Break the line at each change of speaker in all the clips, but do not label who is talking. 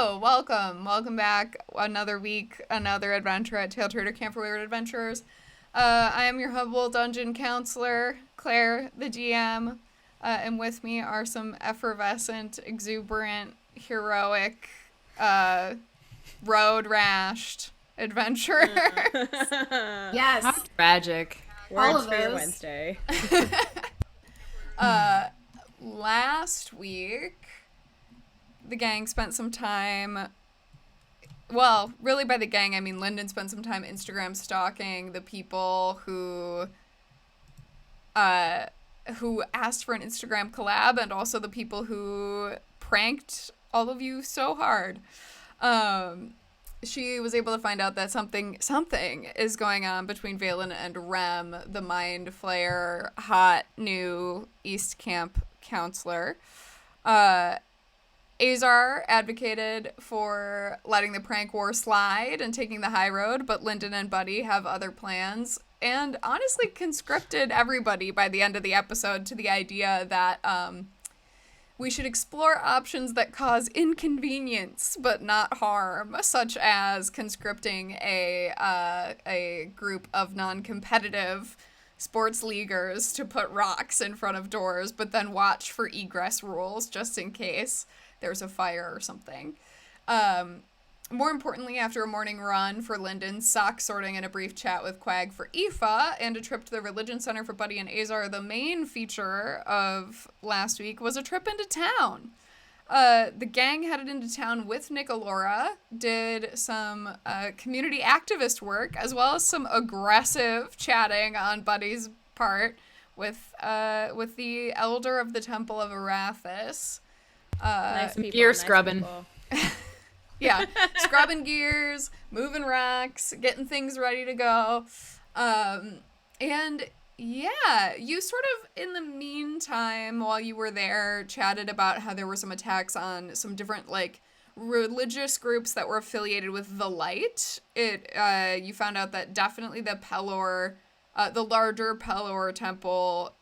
Hello, welcome back. Another week, another adventure at Taletraeder Camp for Wayward Adventures. I am your humble dungeon counselor, Claire, the GM, and with me are some effervescent, exuberant, heroic, road-rashed adventurers.
Yes.
How tragic.
All
Words
of
for your
us.
Wednesday.
Last week, the gang spent some time, well, really by the gang, I mean Lyndon spent some time Instagram stalking the people who asked for an Instagram collab, and also the people who pranked all of you so hard. She was able to find out that something is going on between Valen and Rem, the Mind Flayer, hot new East Camp counselor. Azar advocated for letting the prank war slide and taking the high road, but Lyndon and Buddy have other plans, and honestly conscripted everybody by the end of the episode to the idea that we should explore options that cause inconvenience but not harm, such as conscripting a group of non-competitive sports leaguers to put rocks in front of doors, but then watch for egress rules just in case there's a fire or something. More importantly, after a morning run for Lyndon, sock sorting, and a brief chat with Quag for Aoife, and a trip to the Religion Center for Buddy and Azar, the main feature of last week was a trip into town. The gang headed into town with Nicolora, did some community activist work, as well as some aggressive chatting on Buddy's part with the elder of the Temple of Arathis.
Nice people,
gear
nice
scrubbing.
people.
Yeah, scrubbing gears, moving rocks, getting things ready to go. And yeah, you sort of, in the meantime, while you were there, chatted about how there were some attacks on some different, like, religious groups that were affiliated with the Light. You found out that definitely the Pelor, the larger Pelor temple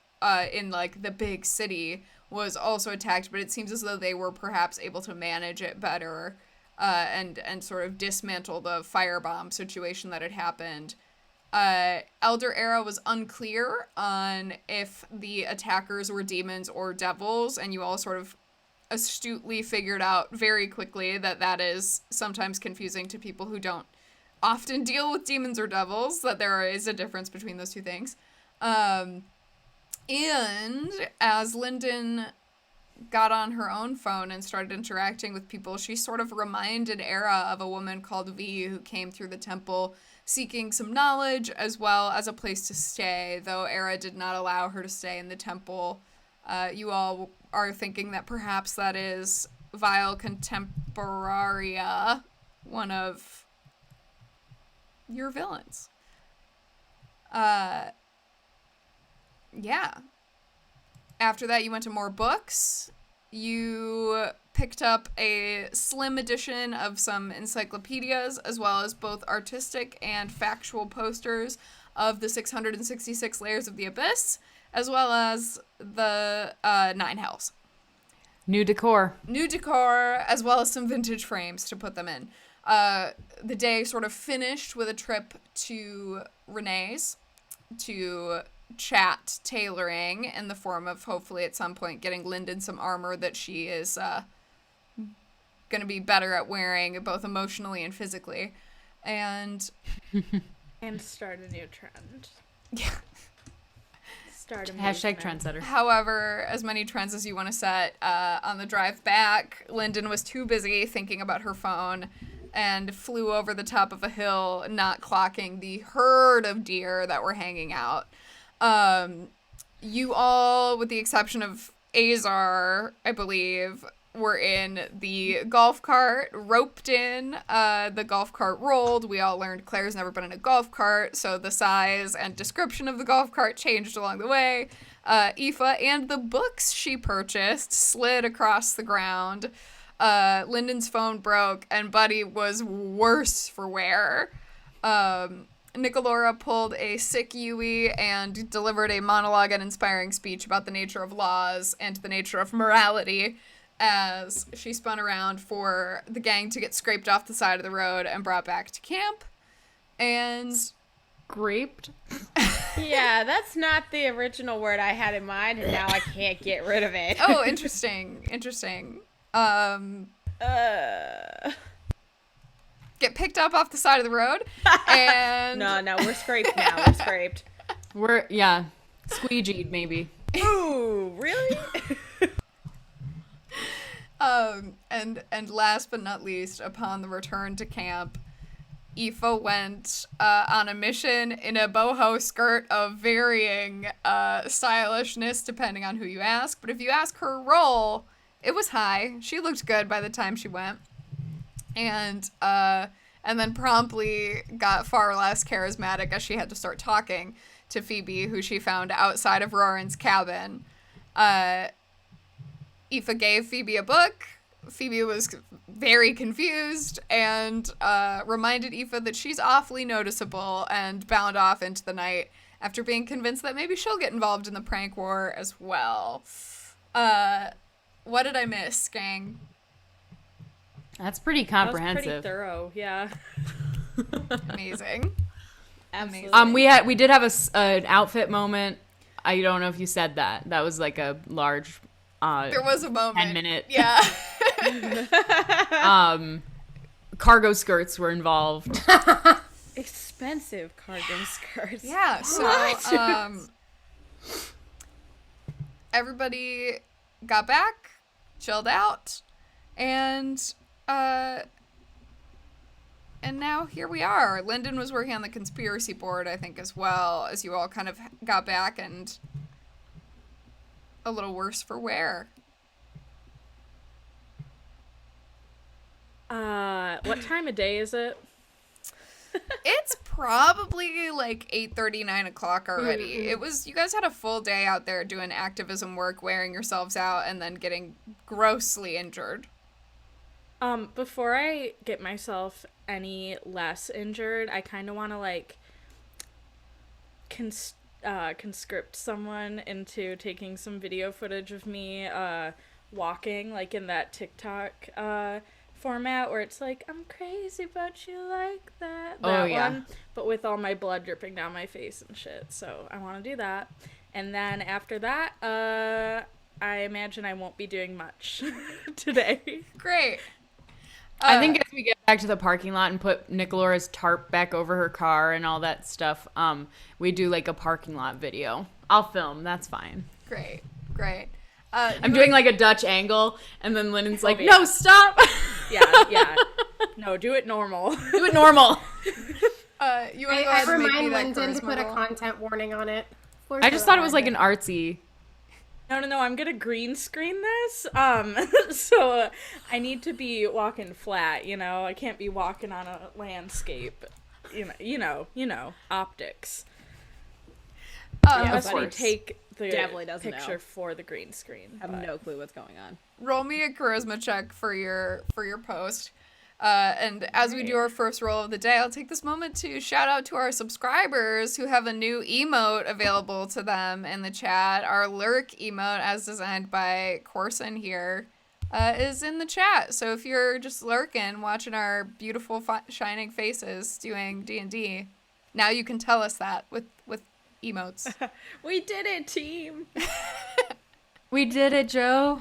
in, like, the big city was also attacked, but it seems as though they were perhaps able to manage it better and sort of dismantle the firebomb situation that had happened. Elder Era was unclear on if the attackers were demons or devils, and you all sort of astutely figured out very quickly that is sometimes confusing to people who don't often deal with demons or devils, that there is a difference between those two things. And as Lyndon got on her own phone and started interacting with people, she sort of reminded Era of a woman called V who came through the temple seeking some knowledge as well as a place to stay, though Era did not allow her to stay in the temple. You all are thinking that perhaps that is Vile Contemporaria, one of your villains. Yeah. After that, you went to more books. You picked up a slim edition of some encyclopedias, as well as both artistic and factual posters of the 666 Layers of the Abyss, as well as the 9 Hells.
New decor,
as well as some vintage frames to put them in. The day sort of finished with a trip to Renee's to chat tailoring in the form of hopefully at some point getting Lyndon some armor that she is going to be better at wearing, both emotionally and physically. And
start a new trend.
Yeah.
hashtag trendsetter.
However, as many trends as you want to set, on the drive back, Lyndon was too busy thinking about her phone and flew over the top of a hill, not clocking the herd of deer that were hanging out. You all, with the exception of Azar, I believe, were in the golf cart, roped in. The golf cart rolled. We all learned Claire's never been in a golf cart, so the size and description of the golf cart changed along the way. Aoife and the books she purchased slid across the ground. Lyndon's phone broke, and Buddy was worse for wear. Nicolora pulled a sick Yui and delivered a monologue and inspiring speech about the nature of laws and the nature of morality as she spun around for the gang to get scraped off the side of the road and brought back to camp. And
Scraped?
Yeah, that's not the original word I had in mind, and now I can't get rid of it.
oh, interesting. Get picked up off the side of the road, and
No, we're scraped now. We're scraped.
We're, squeegeed maybe.
Ooh, really?
And last but not least, upon the return to camp, Aoife went on a mission in a boho skirt of varying stylishness depending on who you ask. But if you ask her role, it was high. She looked good by the time she went. And then promptly got far less charismatic as she had to start talking to Phoebe, who she found outside of Roran's cabin. Aoife gave Phoebe a book. Phoebe was very confused and reminded Aoife that she's awfully noticeable and bound off into the night after being convinced that maybe she'll get involved in the prank war as well. What did I miss, gang?
That's pretty
That was
comprehensive.
pretty thorough, yeah.
Amazing.
Absolutely.
We did have an outfit moment. I don't know if you said that. That was like a large
There was a moment.
10-minute.
Yeah.
Cargo skirts were involved.
Expensive cargo skirts.
Yeah, so everybody got back, chilled out, and now here we are. Lyndon was working on the conspiracy board, I think, as well, as you all kind of got back and a little worse for wear.
What time of day is it?
It's probably like 8:30, 9 o'clock already. It was, you guys had a full day out there doing activism work, wearing yourselves out, and then getting grossly injured.
Before I get myself any less injured, I kind of want to, like, conscript someone into taking some video footage of me, walking, like, in that TikTok, format where it's like, I'm crazy but you like that one, but with all my blood dripping down my face and shit. So I want to do that, and then after that I imagine I won't be doing much today.
Great.
I think as we get back to the parking lot and put Nicolora's tarp back over her car and all that stuff, we do like a parking lot video. I'll film. That's fine.
Great.
I'm doing like a Dutch angle, and then Lyndon's like,
yeah.
no, stop.
Yeah. No, do it normal.
Do it normal.
You want to go
I
ahead and make me
remind
that
Lyndon to
charisma
put a
roll?
content warning on it.
I just thought it was like an artsy.
No, I'm gonna green screen this. So I need to be walking flat, I can't be walking on a landscape. You know, optics.
Of
Buddy,
course.
take the
Definitely doesn't
picture
know.
for the green screen.
I have
but-
no clue what's going on.
Roll me a charisma check for your post. And as we do our first roll of the day, I'll take this moment to shout out to our subscribers who have a new emote available to them in the chat. Our lurk emote, as designed by Corson here, is in the chat. So if you're just lurking, watching our beautiful shining faces doing D&D, now you can tell us that with emotes.
We did it, team.
We did it, Joe.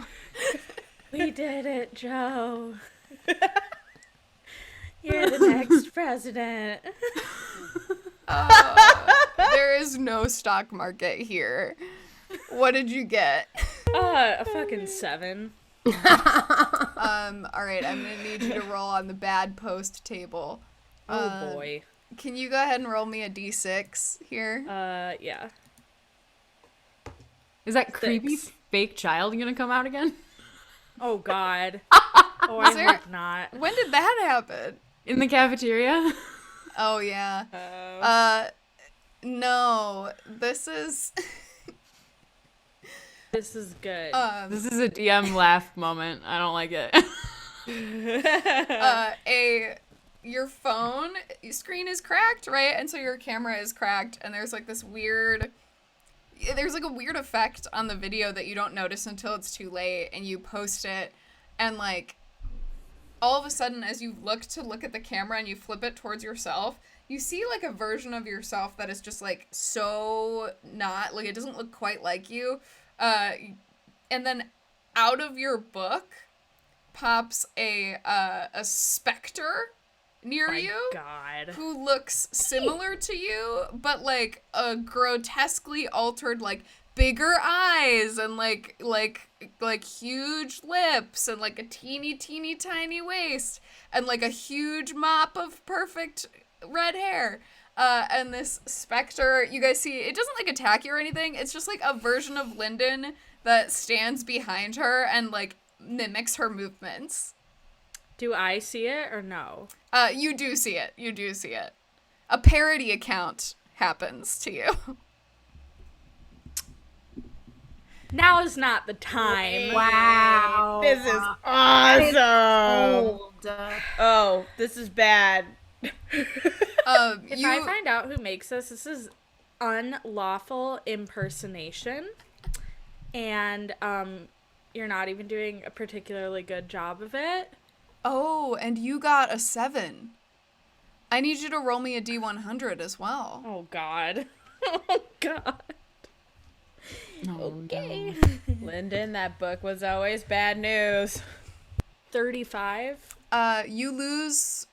We did it, Joe. You're the next president.
There is no stock market here. What did you get?
A fucking 7.
All right, I'm gonna need you to roll on the bad post table.
Oh boy.
Can you go ahead and roll me a d6 here?
Yeah.
Is that creepy
6.
fake child gonna come out again?
Oh god. Oh, I
there-
hope not.
When did that happen?
In the cafeteria?
Oh yeah. No, this is
This is good.
This is a DM laugh moment. I don't like it.
your phone screen is cracked, right? And so your camera is cracked, and there's like a weird effect on the video that you don't notice until it's too late, and you post it and like all of a sudden as you look at the camera and you flip it towards yourself, you see like a version of yourself that is just like so not like, it doesn't look quite like you, and then out of your book pops a specter near you.
God.
Who looks similar to you, but like a grotesquely altered, like bigger eyes and like huge lips and like a teeny tiny waist and like a huge mop of perfect red hair. And this specter, you guys see, it doesn't like attack you or anything. It's just like a version of Lyndon that stands behind her and like mimics her movements.
Do I see it or no?
You do see it. You do see it. A parody account happens to you.
Now is not the time.
Wow.
This is awesome.
Old.
Oh, this is bad.
If I find out who makes this is unlawful impersonation. And you're not even doing a particularly good job of it.
Oh, and you got a 7. I need you to roll me a D100 as well.
Oh, God. Oh, God.
Okay. Lyndon, that book was always bad news.
35.
You lose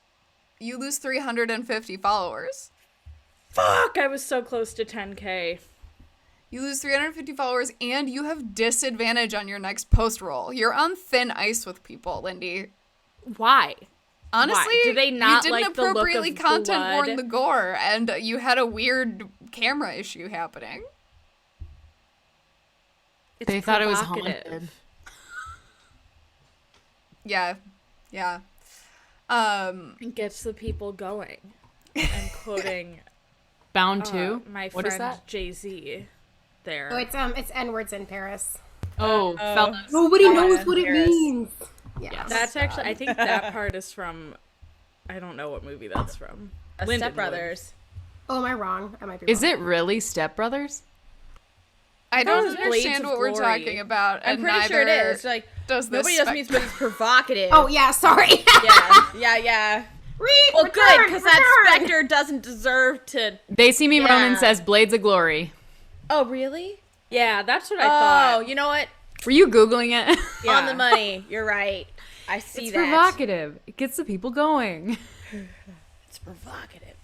350 followers.
Fuck, I was so close to 10K.
You lose 350 followers, and you have disadvantage on your next post roll. You're on thin ice with people, Lindy.
Why?
Honestly,
Why? Do they not
you didn't
like the look
appropriately
of
content warn
blood?
the gore, and you had a weird camera issue happening.
It's
They thought it was
provocative.
haunted.
Yeah.
It gets the people going. I'm quoting
Bound 2?
my
What is
friend
that?
Jay-Z there.
Oh, it's N-words in Paris.
Oh, fellas.
Nobody
Oh,
knows
in
what it
Paris.
means. Yeah.
That's actually, I think that part is from, I don't know what movie that's from.
Step Brothers.
Oh, am I wrong? I might be
Is
wrong.
it really Step Brothers?
I
thought it
don't
was Blades
understand
of
what we're
Glory.
talking about,
I'm
and
pretty sure it
neither
is. Like,
does this
nobody else means, but it's provocative.
Oh, yeah, sorry.
Yeah.
Read,
Well,
return,
good, because that
return.
specter doesn't deserve to...
They See Me
Yeah.
Ronan says Blades of Glory.
Oh, really?
Yeah, that's what I
Oh,
thought.
you know what?
Were you Googling it?
Yeah.
On the money. You're right. I see
It's
that.
provocative. It gets the people going.
It's provocative.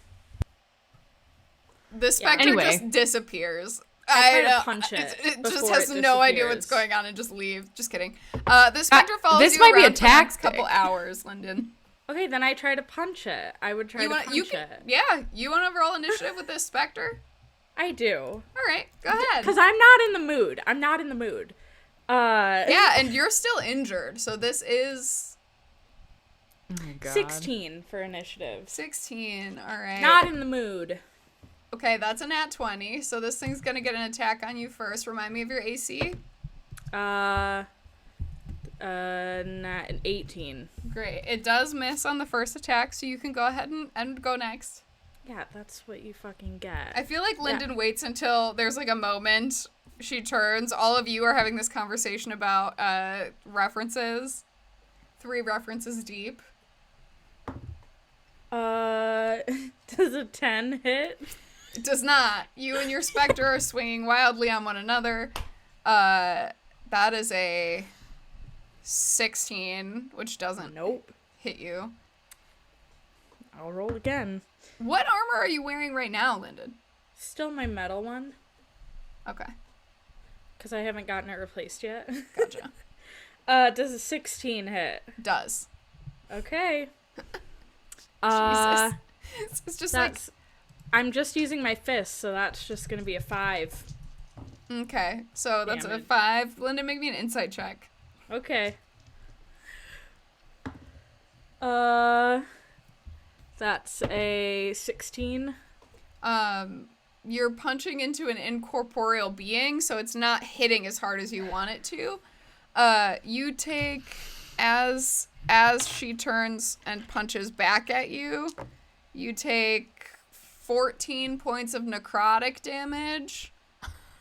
The specter
Anyway.
just disappears.
I try to
know,
punch it
It just
before
has
it
no idea what's
disappears.
going on and just leaves. Just kidding. The specter follows
this
you
might be a
around for the next
tactic.
couple hours, Lyndon.
Okay, then I try to punch it. I would try to punch it.
Yeah, you want to roll initiative with this specter?
I do.
All right, go ahead.
Because I'm not in the mood. I'm not in the mood.
Yeah, and you're still injured, so this is
Oh my God.
16 for initiative.
16. All right.
Not in the mood.
Okay, that's a nat 20, so this thing's gonna get an attack on you first. Remind me of your AC.
Not an 18.
Great. It does miss on the first attack, so you can go ahead and go next.
Yeah, that's what you fucking get.
I feel like Lyndon waits until there's like a moment. She turns. All of you are having this conversation about references. 3 references deep.
Does a 10 hit?
It does not. You and your specter are swinging wildly on one another. That is a 16, which doesn't
Nope.
hit you.
I'll roll again.
What armor are you wearing right now, Lyndon?
Still my metal one,
Okay,
because I haven't gotten it replaced yet.
gotcha.
Does a 16 hit?
Does.
Okay.
Jesus. It's just like,
That's. I'm just using my fist, so that's just gonna be a 5.
okay, so that's
Damn
a
it.
5. Lyndon, make me an insight check.
Okay. That's a 16.
You're punching into an incorporeal being, so it's not hitting as hard as you want it to. You take, as she turns and punches back at you, you take 14 points of necrotic damage.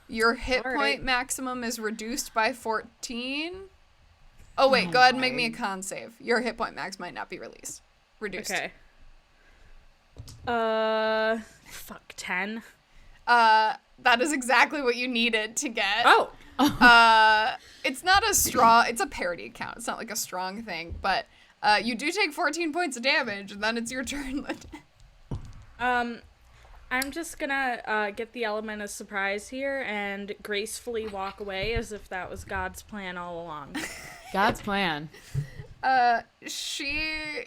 Your hit
Alright.
point maximum is reduced by 14. Oh, wait, go ahead and make me a con save. Your hit point max might not be reduced.
Okay. 10.
That is exactly what you needed to get.
Oh.
It's not a strong, it's a parody count. It's not like a strong thing, but you do take 14 points of damage, and then it's your turn.
I'm just gonna get the element of surprise here and gracefully walk away as if that was God's plan all along.
God's plan.
She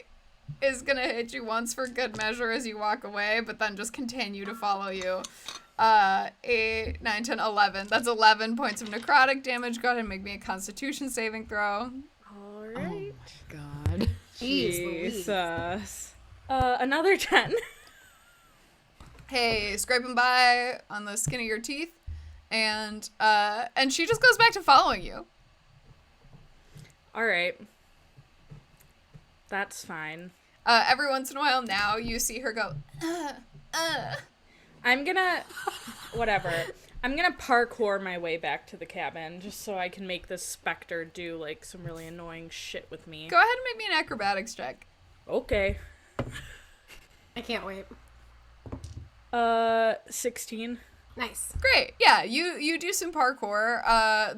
is gonna hit you once for good measure as you walk away, but then just continue to follow you. 8, 9, 10, 11. That's 11 points of necrotic damage. Go ahead and make me a Constitution saving throw.
All right.
God.
Jesus. Another 10.
Hey, scraping by on the skin of your teeth, and she just goes back to following you.
All right. That's fine.
Every once in a while now, you see her go,
I'm gonna parkour my way back to the cabin just so I can make this specter do, like, some really annoying shit with me.
Go ahead and make me an acrobatics check.
Okay.
I can't wait.
16.
Nice.
Great. Yeah, you do some parkour.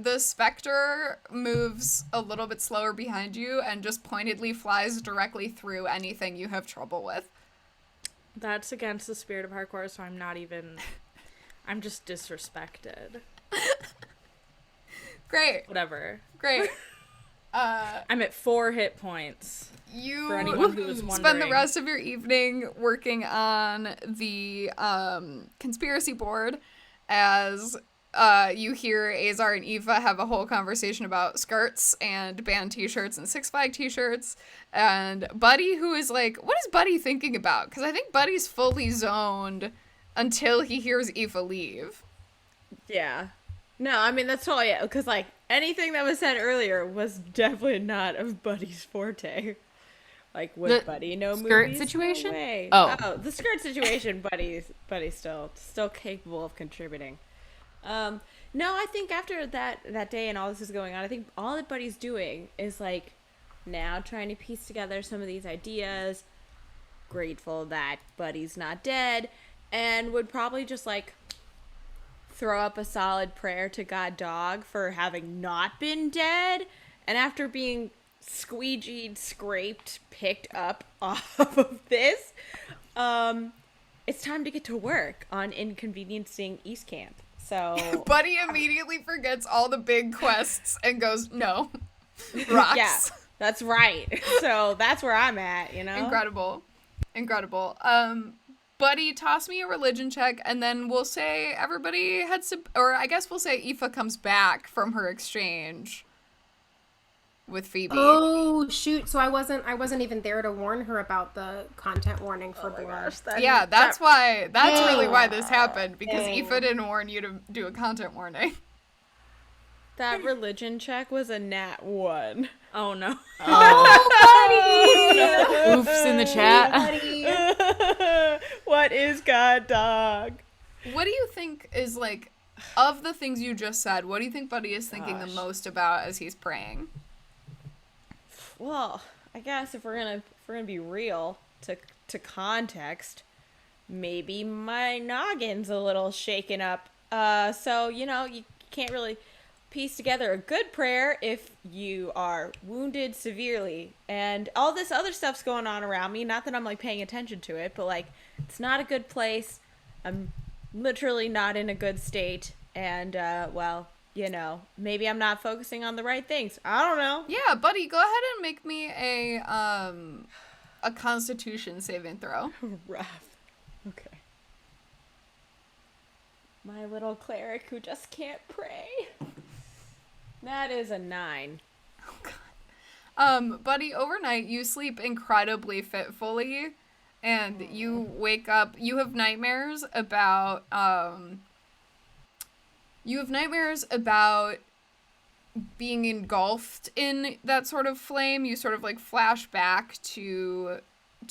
The specter moves a little bit slower behind you and just pointedly flies directly through anything you have trouble with.
That's against the spirit of parkour, so I'm just disrespected.
Great.
Whatever.
Great.
I'm at 4 hit points.
You
For anyone who was
spend the
wondering.
rest of your evening working on the conspiracy board as you hear Azar and Eva have a whole conversation about skirts and band t-shirts and Six Flag t-shirts, and Buddy, who is like, what is Buddy thinking about? Because I think Buddy's fully zoned until he hears Eva leave.
Yeah. No, I mean, that's totally it. Because, like, anything that was said earlier was definitely not of Buddy's forte. Like, would
The
Buddy know
skirt
movies?
situation?
No way.
Oh.
The skirt situation, Buddy's still capable of contributing. No, I think after that day and all this is going on, I think all that Buddy's doing is, like, now trying to piece together some of these ideas, grateful that Buddy's not dead, and would probably just, like, throw up a solid prayer to God Dog for having not been dead, and after being squeegeed, scraped, picked up off of this, it's time to get to work on inconveniencing East Camp. So
Buddy immediately forgets all the big quests and goes, no. Rocks.
yeah, that's right. So that's where I'm at, you know?
Incredible. Buddy, toss me a religion check, and then we'll say everybody heads to, or I guess we'll say Aoife comes back from her exchange with Phoebe.
Oh shoot! So I wasn't even there to warn her about the content warning for blood.
Yeah, that's really why this happened, because
Dang.
Aoife didn't warn you to do a content warning.
That religion check was a nat 1.
Oh, no.
Oofs in the chat.
What is God Dog?
What do you think is, like, of the things you just said, what do you think Buddy is thinking the most about as he's praying?
Well, I guess if we're gonna be real to context, maybe my noggin's a little shaken up. So you know, you can't really piece together a good prayer if you are wounded severely, and all this other stuff's going on around me. Not that I'm like paying attention to it, but like it's not a good place. I'm literally not in a good state, and well, you know, maybe I'm not focusing on the right things. I don't know.
Yeah, Buddy, go ahead and make me a Constitution saving throw.
Rough. Okay. My little cleric who just can't pray. That is a 9.
Buddy, overnight you sleep incredibly fitfully, and you wake up. You have nightmares about being engulfed in that sort of flame. You sort of like flash back to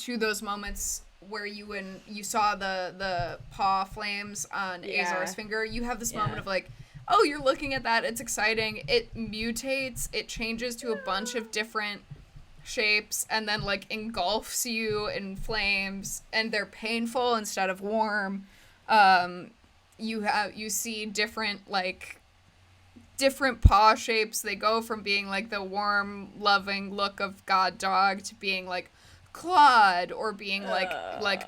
those moments where you saw the paw flames on
Yeah.
Azar's finger. You have this moment of like, oh, you're looking at that, it's exciting. It mutates, it changes to a bunch of different shapes, and then like engulfs you in flames, and they're painful instead of warm. You see different paw shapes. They go from being like the warm, loving look of God dog to being like clawed, or being like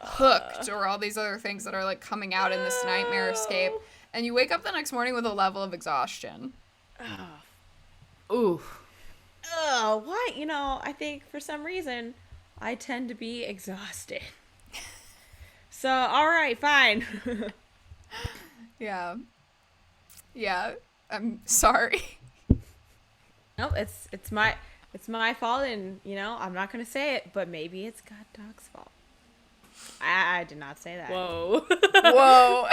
hooked, or all these other things that are like coming out in this nightmare escape. And you wake up the next morning with a level of exhaustion.
Ooh.
Oh, what? You know, I think for some reason I tend to be exhausted. So, all right, fine.
Yeah. I'm sorry.
No, it's my fault, and you know I'm not gonna say it, but maybe it's God Dog's fault. I did not say that.
Whoa.
Whoa.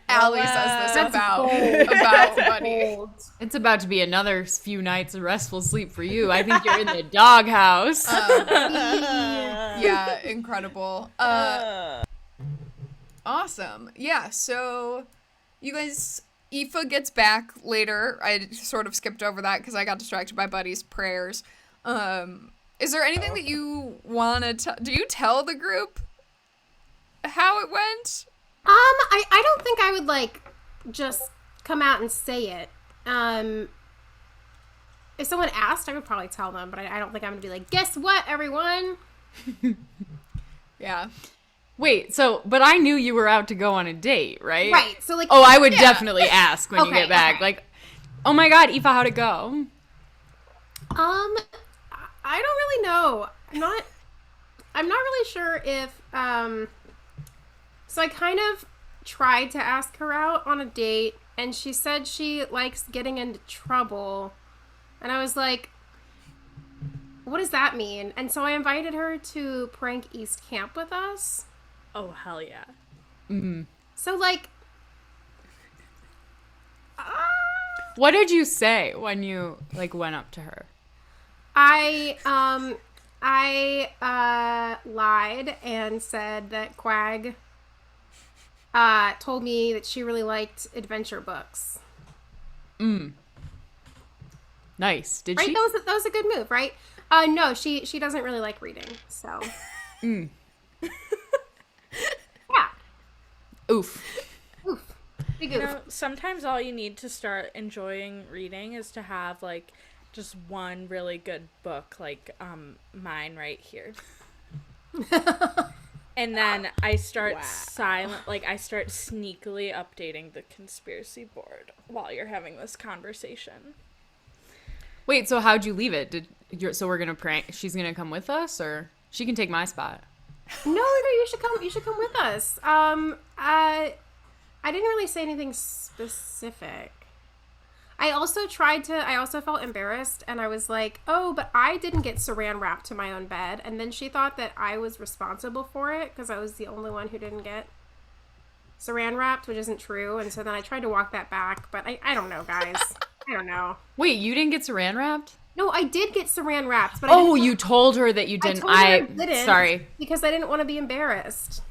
Allie says this about Buddy.
It's about to be another few nights of restful sleep for you. I think you're in the doghouse.
Yeah, incredible. Awesome. Yeah, so you guys, Aoife gets back later. I sort of skipped over that because I got distracted by Buddy's prayers. Is there anything that you want to tell? Do you tell the group how it went?
I don't think I would like just come out and say it. If someone asked, I would probably tell them, but I don't think I'm gonna be like, guess what, everyone?
Yeah.
Wait, but I knew you were out to go on a date, right?
Right. So like,
Oh, I would definitely ask when you
Okay,
get back.
okay.
Like, oh my God, Aoife, how'd it go?
I don't really know. I'm not really sure if so I kind of tried to ask her out on a date, and she said she likes getting into trouble. And I was like, what does that mean? And so I invited her to Prank East Camp with us.
Oh, hell yeah.
Mm-hmm.
So like
What did you say when you like went up to her?
I lied and said that Quag told me that she really liked adventure books.
Nice. Did
Right?
she?
That was a good move, right? No, she doesn't really like reading, so. Yeah.
Oof.
Big
You
oof.
know, sometimes all you need to start enjoying reading is to have like just one really good book, like mine right here. And then I start I start sneakily updating the conspiracy board while you're having this conversation.
Wait, so how'd you leave it? So we're gonna prank? She's gonna come with us, or she can take my spot?
No, you should come. You should come with us. I didn't really say anything specific. I also felt embarrassed, and I was like, oh, but I didn't get saran wrap to my own bed. And then she thought that I was responsible for it because I was the only one who didn't get saran wrapped, which isn't true. And so then I tried to walk that back, but I don't know, guys. I don't know.
Wait, you didn't get saran wrapped?
No, I did get saran wrapped. But
Oh, you told her that you
I
didn't.
told her I didn't.
Sorry.
Because I didn't want to be embarrassed.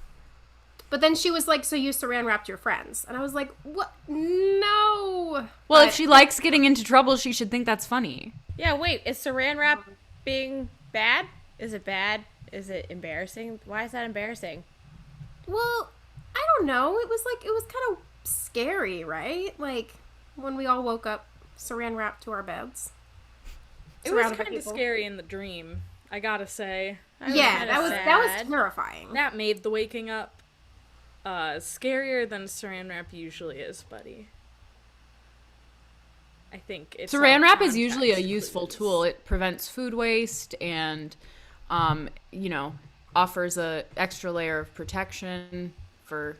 But then she was like, so you saran wrapped your friends. And I was like, what? No.
Well,
But-
if she likes getting into trouble, she should think that's funny.
Yeah, wait, is saran wrap being bad? Is it bad? Is it embarrassing? Why is that embarrassing?
Well, I don't know. It was kind of scary, right? Like when we all woke up saran wrapped to our beds.
It was
Surrounded by
kind of
people.
scary in the dream, I gotta say.
Yeah,
kinda
that was
sad.
terrifying.
That made the waking up scarier than saran wrap usually is, buddy. I think it's
Saran
all
wrap is usually a
context
useful
clues.
tool. It prevents food waste and, offers a extra layer of protection for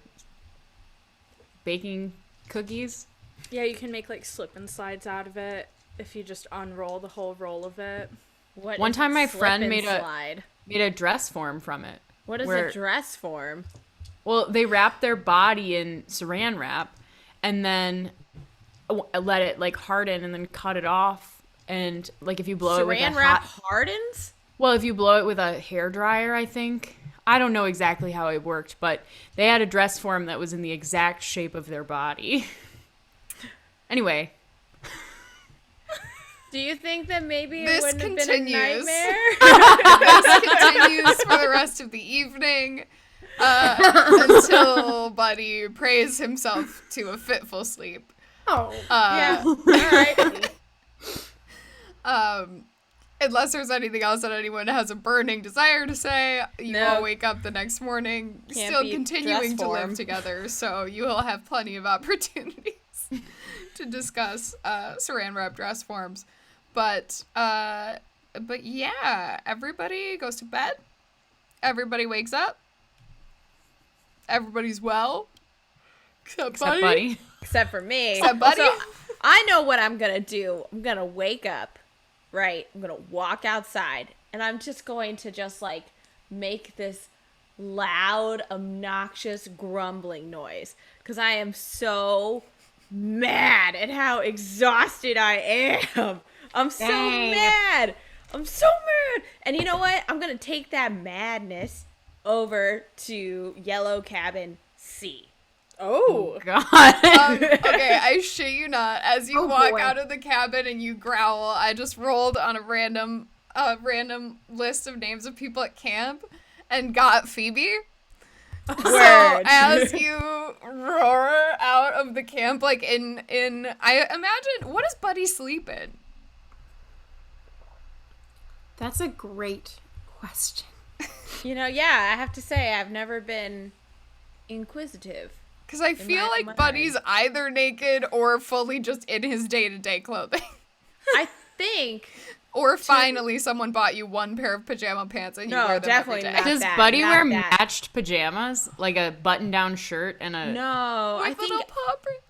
baking cookies.
Yeah, you can make like slip and slides out of it if you just unroll the whole roll of it.
What
One
is
time my
slip
friend
and
made
slide?
a dress form from it.
What is
where-
a dress form?
Well, they wrap their body in saran wrap and then let it like harden and then cut it off. And like if you blow it with a
Saran wrap
hot,
hardens?
well, if you blow it with a hairdryer, I think. I don't know exactly how it worked, but they had a dress form that was in the exact shape of their body. Anyway.
Do you think that maybe it
This
wouldn't have been a
continues.
nightmare?
This continues for the rest of the evening until Buddy prays himself to a fitful sleep.
Oh.
Yeah. All right.
Unless there's anything else that anyone has a burning desire to say, you
No.
all wake up the next morning
Can't
still
be
continuing
dress
to live
form.
together, so you will have plenty of opportunities to discuss saran wrap dress forms. But yeah, everybody goes to bed. Everybody wakes up. Everybody's well. Except
Buddy.
Except for me.
Except Buddy.
So, I know what I'm going to do. I'm going to wake up, right? I'm going to walk outside, and I'm just going to just, like, make this loud, obnoxious, grumbling noise. Because I am so mad at how exhausted I am. I'm so mad. I'm so mad. And you know what? I'm going to take that madness over to Yellow Cabin C.
Oh.
God.
Okay, I shit you not. As you
Oh,
walk
boy.
out of the cabin and you growl, I just rolled on a random list of names of people at camp and got Phoebe. So
Word.
as you roar out of the camp, like in I imagine, what does Buddy sleep in?
That's a great question.
You know, yeah, I have to say, I've never been inquisitive.
Because I feel
my
like
mind.
Buddy's either naked or fully just in his day-to-day clothing.
I think
Or finally someone bought you one pair of pajama pants and you
No,
wear them
definitely
every day.
not.
Does
that,
Buddy
not
wear
that.
matched pajamas? Like a button-down shirt and a...
no, I
With
think
little paw prints.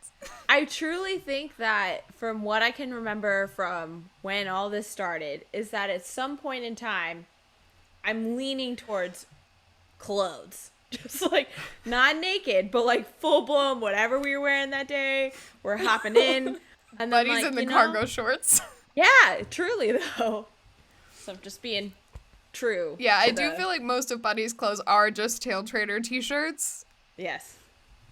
I truly think that from what I can remember from when all this started is that at some point in time I'm leaning towards clothes. Just like not naked, but like full blown whatever we were wearing that day. We're hopping in. And then,
Buddy's
like,
in the
you know,
cargo shorts.
Yeah, truly though. So I'm just being true.
Yeah, I
to
do
the-
feel like most of Buddy's clothes are just Taletraeder t-shirts.
Yes.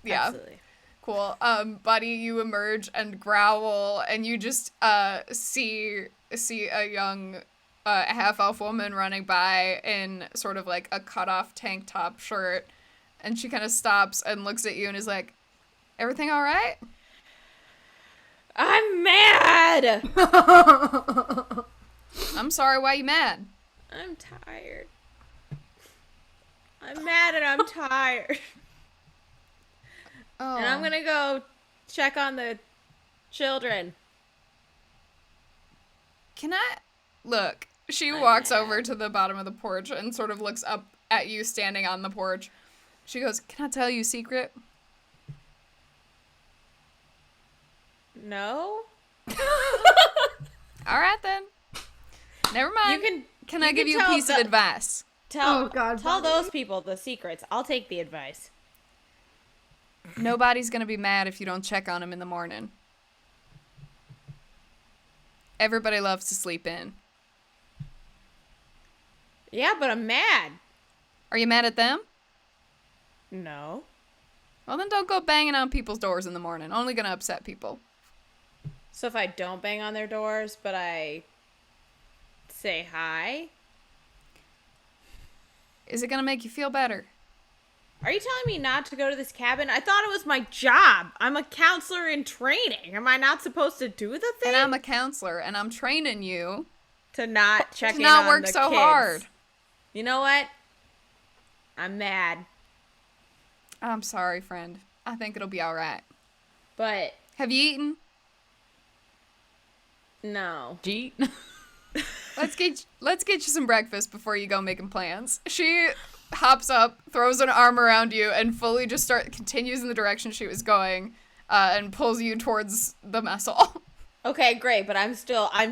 Yeah.
Absolutely.
Cool. Buddy, you emerge and growl, and you just see a young half-elf woman running by in sort of like a cut-off tank top shirt, and she kind of stops and looks at you and is like, "Everything all right?"
I'm mad.
I'm sorry. Why you mad?
I'm tired. I'm mad and I'm tired.
Oh.
And I'm gonna go check on the children.
Can I look? She walks over to the bottom of the porch and sort of looks up at you standing on the porch. She goes, "Can I tell you a secret?"
No?
All right then. Never mind. Can I
you
give
can
you a
tell
piece of
the-
advice?
Tell
Oh, God,
tell
Buddy.
those people the secrets. I'll take the advice.
Nobody's gonna be mad if you don't check on him in the morning. Everybody loves to sleep in.
Yeah, but I'm mad.
Are you mad at them?
No.
Well, then don't go banging on people's doors in the morning. Only gonna upset people.
So if I don't bang on their doors, but I say hi,
Is it gonna make you feel better?
are you telling me not to go to this cabin? I thought it was my job. I'm a counselor in training. Am I not supposed to do the thing?
And I'm a counselor, and I'm training you
to not check
to
in
not
on
work
the
so
kids.
hard.
You know what? I'm mad,
I'm sorry, friend. I think it'll be all right.
but
Have you eaten?
no.
Jeet.
Let's get you some breakfast before you go making plans. She hops up, throws an arm around you, and fully just continues in the direction she was going, and pulls you towards the mess hall.
Okay, great, but I'm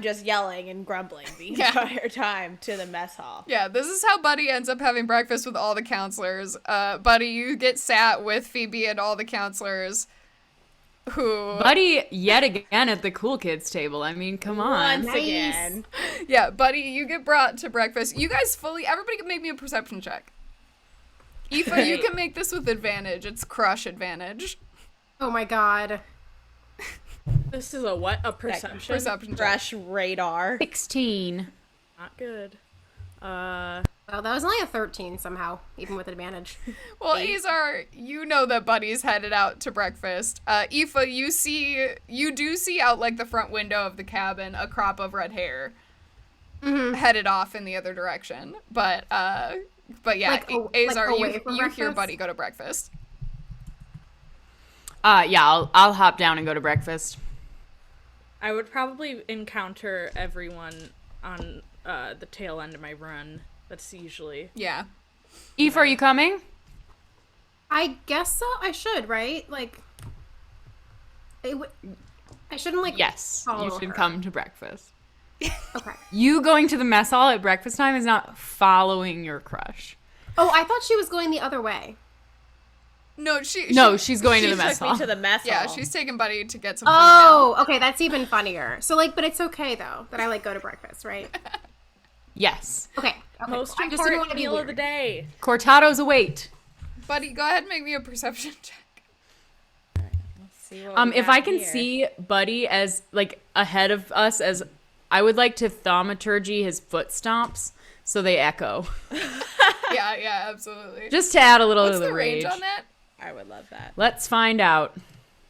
just yelling and grumbling the
Yeah.
entire time to the mess hall.
Yeah, this is how Buddy ends up having breakfast with all the counselors. Buddy, you get sat with Phoebe and all the counselors who...
Buddy, yet again at the cool kids table. I mean, come on.
Once again.
Yeah, Buddy, you get brought to breakfast. You guys everybody can make me a perception check. Aoife, you can make this with advantage. It's crush advantage.
Oh my god.
This is a what? A perception?
Perception check.
Fresh radar.
16.
Not good.
Oh, that was only a 13 somehow, even with advantage.
Well, Azar, you know that Buddy's headed out to breakfast. Aoife, you do see out like the front window of the cabin a crop of red hair headed off in the other direction. But yeah,
Like,
Azar,
away from
you hear
breakfast?
Buddy go to breakfast.
Yeah, I'll hop down and go to breakfast.
I would probably encounter everyone on the tail end of my run. That's usually...
Yeah.
Eve, are you coming?
I guess so. I should, right? Like, I shouldn't like.
Yes,
follow
you should
her.
come to breakfast.
Okay.
You going to the mess hall at breakfast time is not following your crush.
Oh, I thought she was going the other way.
No,
She's going to the mess
Took
hall.
me to the mess
Yeah,
hall.
she's taking Buddy to get some food
Oh, okay, that's even funnier. So like, but it's okay though that I like go to breakfast, right?
Yes.
Okay.
Most
cool. I just didn't
important
want to be
meal of the
weird.
day.
Cortados await.
now. Buddy, go ahead and make me a perception check.
See what we
If
got
I can
here.
see Buddy as like ahead of us, as I would like to thaumaturgy his foot stomps so they echo,
Yeah, absolutely.
just to add a little
What's
of the
the range
rage.
on that?
I would love that.
Let's find out.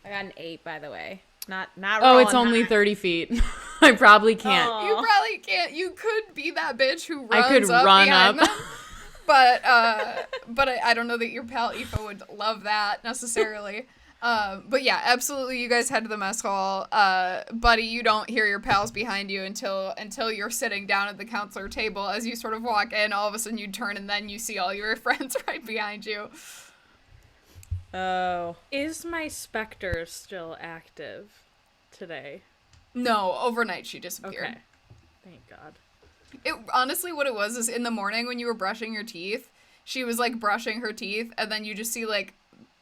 I got an 8, by the way. Not.
Oh, it's
rolling
only
high.
30 feet. I probably can't.
Oh.
You probably can't. You could be that bitch who runs
I could
up
run
behind
up.
them. But I don't know that your pal Aoife would love that necessarily. But yeah, absolutely. You guys head to the mess hall. Buddy, you don't hear your pals behind you until you're sitting down at the counselor table. As you sort of walk in, all of a sudden you turn and then you see all your friends right behind you.
Oh.
Is my specter still active today?
No, overnight she disappeared.
Okay. Thank God.
It honestly, what it was is in the morning when you were brushing your teeth, she was like brushing her teeth, and then you just see like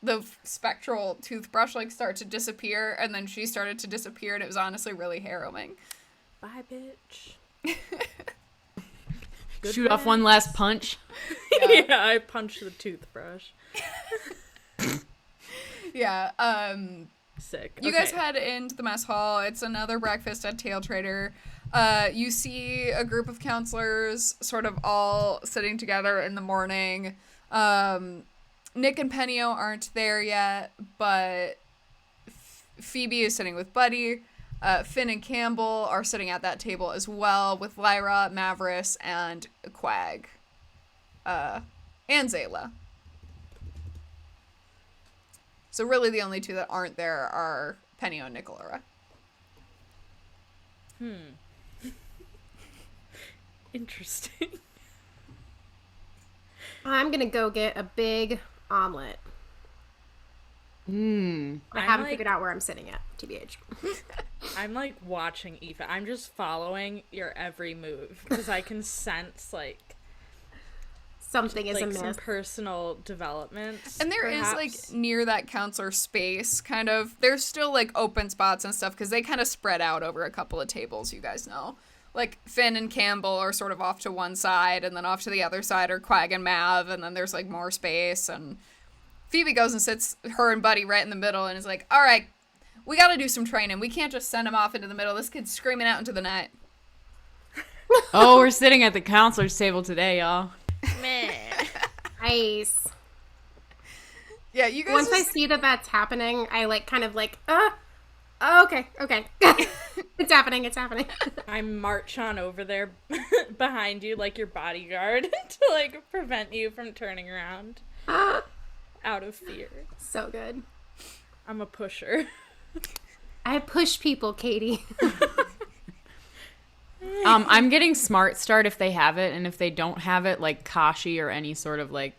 the spectral toothbrush like start to disappear, and then she started to disappear, and it was honestly really harrowing.
Bye, bitch.
Shoot off one last punch.
Yeah, I punched the toothbrush.
Yeah.
Sick.
You
Okay.
guys head into the mess hall. It's another breakfast at Taletraeder. You see a group of counselors sort of all sitting together in the morning. Nick and Penio aren't there yet, but Phoebe is sitting with Buddy. Finn and Campbell are sitting at that table as well with Lyra, Mavris, and Quag. And Zayla. So really the only two that aren't there are Penio and Nicolora.
Interesting.
I'm gonna go get a big omelet. I
I'm
haven't
like-
figured out where I'm sitting at, TBH.
I'm like watching Aoife. I'm just following your every move because I can sense like
Something is
some
amiss.
personal developments.
And there is
perhaps.
like near that counselor space kind of, there's still like open spots and stuff because they kind of spread out over a couple of tables, you guys know. Like Finn and Campbell are sort of off to one side, and then off to the other side are Quag and Mav, and then there's like more space, and Phoebe goes and sits her and Buddy right in the middle and is like, all right, we got to do some training. We can't just send him off into the middle. This kid's screaming out into the night.
Oh, we're sitting at the counselor's table today, y'all.
Man.
Nice.
Yeah, you guys
Once I
just,
see that that's happening, I like kind of like, okay. It's happening.
I march on over there behind you like your bodyguard to like prevent you from turning around out of fear.
So good.
I'm a pusher.
I push people, Katie.
I'm getting Smart Start if they have it, and if they don't have it, like Kashi or any sort of like.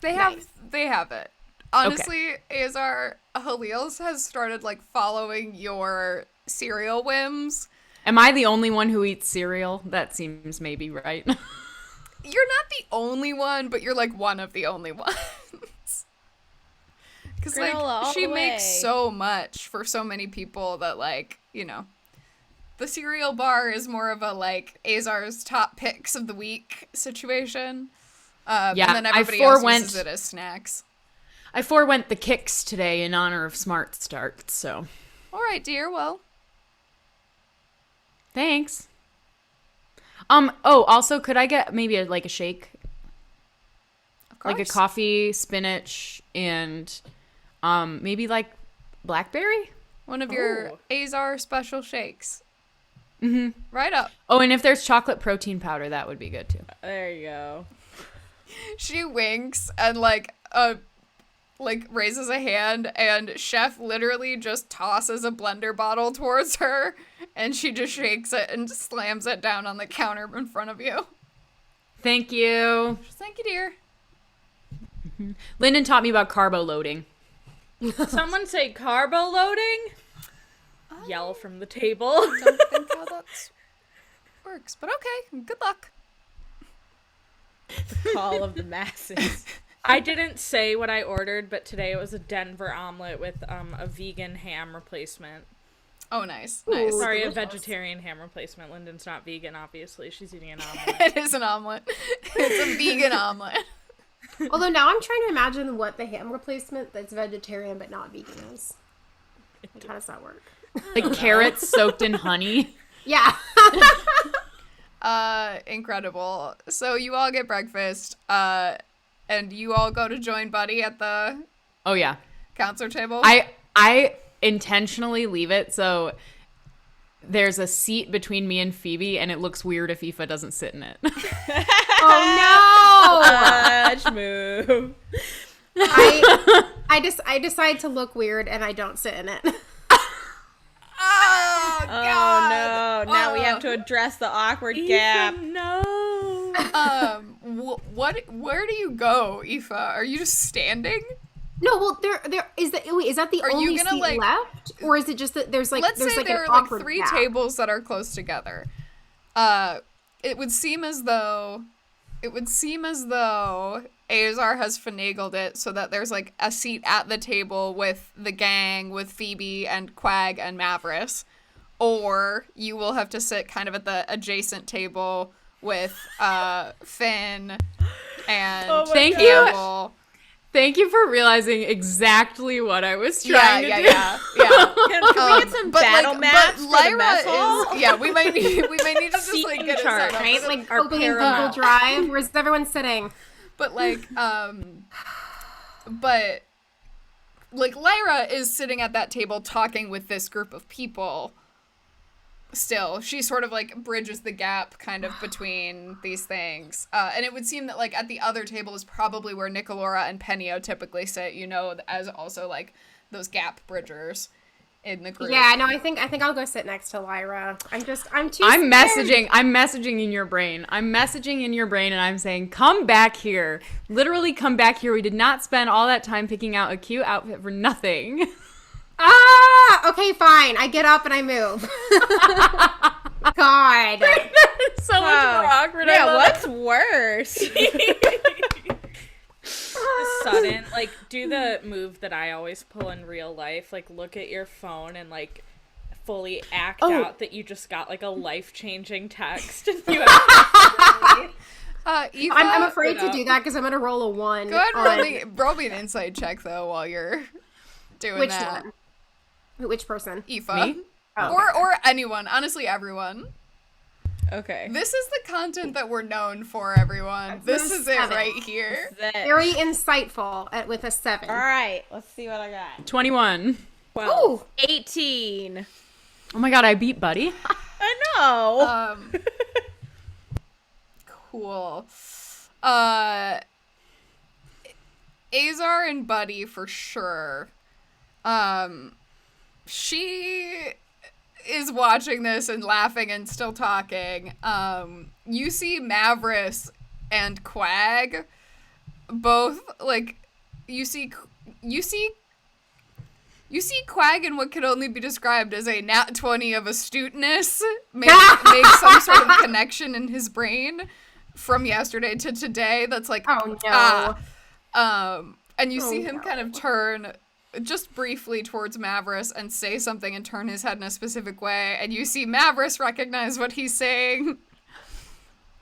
they have it. Honestly, Azar, Halil's has started like following your cereal whims.
Am I the only one who eats cereal? That seems maybe right.
You're not the only one, but you're like one of the only ones. Because
Granola all
like she
the
makes
way.
so much for so many people that like, you know, the cereal bar is more of a like Azar's top picks of the week situation.
Yeah,
and then
I
everybody else
forewent-
uses it as snacks.
I forewent the kicks today in honor of Smart Start, so.
All right, dear. Well,
Thanks. Also, could I get maybe a shake?
of course.
Like a coffee, spinach, and maybe like blackberry?
One of your Azar special shakes.
Mm-hmm.
Right up.
Oh, and if there's chocolate protein powder, that would be good too.
There you go.
She winks and raises a hand, and Chef literally just tosses a blender bottle towards her, and she just shakes it and slams it down on the counter in front of you.
Thank you.
Just thank you, dear.
Lyndon taught me about carbo loading.
Someone say carbo loading. Yell from the table.
Don't think how that works, but okay. Good luck.
The call of the masses.
I didn't say what I ordered, but today it was a Denver omelet with a vegan ham replacement.
Oh, nice.
Ooh.
Nice.
Sorry, a
delicious.
vegetarian ham replacement. Lyndon's not vegan, obviously. She's eating an omelet.
It is an omelet. It's a vegan omelet.
Although now I'm trying to imagine what the ham replacement that's vegetarian but not vegan is. Like, how does that work?
Like carrots soaked in honey.
Yeah.
Incredible. So you all get breakfast, and you all go to join Buddy at the
Oh yeah.
counselor table.
I intentionally leave it so there's a seat between me and Phoebe, and it looks weird if Aoife doesn't sit in it.
Oh
Much move.
no! I decide to look weird and I don't sit in it.
Oh
Oh
God!
no! Now we have to address the awkward gap.
No.
Where do you go, Aoife? Are you just standing?
No, well, there is that. Wait, is that the
Are you
only
gonna,
seat
like-
left, or is it just that there's
Let's
there's
say
like
there
an
are like
awkward
3
gap?
tables that are close together. It would seem as though Azar has finagled it so that there's like a seat at the table with the gang, with Phoebe and Quag and Mavris, or you will have to sit kind of at the adjacent table with Finn and
Oh my
Thank
God.
you.
Campbell.
Thank you for realizing exactly what I was trying to do.
Yeah.
Can we get some
But,
battle
like,
maps
but
for the
Lyra
mess hall?
is we might need to just
Seating
like get it
chart,
set up.
Right, like
Our
opening Google
paramount.
Drive. Where's everyone sitting?
But like Lyra is sitting at that table talking with this group of people. Still, she sort of like bridges the gap kind of between these things. And it would seem that like at the other table is probably where Nicolora and Penio typically sit, as also like those gap bridgers in the group.
Yeah, no, I think I'll go sit next to Lyra. I'm too.
I'm
scared.
messaging in your brain. I'm messaging in your brain and I'm saying, come back here. Literally come back here. We did not spend all that time picking out a cute outfit for nothing.
Ah, okay, fine. I get up and I move. God.
So much more awkward. I
Yeah,
love
what's worse?
Sudden, like, do the move that I always pull in real life. Like, look at your phone and, like, fully act out that you just got, like, a life-changing text. And you have
Aoife,
I'm afraid to do that because I'm gonna roll a 1.
Go ahead
on
and roll me an insight check though while you're doing
which
that.
one? Which person?
Aoife.
Me?
Oh,
Or anyone, honestly everyone.
Okay.
This is the content that we're known for, everyone. This is it
7.
right here.
Very insightful with a 7.
All right, let's see what I got.
21.
12.
18.
Oh my god, I beat Buddy.
I know.
Cool. Azar and Buddy for sure. She is watching this and laughing and still talking. You see Mavris and Quag both like you see Quag in what could only be described as a nat 20 of astuteness make some sort of connection in his brain from yesterday to today that's like
Oh no.
and you see him
no.
kind of turn just briefly towards Mavris and say something and turn his head in a specific way, and you see Mavris recognize what he's saying.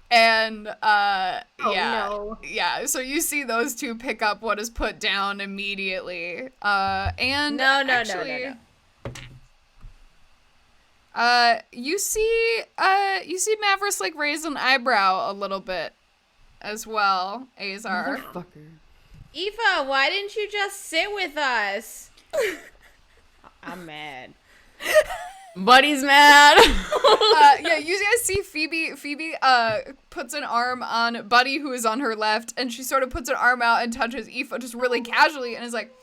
And
no.
so you see those two pick up what is put down immediately. And
No.
You see Mavris like raise an eyebrow a little bit as well, Azar.
Motherfucker.
Aoife, why didn't you just sit with us? I'm mad.
Buddy's mad.
Yeah, you guys see Phoebe puts an arm on Buddy, who is on her left, and she sort of puts an arm out and touches Aoife just really casually and is like,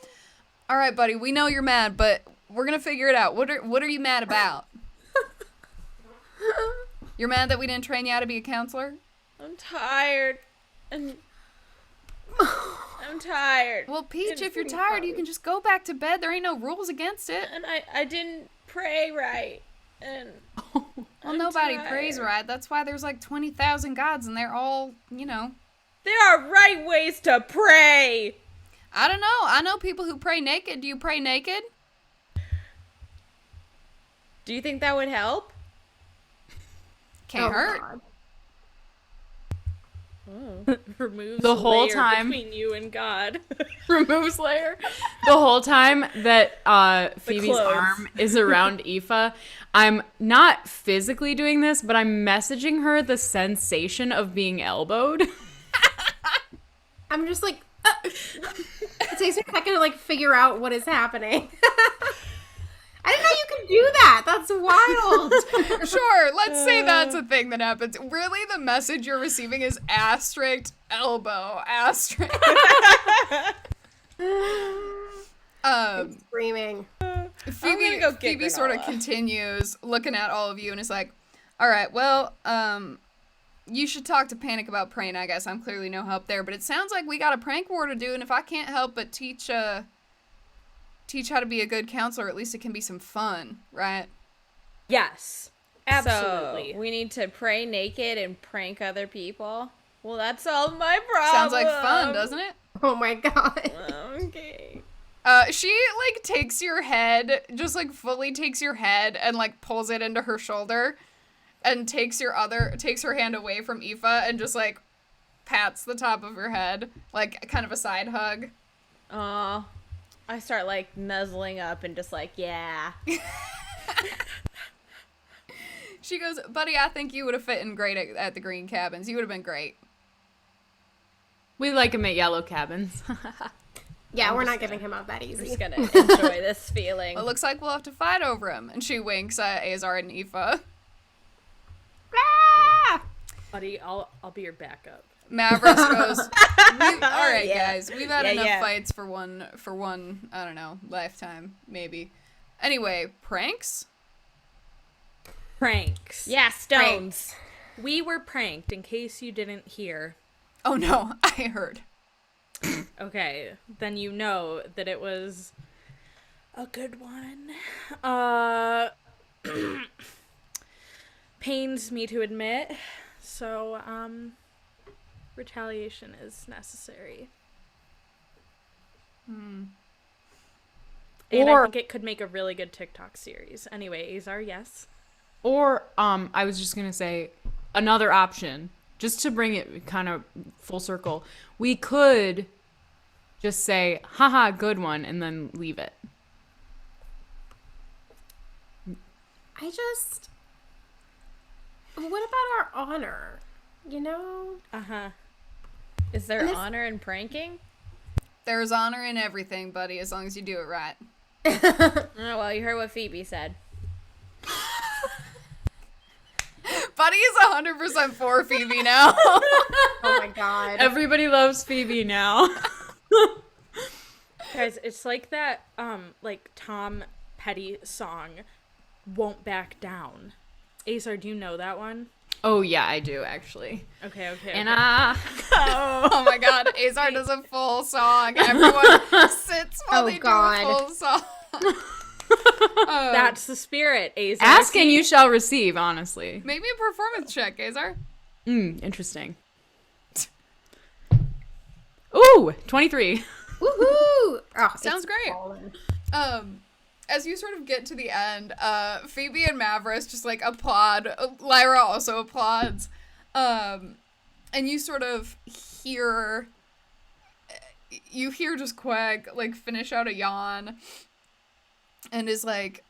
all right, Buddy, we know you're mad, but we're gonna figure it out. What are you mad about? You're mad that we didn't train you how to be a counselor?
I'm tired. I'm tired.
Well, Peach, if you're tired, you can just go back to bed. There ain't no rules against it.
And I didn't pray right. And
Well, nobody prays right. That's why there's like 20,000 gods, and they're all,
there are right ways to pray.
I don't know. I know people who pray naked. Do you pray naked?
Do you think that would help?
Can't hurt.
God.
Removes
The whole
layer
time.
between you and God.
Removes layer. The whole time that Phoebe's
clothes.
arm is around Aoife, I'm not physically doing this, but I'm messaging her the sensation of being elbowed.
I'm just like, it takes me a second to like figure out what is happening. I didn't know you could do that. That's wild.
Sure, let's say that's a thing that happens. Really, the message you're receiving is asterisk elbow asterisk.
Screaming.
Phoebe,
go get
Phoebe sort of
granola.
continues looking at all of you and is like, all right, well, you should talk to Panic about praying, I guess. I'm clearly no help there, but it sounds like we got a prank war to do, and if I can't help but teach how to be a good counselor, at least it can be some fun, right?
Yes. Absolutely.
So we need to pray naked and prank other people. Well, that's all my problem.
Sounds like fun, doesn't it?
Oh my god.
Okay.
She, like, takes your head, just, like, fully takes your head and, like, pulls it into her shoulder and takes her hand away from Aoife and just, like, pats the top of her head, like, kind of a side hug.
Aw. I start, like, nuzzling up and just like, yeah.
She goes, buddy, I think you would have fit in great at the Green Cabins. You would have been great.
We like him at Yellow Cabins.
Yeah, we're not giving him up that
I'm
easy.
just gonna enjoy this feeling.
Well, it looks like we'll have to fight over him. And she winks at Azar and Aoife.
Ah!
Buddy, I'll be your backup.
Mavris goes, all right,
Yeah.
guys, we've had
Yeah,
enough
yeah.
fights for one, I don't know, lifetime, maybe. Anyway, pranks?
Pranks.
Yeah, stones.
We were pranked, in case you didn't hear.
Oh no, I heard.
Okay, then you know that it was a good one. Pains me to admit. So, retaliation is necessary. And I
Or-
think it could make a really good TikTok series. Anyway, Azar, yes?
Or, I was just gonna say, another option, just to bring it kind of full circle, we could just say, haha, good one, and then leave it.
What about our honor? You know?
Uh-huh.
Is there
And this-
honor in pranking?
There's honor in everything, buddy, as long as you do it right.
Oh, well, you heard what Phoebe said.
Buddy is 100% for Phoebe now.
Oh my god.
Everybody loves Phoebe now.
Guys, it's like that, like Tom Petty song, Won't Back Down. Azar, do you know that one?
Oh, yeah, I do, actually.
Okay.
And
Oh my god, Azar does a full song. Everyone sits while
Oh,
they
God.
do a full song.
That's the spirit, Azar.
ask and you shall receive, honestly.
Maybe a performance check, Azar.
Interesting. Ooh, 23.
Woohoo! Oh,
Sounds
it's
great.
fallen.
As you sort of get to the end, Phoebe and Mavris just like applaud. Lyra also applauds. And you sort of hear just Quag like finish out a yawn and is like,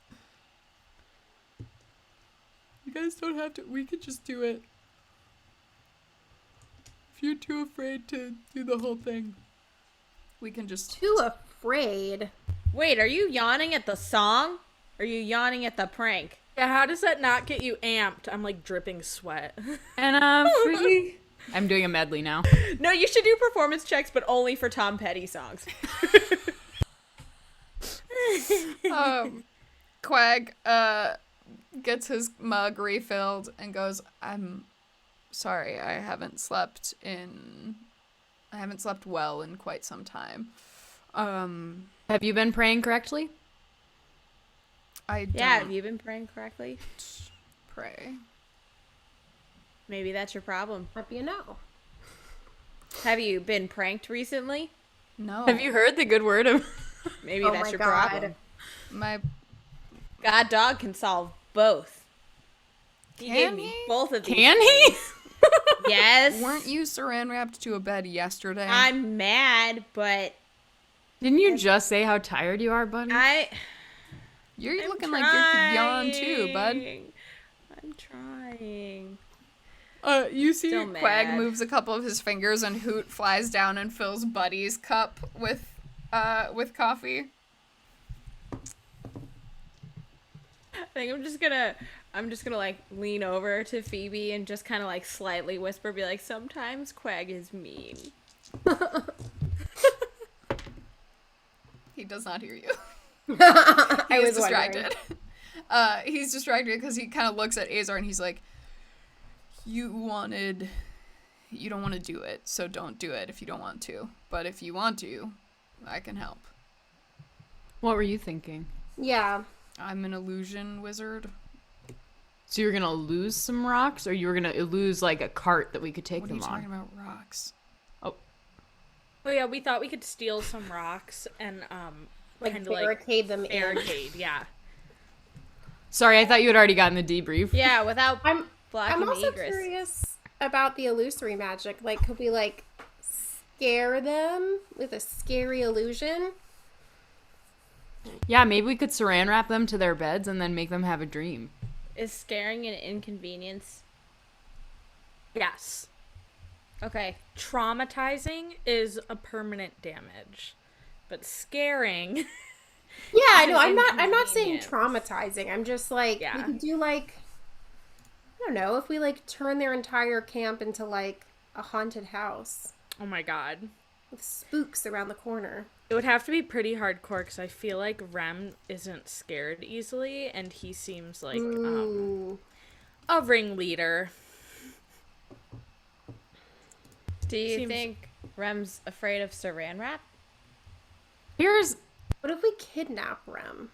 You guys don't have to. We could just do it. If you're too afraid to do the whole thing, we can just.
Too afraid.
Wait, are you yawning at the song? Or are you yawning at the prank?
Yeah, how does that not get you amped? I'm like dripping sweat.
And I'm free. I'm doing a medley now.
No, you should do performance checks, but only for Tom Petty songs.
Quag gets his mug refilled and goes, I'm sorry, I haven't slept well in quite some time.
Have you been praying correctly?
I don't
Yeah, have you been praying correctly?
pray.
Maybe that's your problem.
Might be a no.
Have you been pranked recently?
No.
Have you heard the good word of...
Maybe
Oh
that's
my
your
God.
problem.
My
God dog can solve both. He
Can
gave me
he?
both of these.
Can he?
Yes.
weren't you saran wrapped to a bed yesterday?
I'm mad, but
Didn't you just say how tired you are, buddy?
You're
I'm
looking like you could yawn too, bud.
I'm trying.
You see
Still
Quag
mad.
moves a couple of his fingers and Hoot flies down and fills Buddy's cup with coffee.
I think I'm just gonna like lean over to Phoebe and just kind of like slightly whisper, be like, sometimes Quag is mean.
He does not hear you.
I
He
was
is distracted.
wondering.
He's distracted because he kind of looks at Azar and he's like, you don't want to do it, so don't do it if you don't want to. But if you want to, I can help.
What were you thinking?
Yeah.
I'm an illusion wizard.
So you're gonna lose some rocks, or you were gonna lose like a cart that we could take
What are you
them
talking
on?
about, rocks?
Oh yeah, we thought we could steal some rocks and
Like
kind of like
barricade them in.
barricade. Yeah.
Sorry, I thought you had already gotten the debrief.
Yeah, without
I'm
blocking the
also
egress.
curious about the illusory magic. Like, could we like scare them with a scary illusion?
Yeah, maybe we could saran wrap them to their beds and then make them have a dream.
Is scaring an inconvenience?
Yes.
Okay.
Traumatizing is a permanent damage, but scaring.
Yeah, I
an
know. I'm not saying
inconvenience.
traumatizing. I'm just like
Yeah.
we could do like I don't know, if we like turn their entire camp into like a haunted house
Oh my god.
with spooks around the corner.
It would have to be pretty hardcore because I feel like Rem isn't scared easily, and he seems like
Ooh.
a ringleader.
Do you
Seems-
think Rem's afraid of saran wrap?
Here's
What if we kidnap Rem?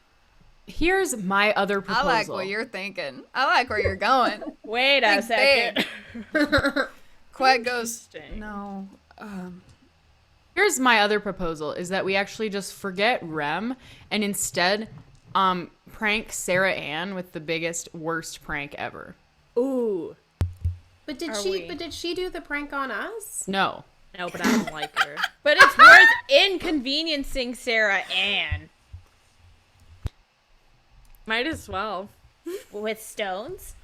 my other
I
proposal.
like what you're thinking. I like where you're going.
Wait a
Think
second.
Quag goes,
Interesting.
no.
Here's my other proposal: is that we actually just forget Rem and instead, prank Sarah Ann with the biggest, worst prank ever.
Ooh.
But did
Are
she
we?
but did she do the prank on us?
No.
No, but I don't like her.
But it's worth inconveniencing Sarah Ann
Might as well.
with stones.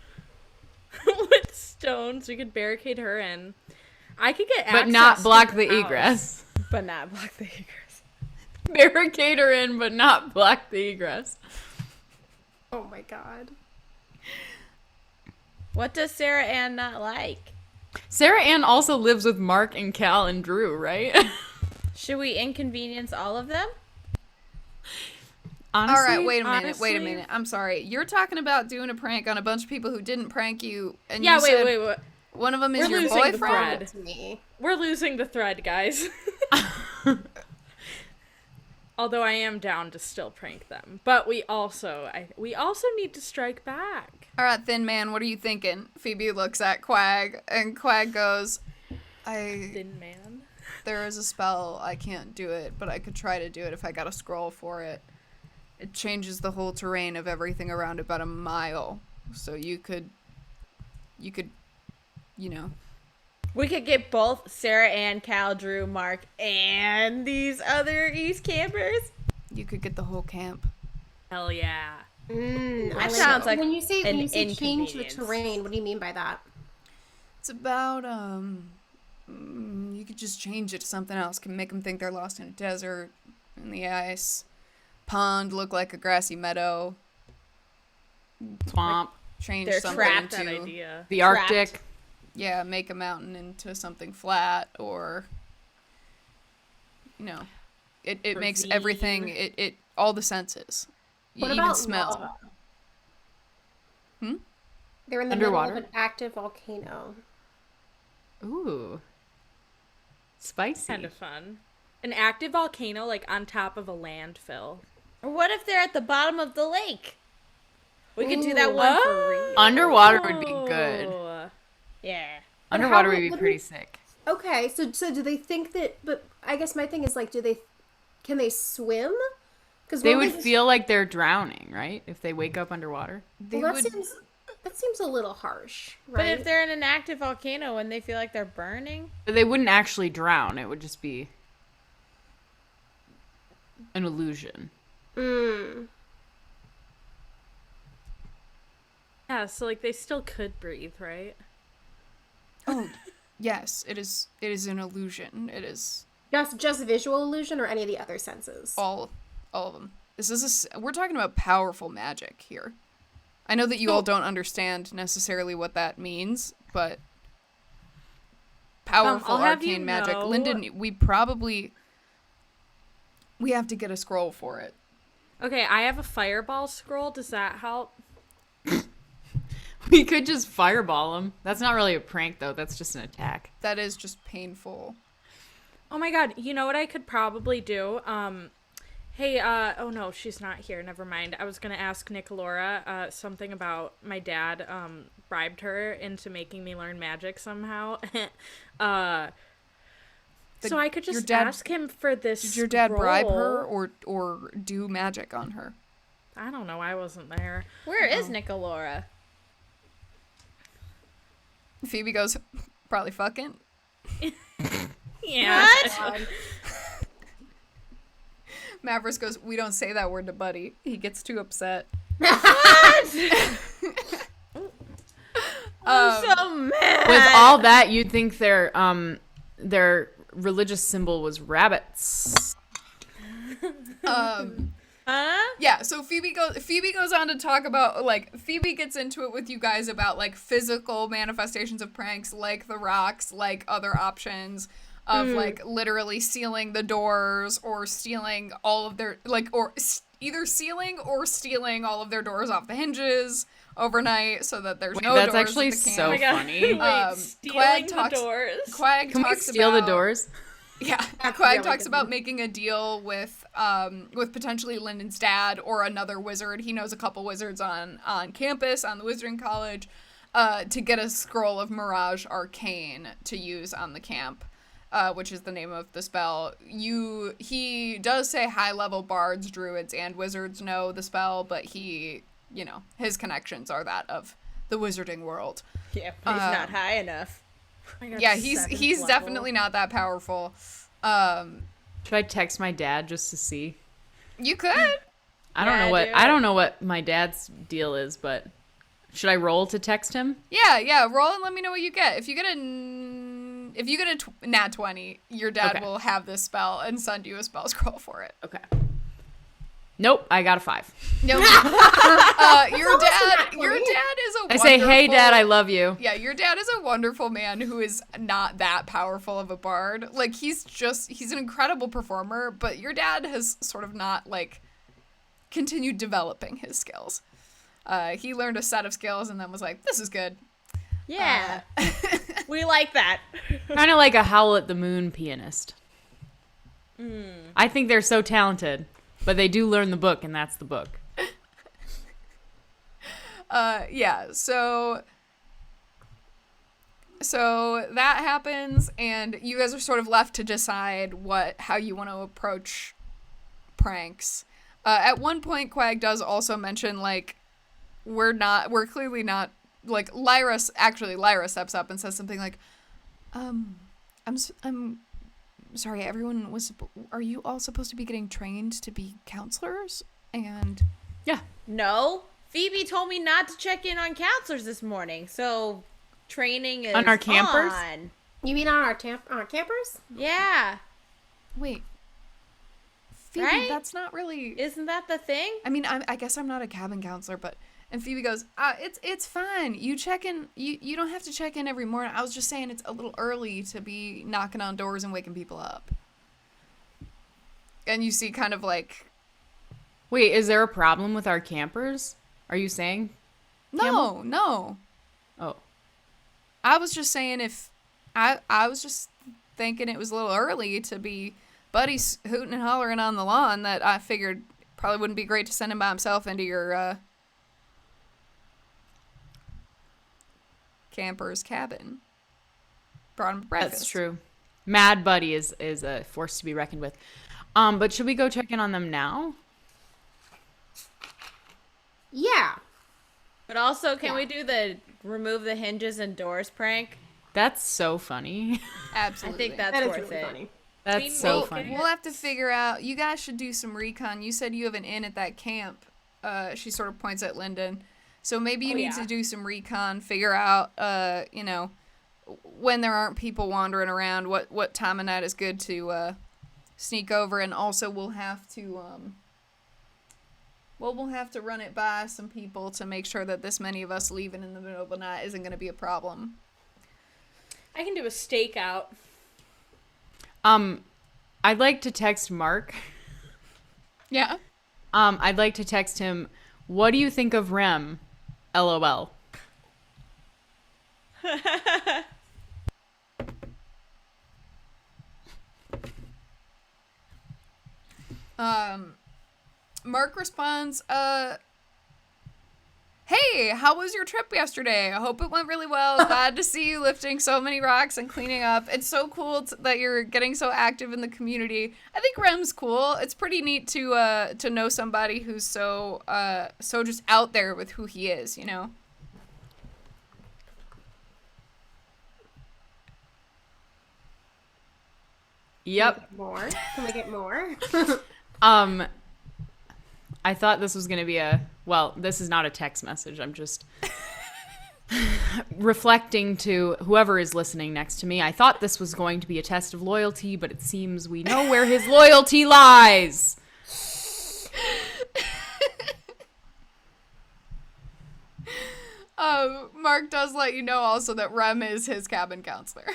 With stones, we could barricade her in. I could get
But not
access
block
to
the
her house.
egress.
But not block the egress.
Barricade her in, but not block the egress.
Oh my god.
What does Sarah Ann not like?
Sarah Ann also lives with Mark and Cal and Drew, right?
Should we inconvenience all of them?
Honestly,
All right, wait a minute.
honestly-
I'm sorry. You're talking about doing a prank on a bunch of people who didn't prank you, and
Yeah,
you said
wait.
one of them is
We're
your
losing the
boyfriend.
thread.
To me.
We're losing the thread, guys. Although I am down to still prank them, but we also need to strike back.
All right, Thin Man, what are you thinking? Phoebe looks at Quag, and Quag goes,
Thin man.
there is a spell. I can't do it, but I could try to do it if I got a scroll for it. It changes the whole terrain of everything around about a mile. So you could, you know.
We could get both Sarah Ann, Cal, Drew, Mark, and these other East campers.
You could get the whole camp.
Hell yeah.
That sounds like
when you say
an
change the
inconvenience.
terrain, what do you mean by that?
It's about you could just change it to something else. Can make them think they're lost in a desert, in the ice. Pond look like a grassy meadow.
Swamp.
Change
They're
something
trapped.
That
into
idea.
The
Trapped.
Arctic.
yeah, make a mountain into something flat, or it makes everything it all the senses. You
What
even
about
smell.
lava?
Hmm?
They're in the
Underwater?
middle of an active volcano.
Ooh. Spicy.
Kind of fun. An active volcano, like on top of a landfill.
Or what if they're at the bottom of the lake? We could do that one for real.
Underwater would be good.
Oh.
Yeah.
Underwater
how
would be
would
pretty
we-
sick.
Okay, so do they think that? But I guess my thing is like, can they swim? Because
They would feel like they're drowning, right? If they wake up underwater.
They
Well,
would
that seems a little harsh,
But
right?
if they're in an active volcano and they feel like they're burning,
But they wouldn't actually drown. It would just be an illusion.
Yeah, so like they still could breathe, right?
Oh, yes, it is an illusion. It is
just visual illusion or any of the other senses.
all of them. We're talking about powerful magic here. I know that you all don't understand necessarily what that means, but powerful
I'll have you
arcane magic.
know-
Lyndon, we have to get a scroll for it.
Okay, I have a fireball scroll. Does that help?
We could just fireball them. That's not really a prank, though. That's just an attack.
That is just painful.
Oh my god, you know what I could probably do? Hey, oh no, she's not here. Never mind. I was gonna ask Nicolora something about my dad bribed her into making me learn magic somehow. So I could
your
just
dad-
ask him for this.
Did your dad bribe her
scroll.
or do magic on her?
I don't know. I wasn't there.
where is Nicolora?
Phoebe goes, probably fucking.
Yeah.
What?
Mavericks goes, we don't say that word to Buddy. He gets too upset.
I'm so mad.
With all that, you'd think their religious symbol was rabbits.
Huh?
Yeah, so Phoebe goes on to talk about, like, Phoebe gets into it with you guys about, like, physical manifestations of pranks, like the rocks, like other options of, like, literally sealing the doors or stealing all of their, like, or either sealing or stealing all of their doors off the hinges overnight so that there's no
That's
doors
actually
at the camp.
so
Oh my God.
funny.
Wait, stealing the
Talks-
doors.
Quag
Can we
talks
steal
about,
the doors?
Yeah,
That's
Quag
really
talks
good.
about making a deal with potentially Lyndon's dad or another wizard. He knows a couple wizards on campus, on the Wizarding College, to get a scroll of Mirage Arcane to use on the camp, which is the name of the spell. He does say high-level bards, druids, and wizards know the spell, but his connections are that of the wizarding world.
Yeah, but he's not high enough.
Oh my God,
Yeah,
7th
he's
level.
definitely not that powerful.
Should I text my dad just to see?
You could.
I don't
Yeah,
know what
do
I
it.
don't know what my dad's deal is, but should I roll to text him?
Yeah, roll and let me know what you get. If you get a nat 20, your dad
Okay.
will have this spell and send you a spell scroll for it.
Okay. Nope, I got a 5.
No, your
almost a
dad
nat 20.
is a
I say, "Hey,
wonderful-
Dad, I love you."
Yeah, your dad is a wonderful man who is not that powerful of a bard. Like, he's an incredible performer, but your dad has sort of not, like, continued developing his skills. He learned a set of skills and then was like, this is good.
Yeah. We like that.
Kind of like a Howl at the Moon pianist. I think they're so talented, but they do learn the book, and that's the book.
Yeah, so that happens, and you guys are sort of left to decide how you want to approach pranks. At one point, Quag does also mention, like, we're clearly not, like, Lyra steps up and says something like, I'm sorry, are you all supposed to be getting trained to be counselors? And
Yeah.
No, Phoebe told me not to check in on counselors this morning, so training is
On our campers?
on.
You mean on our campers?
Yeah,
Wait. Phoebe,
Right?
that's not really...
isn't that the thing?
I mean, I guess I'm not a cabin counselor, but... And Phoebe goes, it's fine. You check in... You don't have to check in every morning. I was just saying it's a little early to be knocking on doors and waking people up. And you see kind of like...
Wait, is there a problem with our campers? Are you saying?
No, no.
Oh.
I was just saying if... I was just thinking it was a little early to be buddies hooting and hollering on the lawn, that I figured probably wouldn't be great to send him by himself into your camper's cabin. Brought him breakfast.
That's true. Mad Buddy is a force to be reckoned with. But should we go check in on them now?
Yeah.
But also, can we do the remove the hinges and doors prank?
That's so funny.
I
Absolutely.
think that's
That is
worth
really
it.
funny.
That's so
We'll-
funny.
We'll have to figure out. You guys should do some recon. You said you have an inn at that camp. She sort of points at Lyndon. So maybe you need to do some recon. Figure out, when there aren't people wandering around, what time of night is good to sneak over, and also we'll have to we'll have to run it by some people to make sure that this many of us leaving in the middle of the night isn't going to be a problem.
I can do a stakeout.
I'd like to text Mark.
Yeah.
I'd like to text him, what do you think of Rem? LOL.
Mark responds, hey, how was your trip yesterday? I hope it went really well. Glad to see you lifting so many rocks and cleaning up. It's so cool that you're getting so active in the community. I think Rem's cool. It's pretty neat to know somebody who's so just out there with who he is, you know?
Yep.
More? Can we get more?
I thought this was going to be this is not a text message. I'm just reflecting to whoever is listening next to me. I thought this was going to be a test of loyalty, but it seems we know where his loyalty lies.
Mark does let you know also that Rem is his cabin counselor.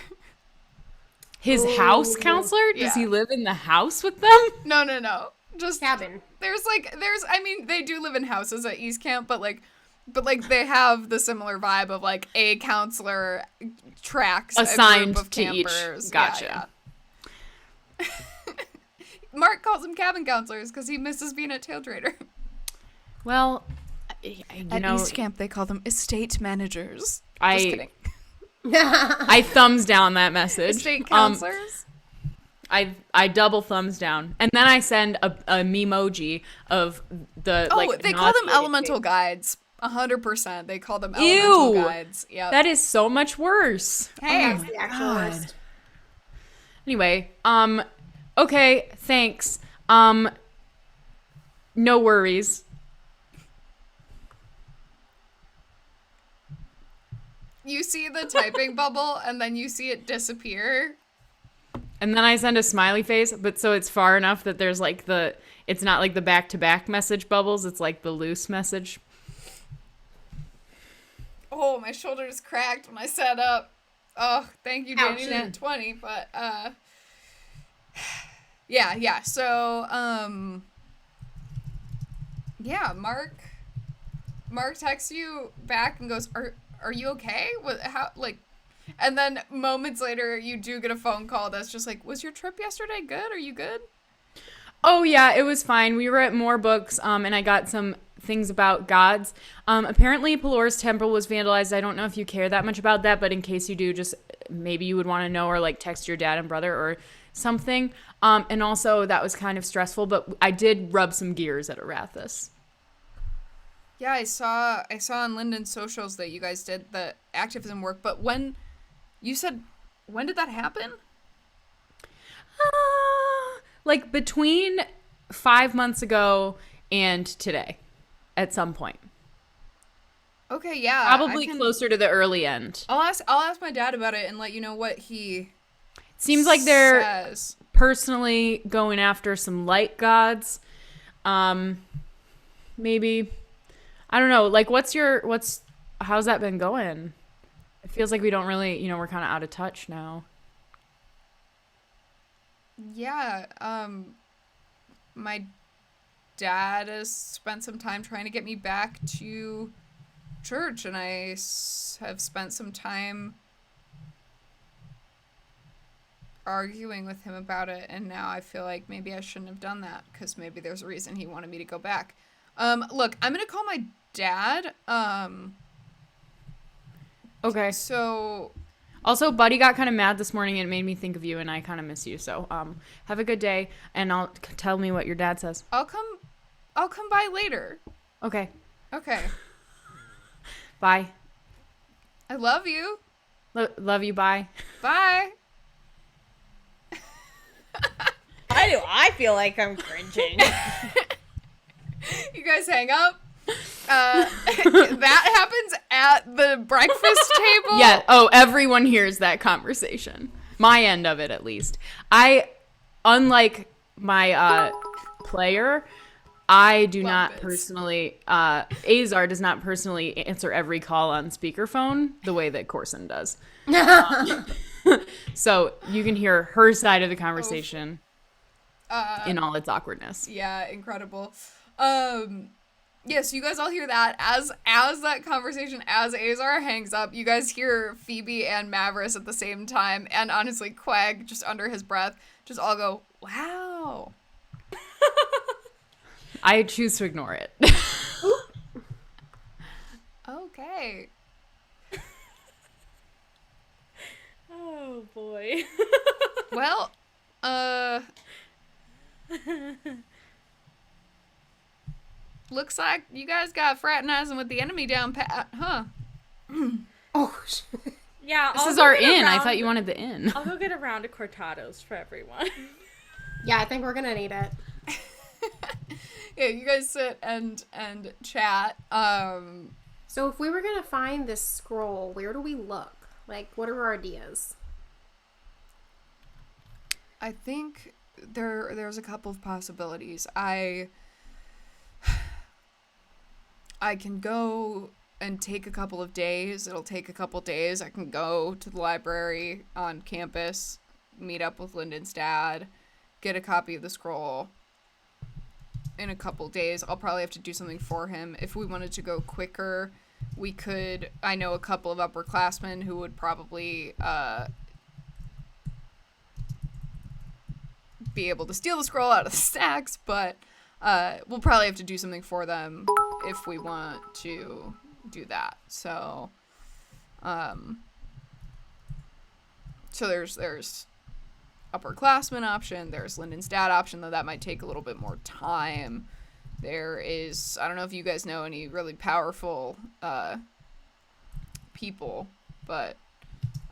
His house counselor? Does he
Yeah.
live in the house with them?
No. Just
Cabin.
I mean, they do live in houses at East Camp, but they have the similar vibe of like a counselor tracks
Assigned
a group of
to each.
campers.
Gotcha.
Yeah. Mark calls them cabin counselors because he misses being at Taletraeder.
Well,
At East Camp, they call them estate managers. Just
I
kidding.
I thumbs down that message.
Estate counselors.
I double thumbs down, and then I send a memoji of the
They call them
nauseated
elemental
face.
guides. 100%. They call them
Ew.
elemental guides. Yeah.
That is so much worse.
Hey.
That's the actual worst.
Anyway, okay, thanks. No worries.
You see the typing bubble, and then you see it disappear.
And then I send a smiley face, but so it's far enough that there's like it's not like the back-to-back message bubbles, it's like the loose message.
Oh, my shoulder just cracked when I sat up. Oh, thank you, Danny
Ouchie.
Nat 20. But yeah. So yeah, Mark texts you back and goes, "Are you okay? And then moments later, you do get a phone call that's just like, "Was your trip yesterday good? Are you good?"
Oh yeah, it was fine. We were at more books, and I got some things about gods. Apparently Pelor's temple was vandalized. I don't know if you care that much about that, but in case you do, just maybe you would want to know, or like text your dad and brother or something. And also that was kind of stressful, but I did rub some gears at Arathis.
Yeah, I saw on Lyndon's socials that you guys did the activism work, but when did that happen?
Like between 5 months ago and today. at some point.
Okay, yeah.
Probably closer to the early end.
I'll ask my dad about it and let you know what he
Seems like they're
says.
personally going after some light gods. Maybe, I don't know. Like, how's that been going? It feels like we don't really, we're kind of out of touch now.
Yeah, my dad has spent some time trying to get me back to church, and I have spent some time arguing with him about it, and now I feel like maybe I shouldn't have done that, because maybe there's a reason he wanted me to go back. Look, I'm gonna call my dad,
Okay.
so...
Also, Buddy got kind of mad this morning and it made me think of you, and I kind of miss you. So, have a good day, and tell me what your dad says.
I'll come by later.
Okay.
Okay.
Bye.
I love you.
Love you. Bye.
Bye.
Why do I feel like I'm cringing?
You guys hang up. That happens at the breakfast table.
Yeah. Oh, everyone hears that conversation. My end of it, at least. Unlike my player, I do not
bits.
personally. Azar does not personally answer every call on speakerphone the way that Corson does. So you can hear her side of the conversation in all its awkwardness.
Yeah, incredible. Yeah, so you guys all hear that as that conversation, as Azar hangs up, you guys hear Phoebe and Mavericks at the same time, and honestly, Quag, just under his breath, just all go, wow.
I choose to ignore it.
Okay.
Oh boy.
Well, looks like you guys got fraternizing with the enemy down pat, huh?
Oh, shit.
Yeah,
This is our inn. I thought you wanted the inn.
I'll go get a round of cortados for everyone.
Yeah, I think we're gonna need it.
Yeah, you guys sit and chat.
So if we were gonna find this scroll, where do we look? Like, what are our ideas?
I think there's a couple of possibilities. I can go and take a couple of days. It'll take a couple days. I can go to the library on campus, meet up with Lyndon's dad, get a copy of the scroll. In a couple days, I'll probably have to do something for him. If we wanted to go quicker, we could. I know a couple of upperclassmen who would probably be able to steal the scroll out of the stacks, but we'll probably have to do something for them if we want to do that. So there's upperclassman option, there's Lyndon's dad option, though that might take a little bit more time. There is, I don't know if you guys know any really powerful people, but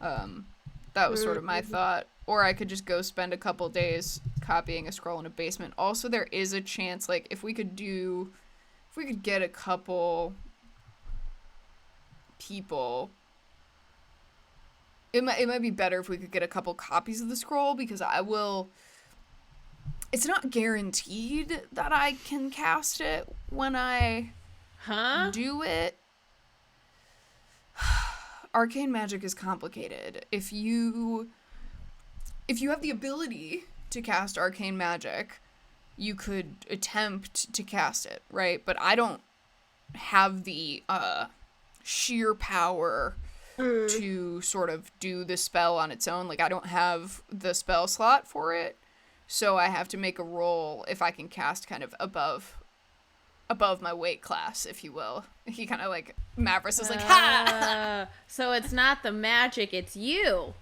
that was sort of my thought. Or I could just go spend a couple days copying a scroll in a basement. Also, there is a chance, like, if we could get a couple people, it might be better if we could get a couple copies of the scroll, because it's not guaranteed that I can cast it when I do it. Arcane magic is complicated. If you have the ability to cast arcane magic, you could attempt to cast it, right? But I don't have the sheer power to sort of do the spell on its own. Like, I don't have the spell slot for it, so I have to make a roll if I can cast kind of above my weight class, if you will. He kind of like, Mavericks is like, ha!
So it's not the magic, it's you.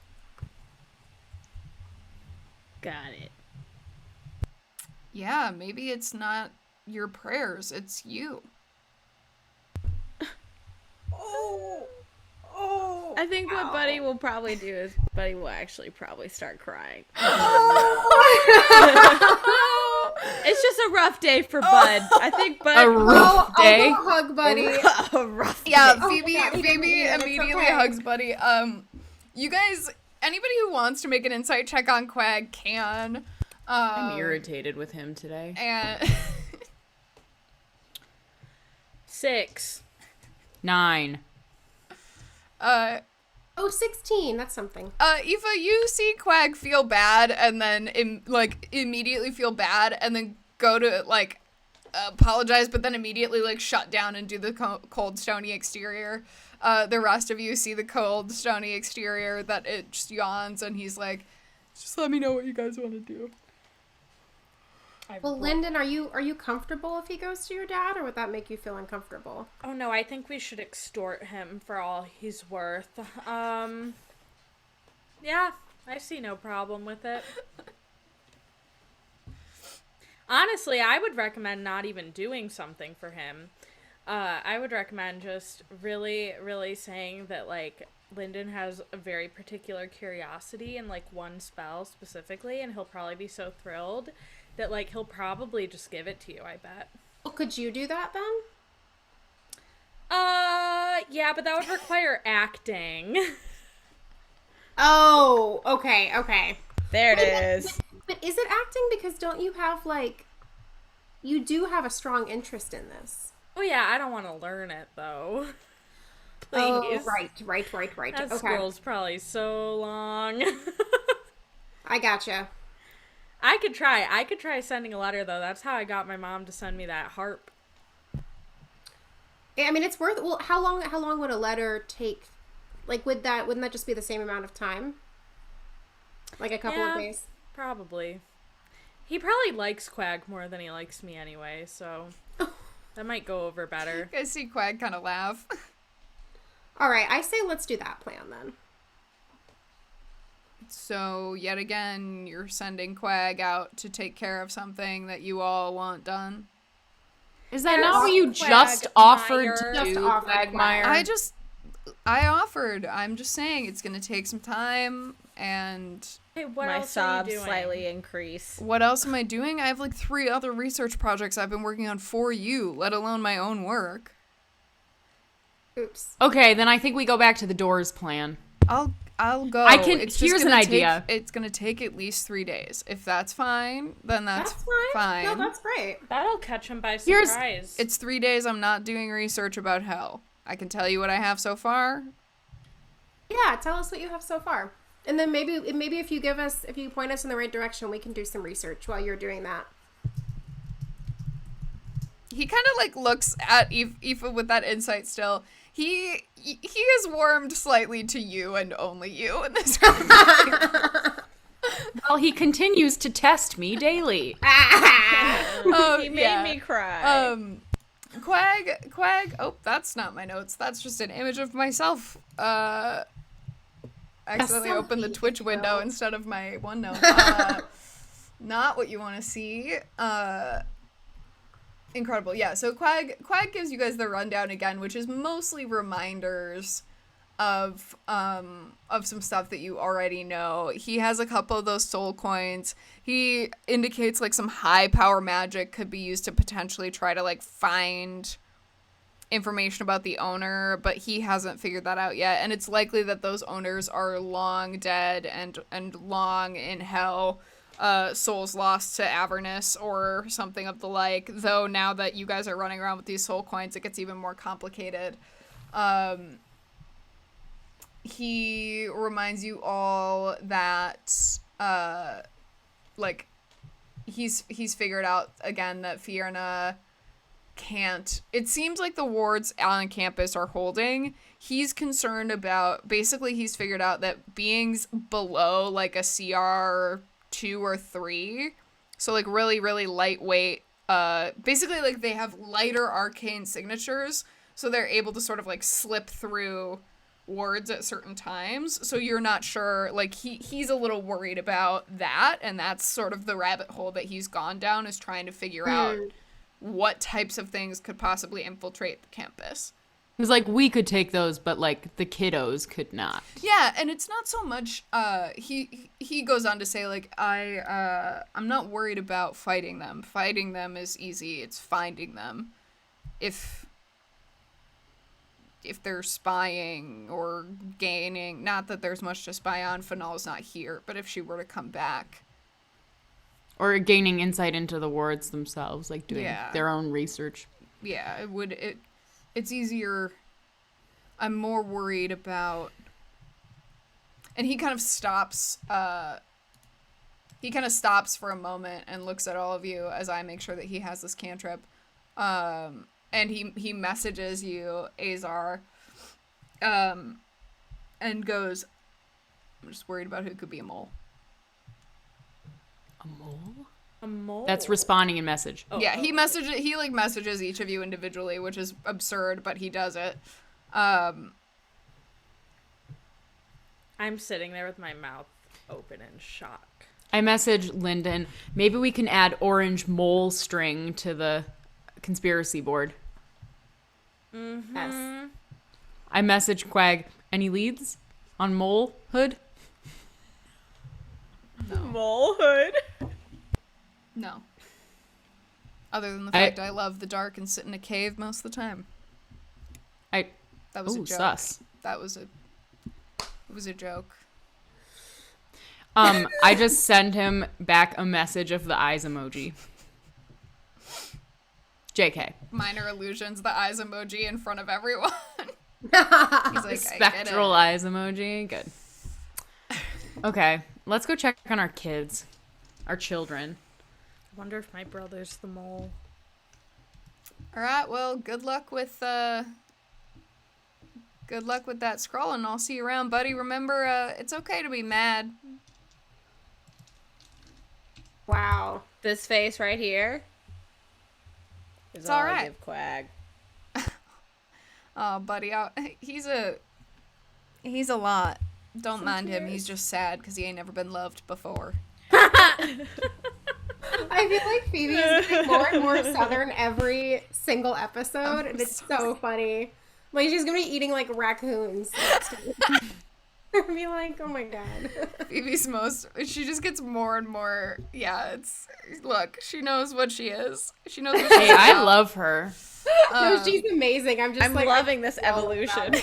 Got it.
Yeah, maybe it's not your prayers, it's you.
I think what Buddy will probably do is Buddy will actually probably start crying. It's just a rough day for Bud. I think Bud.
A rough day.
I'll go hug Buddy.
A rough
Yeah,
day.
Phoebe
God, he didn't
Phoebe
mean it. It's
immediately
okay.
hugs Buddy. You guys, anybody who wants to make an insight check on Quag can.
I'm irritated with him today.
And
6.
9.
Oh, 16. That's something.
Aoife, you see Quag feel bad and then immediately feel bad and then go to apologize, but then immediately shut down and do the cold stony exterior. The rest of you see the cold stony exterior that it just yawns, and he's like, just let me know what you guys want to do.
Well, Lyndon, are you comfortable if he goes to your dad, or would that make you feel uncomfortable?
Oh no, I think we should extort him for all he's worth. Yeah, I see no problem with it. Honestly, I would recommend not even doing something for him. I would recommend just really, really saying that, Lyndon has a very particular curiosity in, one spell specifically, and he'll probably be so thrilled that, he'll probably just give it to you, I bet.
Well, could you do that then?
Yeah, but that would require acting.
Oh, okay.
There it is.
But is it acting? Because don't you have, you do have a strong interest in this.
Oh yeah, I don't want to learn it, though. Please.
Oh, right.
That
Okay.
scroll's probably so long.
I gotcha.
I could try sending a letter, though. That's how I got my mom to send me that harp.
I mean, it's worth. Well, how long would a letter take? Wouldn't that just be the same amount of time? A couple of days.
Probably. He probably likes Quag more than he likes me anyway, so that might go over better.
You guys see Quag kind of laugh.
All right, I say let's do that plan then.
So, yet again, you're sending Quag out to take care of something that you all want done.
Is that not what you
Quagmire.
just offered to
Just
do,
offered,
Quagmire?
I offered. I'm just saying it's going to take some time, and
Hey, what
My
else are you
sobs
doing?
slightly increase.
what else am I doing? I have 3 other research projects I've been working on for you, let alone my own work.
Oops.
Okay, then I think we go back to the Doors plan.
I'll go.
I can-
It's just
here's an
gonna
idea.
It's going to take at least 3 days. If that's fine, then that's fine.
No, that's great.
That'll catch him by
Here's-
surprise.
It's 3 days I'm not doing research about hell. I can tell you what I have so far.
Yeah, tell us what you have so far, and then maybe if you point us in the right direction, we can do some research while you're doing that.
He kind of looks at Aoife with that insight still. He is warmed slightly to you and only you in this room.
Well, he continues to test me daily.
He made me cry.
Quag. Oh, that's not my notes. That's just an image of myself. Accidentally
selfie,
opened the Twitch
you
window
know.
instead of my OneNote. Not what you want to see. Incredible. Yeah, so Quag gives you guys the rundown again, which is mostly reminders of some stuff that you already know. He has a couple of those soul coins. He indicates some high power magic could be used to potentially try to find information about the owner, but he hasn't figured that out yet, and it's likely that those owners are long dead and long in hell. Souls lost to Avernus or something of the like, though now that you guys are running around with these soul coins, it gets even more complicated. He reminds you all that, he's figured out, again, that Fiona can't... It seems like the wards on campus are holding. He's concerned about... Basically, he's figured out that beings below, a CR 2 or 3, so really, really lightweight, basically they have lighter arcane signatures, so they're able to sort of slip through wards at certain times, so you're not sure, he's a little worried about that, and that's sort of the rabbit hole that he's gone down, is trying to figure out what types of things could possibly infiltrate the campus.
It was like, we could take those, but like the kiddos could not.
Yeah, and it's not so much he goes on to say like I'm not worried about fighting them. Fighting them is easy. It's finding them. If they're spying or gaining, not that there's much to spy on, Final's not here, but if she were to come back.
Or gaining insight into the wards themselves, like doing their own research.
Yeah, it's easier. I'm more worried about, and he kind of stops for a moment and looks at all of you as I make sure that he has this cantrip. And he messages you, Azar, and goes, I'm just worried about who could be a mole.
A mole?
A mole.
That's responding in message.
Oh, yeah, he messages each of you individually, which is absurd, but he does it.
I'm sitting there with my mouth open in shock.
I message Lyndon, maybe we can add orange mole string to the conspiracy board.
Mm-hmm.
Yes.
I message Quag, any leads on mole hood?
Mole hood.
No. Other than the fact I love the dark and sit in a cave most of the time. That was a joke.
Sus.
It was a joke.
I just send him back a message of the eyes emoji. JK.
Minor illusions, the eyes emoji in front of everyone. He's like,
Spectral eyes emoji. Good. Okay, let's go check on our kids. Our children.
I wonder if my brother's the mole.
All right, well, good luck with that scroll, and I'll see you around, buddy. Remember, it's okay to be mad.
Wow.
This face right here is
It's
all
all
I
right.
give Quag.
Oh, buddy, he's a lot. Don't mind him. He's just sad because he ain't never been loved before.
I feel like Phoebe is getting more and more southern every single episode, and it's so funny. Like, she's gonna be eating like raccoons. I'd be like, oh my god.
Phoebe's she just gets more and more, look, she knows what she is. She knows what she's
Hey, I
about.
love her.
No, she's amazing. I'm
loving this evolution.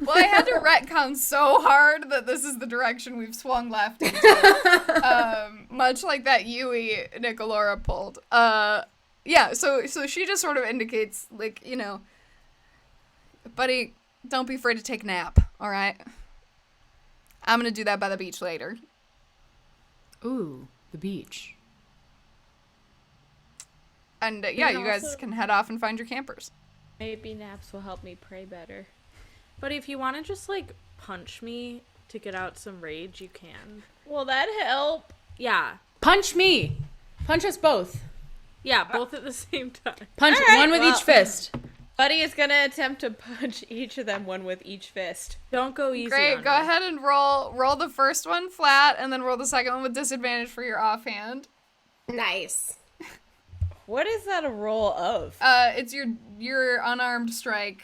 Well, I had to retcon so hard that this is the direction we've swung left into. Much like that Yui Nicolora pulled. So she just sort of indicates, like, buddy, don't be afraid to take a nap, all right? I'm going to do that by the beach later.
Ooh, the beach.
And, you guys can head off and find your campers.
Maybe naps will help me pray better. But if you want to just, like, punch me to get out some rage, you can.
Will that help?
Yeah.
Punch me! Punch us both.
Yeah, both at the same time.
Punch
All right,
one with each fist.
Buddy is gonna attempt to punch each of them, one with each fist.
Don't go easy
Great,
on
go
me.
ahead and roll the first one flat, and then roll the second one with disadvantage for your offhand.
Nice.
What is that a roll of?
It's your unarmed strike.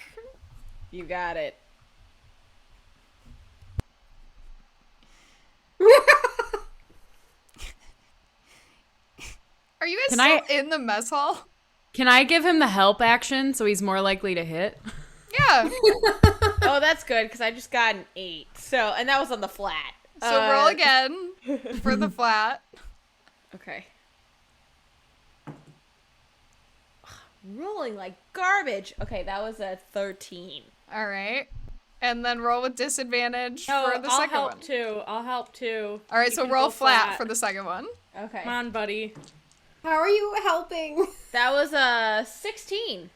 You got it.
Are you guys
Can
still in the mess hall?
Can I give him the help action so he's more likely to hit?
Yeah.
Oh, that's good, because I just got an 8. And that was on the flat.
So roll again for the flat.
Okay. Rolling like garbage. Okay, that was a 13.
All right. And then roll with disadvantage for the
I'll
second
help
one.
too. I'll help too.
All right,
You
so
can
roll
go
flat for the second one.
Okay.
Come on, buddy.
How are you helping?
That was a 16.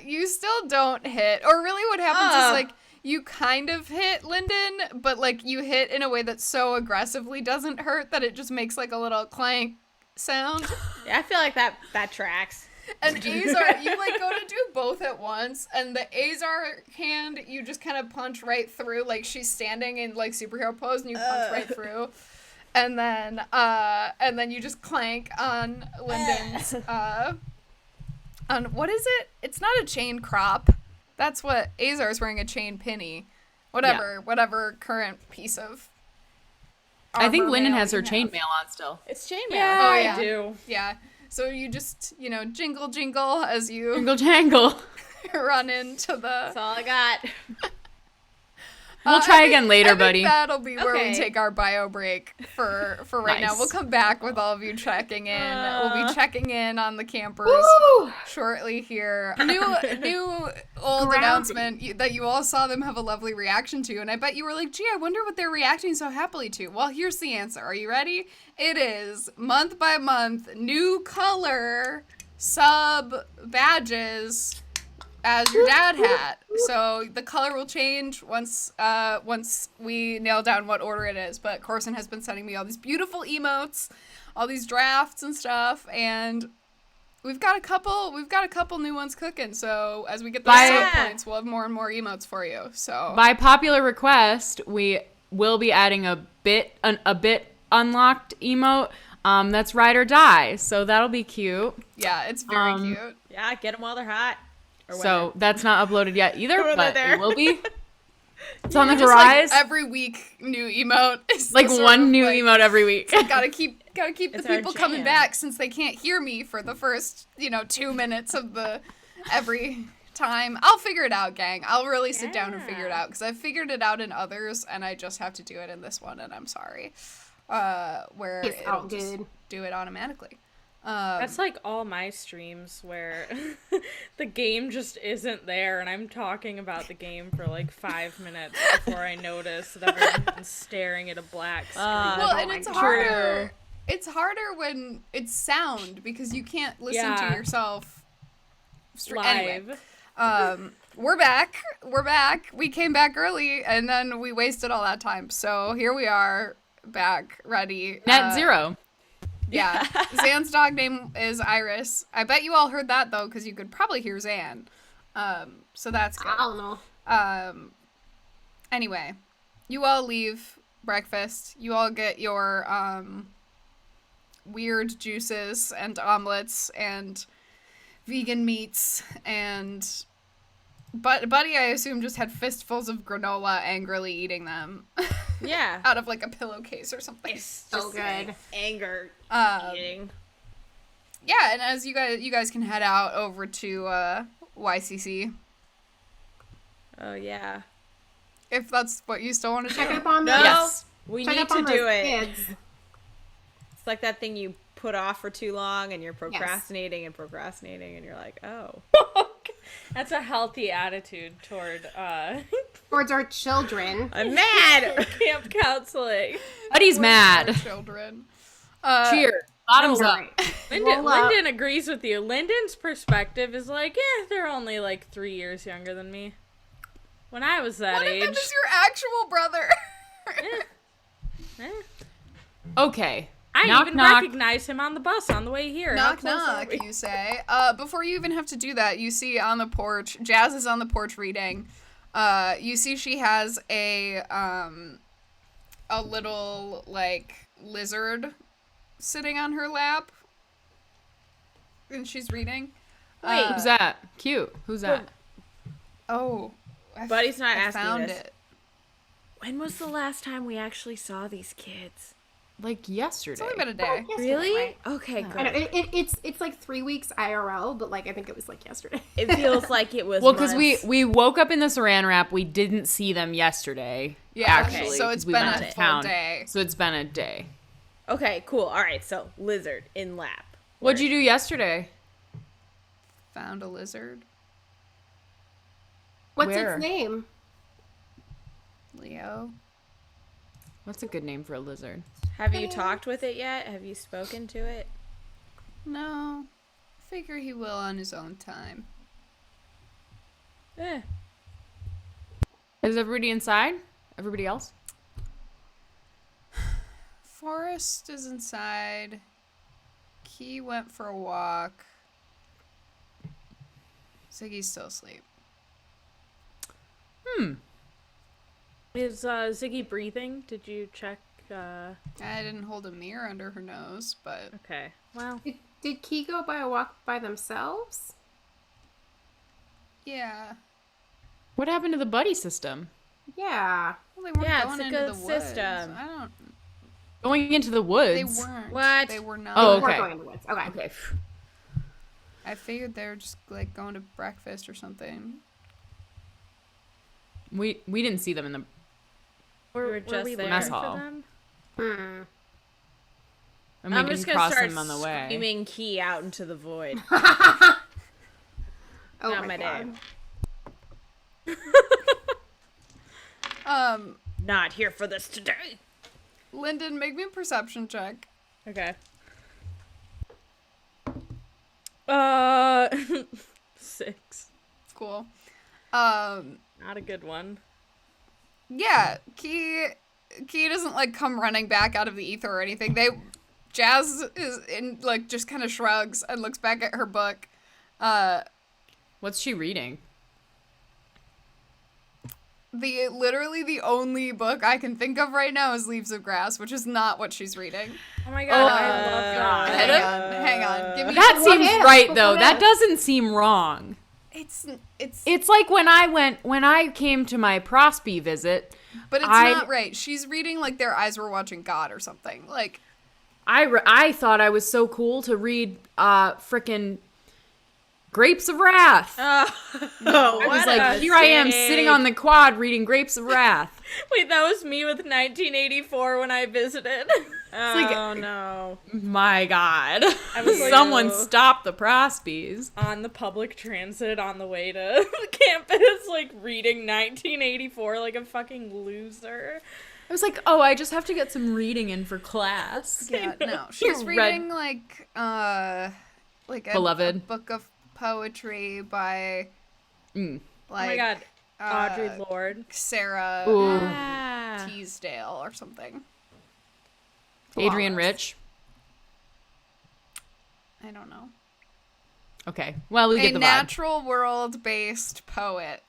You still don't hit. Or really what happens is, like, you kind of hit Lyndon, but, like, you hit in a way that so aggressively doesn't hurt that it just makes, like, a little clank sound.
Yeah, I feel like that tracks.
And Azar, you, like, go to do both at once, and the Azar hand, you just kind of punch right through, like, she's standing in, like, superhero pose, and you punch right through. And then you just clank on Lyndon's, on what is it? It's not a chain crop. That's what Azar's wearing, a chain pinny. Whatever current piece of
I think
armor
Lyndon
mail
has her
you have.
chainmail on still.
It's chainmail.
Yeah,
Oh,
I
yeah.
do.
Yeah. So you just, jingle jingle as you
Jingle jangle.
run into the
That's all I got.
We'll try again later,
I think
buddy.
that'll be where we
Okay.
take our bio break for right now.
Nice.
We'll come back with all of you checking in. We'll be checking in on the campers
Woo!
shortly here. New old
Grounded.
announcement that you all saw them have a lovely reaction to, and I bet you were like, gee, I wonder what they're reacting so happily to. Well, here's the answer. Are you ready? It is month by month, new color sub badges as your dad hat. So the color will change once we nail down what order it is. But Corson has been sending me all these beautiful emotes, all these drafts and stuff, and we've got a couple new ones cooking. So as we get those sub points, we'll have more and more emotes for you. So
By popular request, we will be adding a bit unlocked emote. That's ride or die. So that'll be cute.
yeah, it's very cute.
Yeah, get them while they're hot. Or
So that's not uploaded yet either,
When they're
but
there.
it will be. It's on the
Just like
horizon.
every week, new emote. Is
Like
the sort
one
of,
new
like,
emote every week.
Gotta keep
It's
the
our
people coming
jam.
back since they can't hear me for the first 2 minutes of the every time. I'll figure it out, gang. I'll really sit down and figure it out because I've figured it out in others and I just have to do it in this one, and I'm sorry. Where
It's
it'll
all
just
good.
do it automatically.
That's like all my streams where the game just isn't there and I'm talking about the game for like 5 minutes before I notice that everyone's staring at a black screen.
Well, and
my
it's
God.
harder. It's harder when it's sound because you can't listen to
Yeah.
yourself
live.
Anyway, we're back. We came back early and then we wasted all that time. So here we are, back, ready.
Net zero.
Yeah. Zan's dog name is Iris. I bet you all heard that though, because you could probably hear Zan. So that's good.
I don't know.
Anyway, you all leave breakfast. You all get your weird juices and omelets and vegan meats, and Buddy, I assume, just had fistfuls of granola, angrily eating them
Yeah.
out of like a pillowcase or something.
So good.
Anger eating.
Yeah, and as you guys can head out over to YCC
Oh, yeah.
if that's what you still want to
Check
do.
up on
No.
those.
Yes.
We
Check
need
up
to
on
do
those
it.
kids.
It's like that thing you put off for too long and you're procrastinating and procrastinating and you're like, oh.
That's a healthy attitude toward
Towards our children.
I'm mad!
camp counseling.
Buddy's
Our
mad.
children.
Cheers. Bottoms up.
Lyndon,
Roll up.
Lyndon agrees with you. Lyndon's perspective is like, they're only like 3 years younger than me. When I was that
What if
age,
that was your actual brother?
Okay.
I
Knock,
even
knock.
recognized him on the bus on the way here. How
Knock
close are
knock,
we?
you say. Before you even have to do that, you see on the porch, Jazz is on the porch reading. You see she has a little like lizard sitting on her lap, and she's reading.
Wait.
Who's that? Cute. Who's that?
Oh,
Buddy's not
I
asking
found
this.
it.
When was the last time we actually saw these kids?
Like yesterday.
It's only been a day.
Really? Okay,
I know,
good.
it's like 3 weeks IRL, but like I think it was like yesterday.
It feels like it was
Well, because
months.
we woke up in the Saran wrap. We didn't see them yesterday.
Yeah,
actually.
so it's
'cause we
been
went
a
to
full
town.
day.
So it's been a day.
Okay, cool. All right, so lizard in lap.
What'd you do yesterday?
Found a lizard,
What's
Where?
its name?
Leo.
What's a good name for a lizard?
Have you talked with it yet? Have you spoken to it?
No, figure he will on his own time.
Eh.
Is everybody inside? Everybody else?
Forrest is inside. Key went for a walk. Ziggy's still asleep.
Is Ziggy breathing? Did you check?
I didn't hold a mirror under her nose, but
Okay. Well,
Did Key go by a walk by themselves?
Yeah.
What happened to the buddy system?
Yeah.
Well, they weren't
Yeah,
going
it's a
into
good
the woods.
system.
I don't.
Going into the
They
woods?
weren't.
What?
They were not.
Oh,
We're
okay.
going in the woods. Okay.
Okay.
I figured they were just like going to breakfast or something.
We didn't see them in the.
Were
just
we
there.
looking
Mess
for
hall.
them?
And we
I'm
didn't
just gonna
cross
start
them on the way.
screaming key out into the void.
Oh
Not
my
my
god.
day. Not here for this today.
Lyndon, make me a perception check.
Okay. 6.
Cool.
Not a good one.
Yeah, Key doesn't like come running back out of the ether or anything. Jazz is in like just kind of shrugs and looks back at her book.
What's she reading?
Literally the only book I can think of right now is Leaves of Grass, which is not what she's reading.
Oh my god, I love
God.
that.
Hang on. Give me
That
What
seems
if?
right
What
though.
if?
That doesn't seem wrong.
It's
It's like when I came to my Prosby visit,
but it's
I-
not right. She's reading like Their Eyes Were Watching God or something. Like
I thought I was so cool to read frickin' Grapes of Wrath.
Oh,
I was like, here I am sitting on the quad reading Grapes of Wrath.
Wait, that was me with 1984 when I visited.
Oh no.
My God.
I was like,
Someone
oh.
stop the Prosbys.
On the public transit on the way to campus, like reading 1984 like a fucking loser.
I was like, oh, I just have to get some reading in for class.
yeah, no. She's
Read-
reading like a
Beloved.
book of poetry by
Mm.
Oh my
like
god, Audre
uh,
Lorde.
Sarah
Ooh.
Ah.
Teasdale or something.
Adrian
Flawless.
Rich.
I don't know.
Okay. Well, we
A
get the vibe.
natural world-based poet.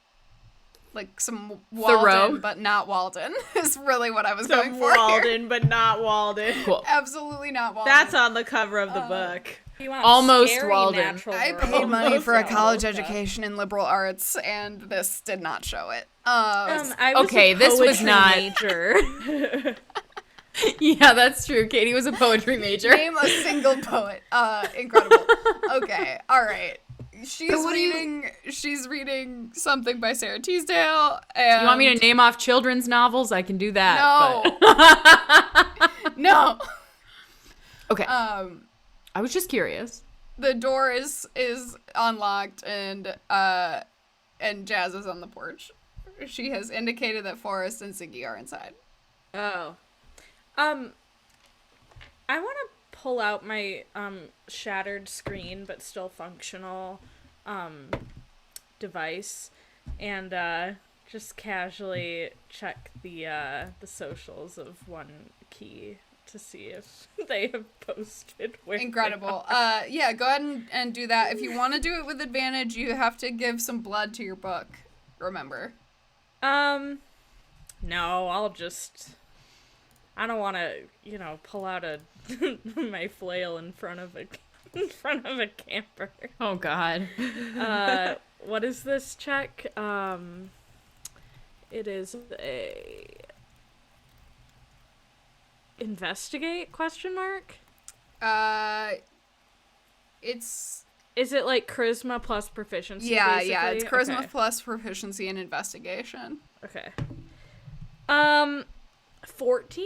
Like some Walden,
Thoreau?
but not Walden, is really what I was
Some
going for here.
Walden, but not Walden.
Cool.
Absolutely not Walden.
That's on the cover of the book.
You want
Almost
scary
Walden.
natural
I
world.
paid money
Almost
for a
got
college
Wolka.
education in liberal arts, and this did not show it.
I was
Okay,
a
this was
poetry
not-
major.
Yeah, that's true. Katie was a poetry major.
Name a single poet. Incredible. Okay, all right. She's
So what do you-
reading something by Sarah Teasdale. And
You want me to name off children's novels? I can do that.
No.
but-
No.
Okay. I was just curious.
The door is unlocked, and Jazz is on the porch. She has indicated that Forrest and Ziggy are inside.
Oh.
I want to pull out my shattered screen but still functional device and just casually check the socials of One Key to see if they have posted where they
Incredible.
are.
Yeah, go ahead and do that. If you want to do it with advantage, you have to give some blood to your book. Remember.
No, I don't want to, pull out my flail in front of a camper.
Oh, God.
What is this check? It is a investigate ?
It's
Is it like charisma plus proficiency?
yeah,
basically?
it's charisma
Okay.
plus proficiency and investigation.
Okay. 14?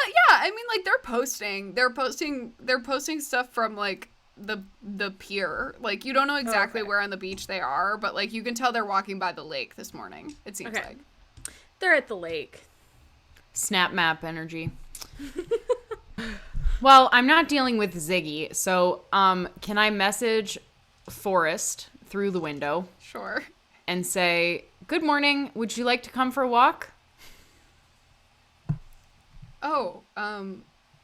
Yeah, I mean, like, they're posting stuff from, like, the pier. Like, you don't know exactly
okay.
where on the beach they are, but, like, you can tell they're walking by the lake this morning, it seems
Okay.
like.
They're at the lake.
Snap map energy. Well, I'm not dealing with Ziggy, so can I message Forrest through the window
Sure.
and say, "Good morning. Would you like to come for a walk?"
Oh,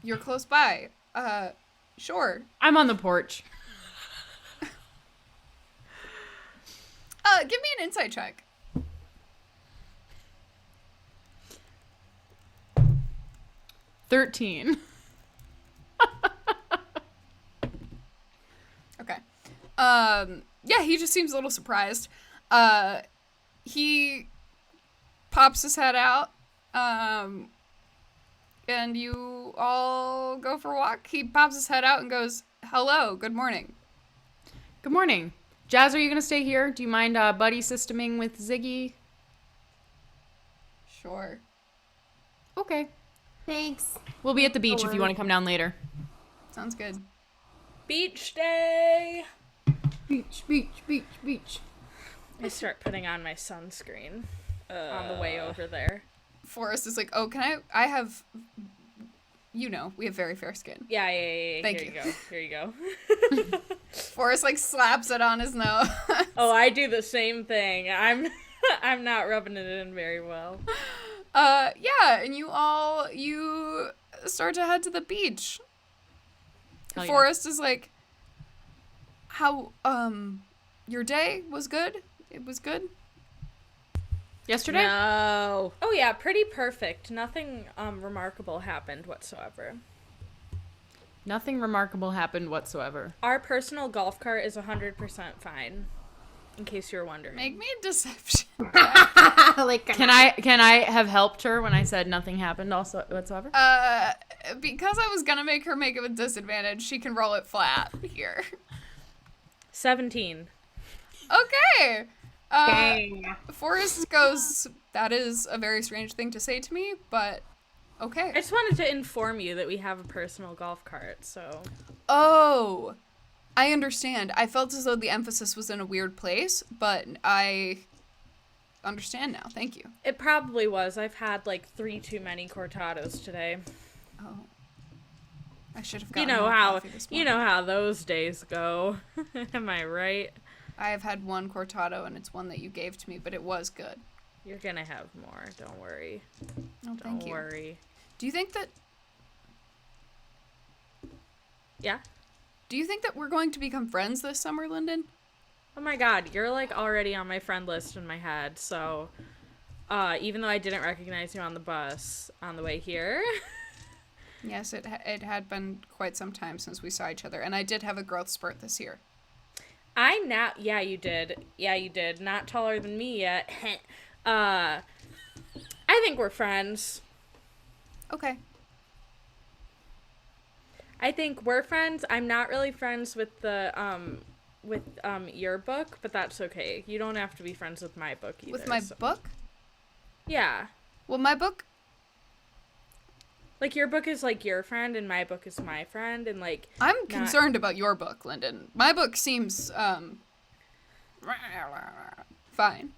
you're close by. Sure.
I'm on the porch.
Give me an insight check.
$13.
Okay. Yeah, he just seems a little surprised. He pops his head out, and you all go for a walk. He pops his head out and goes, "Hello, good morning."
Good morning. Jazz, are you going to stay here? Do you mind buddy systeming with Ziggy?
Sure.
Okay.
Thanks.
We'll be at the beach if you want to come down later.
Sounds good.
Beach day.
Beach, beach, beach, beach.
I start putting on my sunscreen on the way over there.
Forrest is like, "Oh, can I have, we have very fair skin."
Yeah.
Thank
Here
you.
you go. Here you go.
Forrest like slaps it on his nose.
Oh, I do the same thing. I'm not rubbing it in very well.
Yeah, and you start to head to the beach.
Hell yeah.
Forrest is like, "How, your day was good? It was good?"
Yesterday?
No.
Oh yeah, pretty perfect. Nothing remarkable happened whatsoever.
Nothing remarkable happened whatsoever.
Our personal golf cart is 100% fine. In case you're wondering.
Make me a deception.
Like,
Can I have helped her when I said nothing happened also whatsoever?
Because I was gonna make her make it with disadvantage, she can roll it flat here.
17.
Okay.
Dang.
Forrest goes, "That is a very strange thing to say to me, but
I
okay."
just wanted to inform you that we have a personal golf cart, so.
Oh, I understand. I felt as though the emphasis was in a weird place, but I understand now. Thank you.
It probably was. I've had like 3 too many cortados today.
Oh. I should have
You
gotten
know
more
how
coffee this
you
morning.
know how those days go. Am I right?
I have had one cortado, and it's one that you gave to me, but it was good.
You're gonna have more. Don't worry.
Oh, thank
Don't
you.
worry.
Do you think that
Yeah.
we're going to become friends this summer, Lyndon?
Oh my god, you're like already on my friend list in my head. So, even though I didn't recognize you on the bus on the way here.
Yes, it had been quite some time since we saw each other, and I did have a growth spurt this year.
Yeah, you did. Not taller than me yet. I think we're friends.
Okay.
I think we're friends. I'm not really friends with the your book, but that's okay. You don't have to be friends with my book either.
With my
so-
book?
Yeah.
Well, my book...
Like your book is like your friend and my book is my friend and like
I'm concerned about your book, Lyndon. My book seems, fine.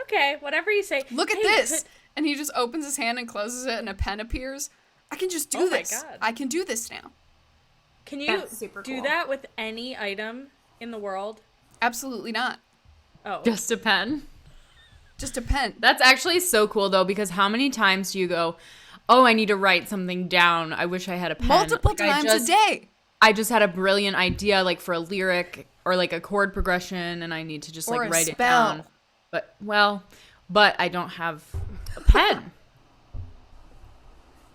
Okay, whatever you say.
Look at
Hey,
this! And he just opens his hand and closes it, and a pen appears. I can just do
Oh my
this.
God.
I can do this now.
Can you
That's super
do
cool.
that with any item in the world?
Absolutely not.
Oh.
Just a pen.
Just a pen.
That's actually so cool though, because how many times do you go, "Oh, I need to write something down. I wish I had a pen."
Multiple
Like,
times a day.
I just had a brilliant idea, like for a lyric or like a chord progression, and I need to just
Or
like
a
write it
spell.
down. But I don't have a pen.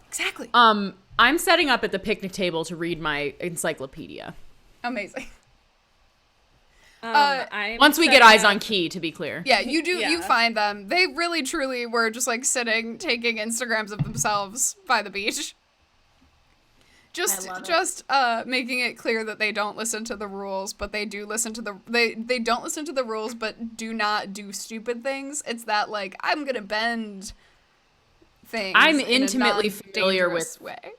Exactly.
I'm setting up at the picnic table to read my encyclopedia.
Amazing.
I'm
Once we get
setting
eyes
up-
on Key, to be clear.
Yeah, you do. You
Yeah.
find them. They really, truly were just like sitting, taking Instagrams of themselves by the beach. Just,
love it.
just making it clear that they don't listen to the rules, but they do listen to the. They don't listen to the rules, but do not do stupid things. It's that like I'm gonna bend things.
I'm
in a
intimately familiar
non-dangerous way.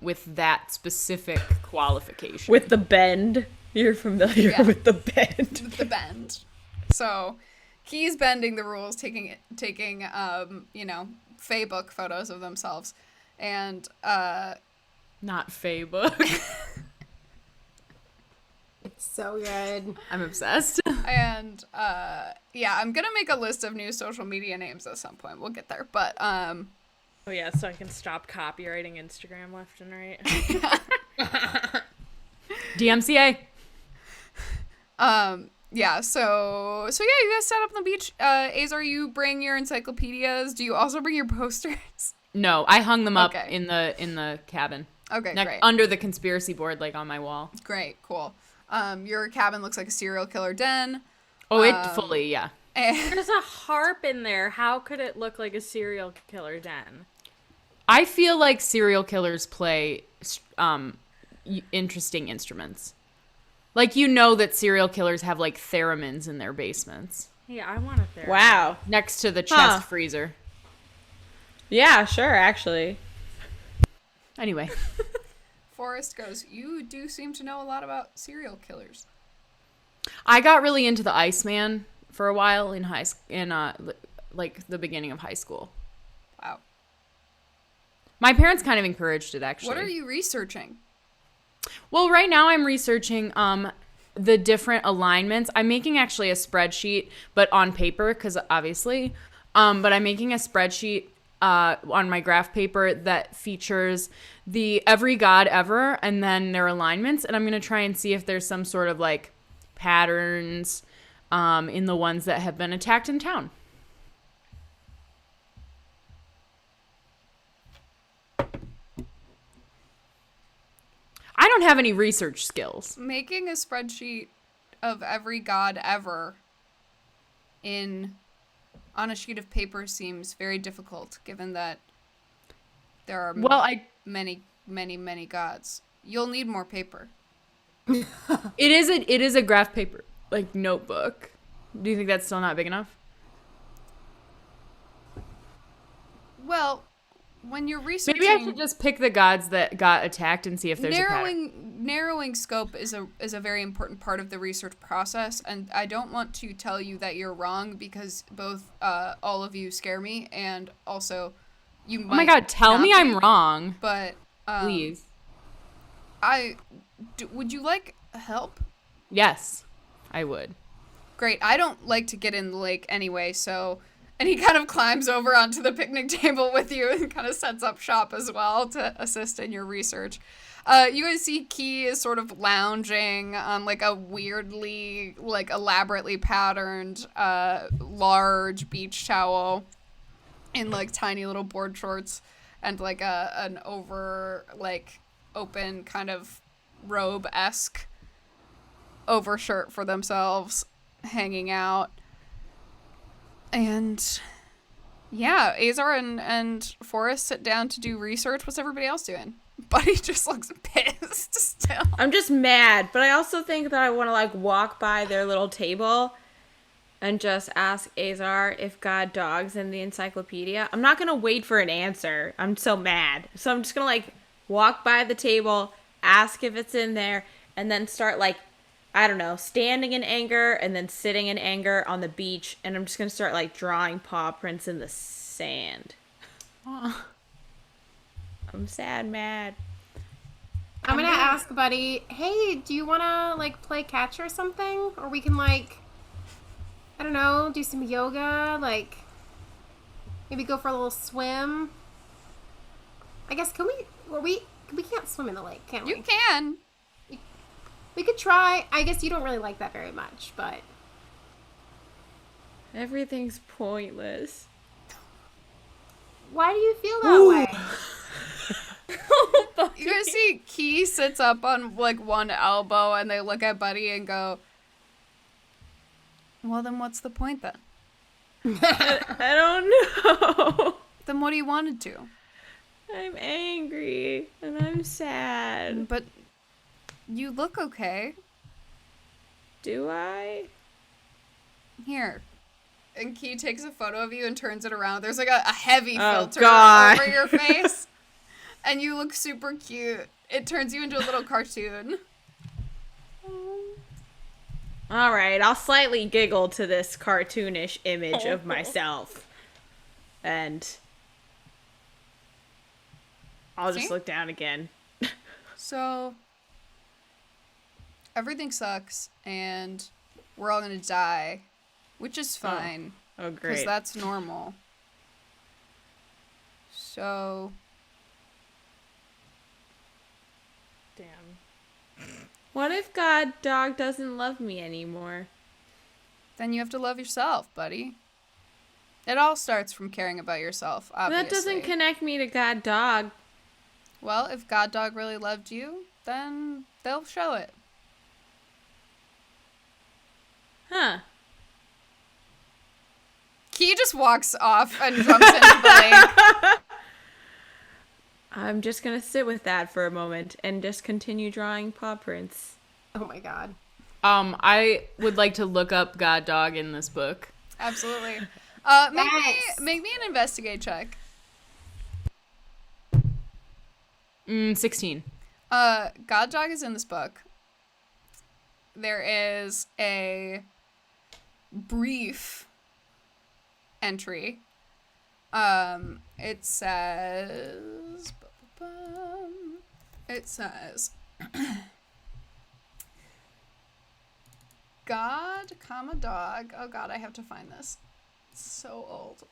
With that specific qualification.
With the bend. You're familiar
Yeah.
with the bend.
With the bend. So he's bending the rules, taking Facebook photos of themselves, and
Not Facebook.
It's so good.
I'm obsessed.
and yeah, I'm gonna make a list of new social media names at some point. We'll get there, but
Oh yeah, so I can stop copywriting Instagram left and right.
DMCA.
yeah. So yeah, you guys set up on the beach. Azar, you bring your encyclopedias. Do you also bring your posters?
No, I hung them up
Okay.
in the cabin.
Okay, great.
Under the conspiracy board, like on my wall.
Great, cool. Your cabin looks like a serial killer den.
Oh, it fully, yeah.
And
There's a harp in there. How could it look like a serial killer den?
I feel like serial killers play interesting instruments. Like, you know that serial killers have, like, theremins in their basements.
Hey, I want a theremin.
Wow.
Next to the chest
Huh.
freezer.
Yeah, sure, actually.
Anyway.
Forrest goes, you do seem to know a lot about serial killers.
I got really into the Iceman for a while in like the beginning of high school.
Wow.
My parents kind of encouraged it, actually.
What are you researching?
Well, right now I'm researching the different alignments. I'm making actually a spreadsheet, but on paper, because obviously. But I'm making a spreadsheet on my graph paper that features the every god ever and then their alignments. And I'm going to try and see if there's some sort of like patterns in the ones that have been attacked in town. I don't have any research skills.
Making a spreadsheet of every god ever on a sheet of paper seems very difficult, given that there are many, many, many gods. You'll need more paper.
It is a graph paper, like notebook. Do you think that's still not big enough?
Well, when you're researching,
Maybe I should just pick the gods that got attacked and see if there's a pattern.
narrowing scope is a very important part of the research process, and I don't want to tell you that you're wrong because both all of you scare me, and also you might.
Oh my god, tell
not
me
be,
I'm wrong.
But
Please.
Would you like help?
Yes, I would.
Great. I don't like to get in the lake anyway, so. And he kind of climbs over onto the picnic table with you and kind of sets up shop as well to assist in your research. You guys see Key is sort of lounging on like a weirdly, like elaborately patterned, large beach towel in like tiny little board shorts and like an over like open kind of robe-esque overshirt for themselves hanging out. And yeah, Azar and Forrest sit down to do research. What's everybody else doing? Buddy just looks pissed still.
I'm just mad, but I also think that I want to like walk by their little table and just ask Azar if God dog's in the encyclopedia. I'm not going to wait for an answer. I'm so mad. So I'm just going to like walk by the table, ask if it's in there, and then start like, I don't know, standing in anger and then sitting in anger on the beach. And I'm just going to start like drawing paw prints in the sand.
Aw.
I'm sad, mad.
I'm gonna ask Buddy, hey, do you wanna like play catch or something? Or we can like, I don't know, do some yoga, like maybe go for a little swim. I guess we can't swim in the lake, can we?
You can.
We could try. I guess you don't really like that very much, but
Everything's pointless.
why do you feel that way?
You guys see Key sits up on like one elbow and they look at Buddy and go, well, then what's the point then?
I don't know.
Then what do you want to do?
I'm angry and I'm sad.
But you look okay.
Do I?
Here. And Key takes a photo of you and turns it around. There's like a heavy filter
God.
over your face. And you look super cute. It turns you into a little cartoon.
All right, I'll slightly giggle to this cartoonish image of myself. And I'll just
See?
look down again.
So, everything sucks and we're all gonna die. Which is fine.
Oh,
Because
great.
that's normal. So,
Damn.
What if God dog doesn't love me anymore?
then you have to love yourself, buddy. It all starts from caring about yourself, obviously.
That doesn't connect me to God dog.
Well, if God Dog really loved you, then they'll show it.
Huh.
He just walks off and jumps into the lake.
I'm just gonna sit with that for a moment and just continue drawing paw prints.
Oh my god.
I would like to look up God Dog in this book.
Absolutely.
Yes.
Make me an investigate check.
16.
God Dog is in this book. There is a brief entry. It says God, comma dog. Oh god, I have to find this. It's so old.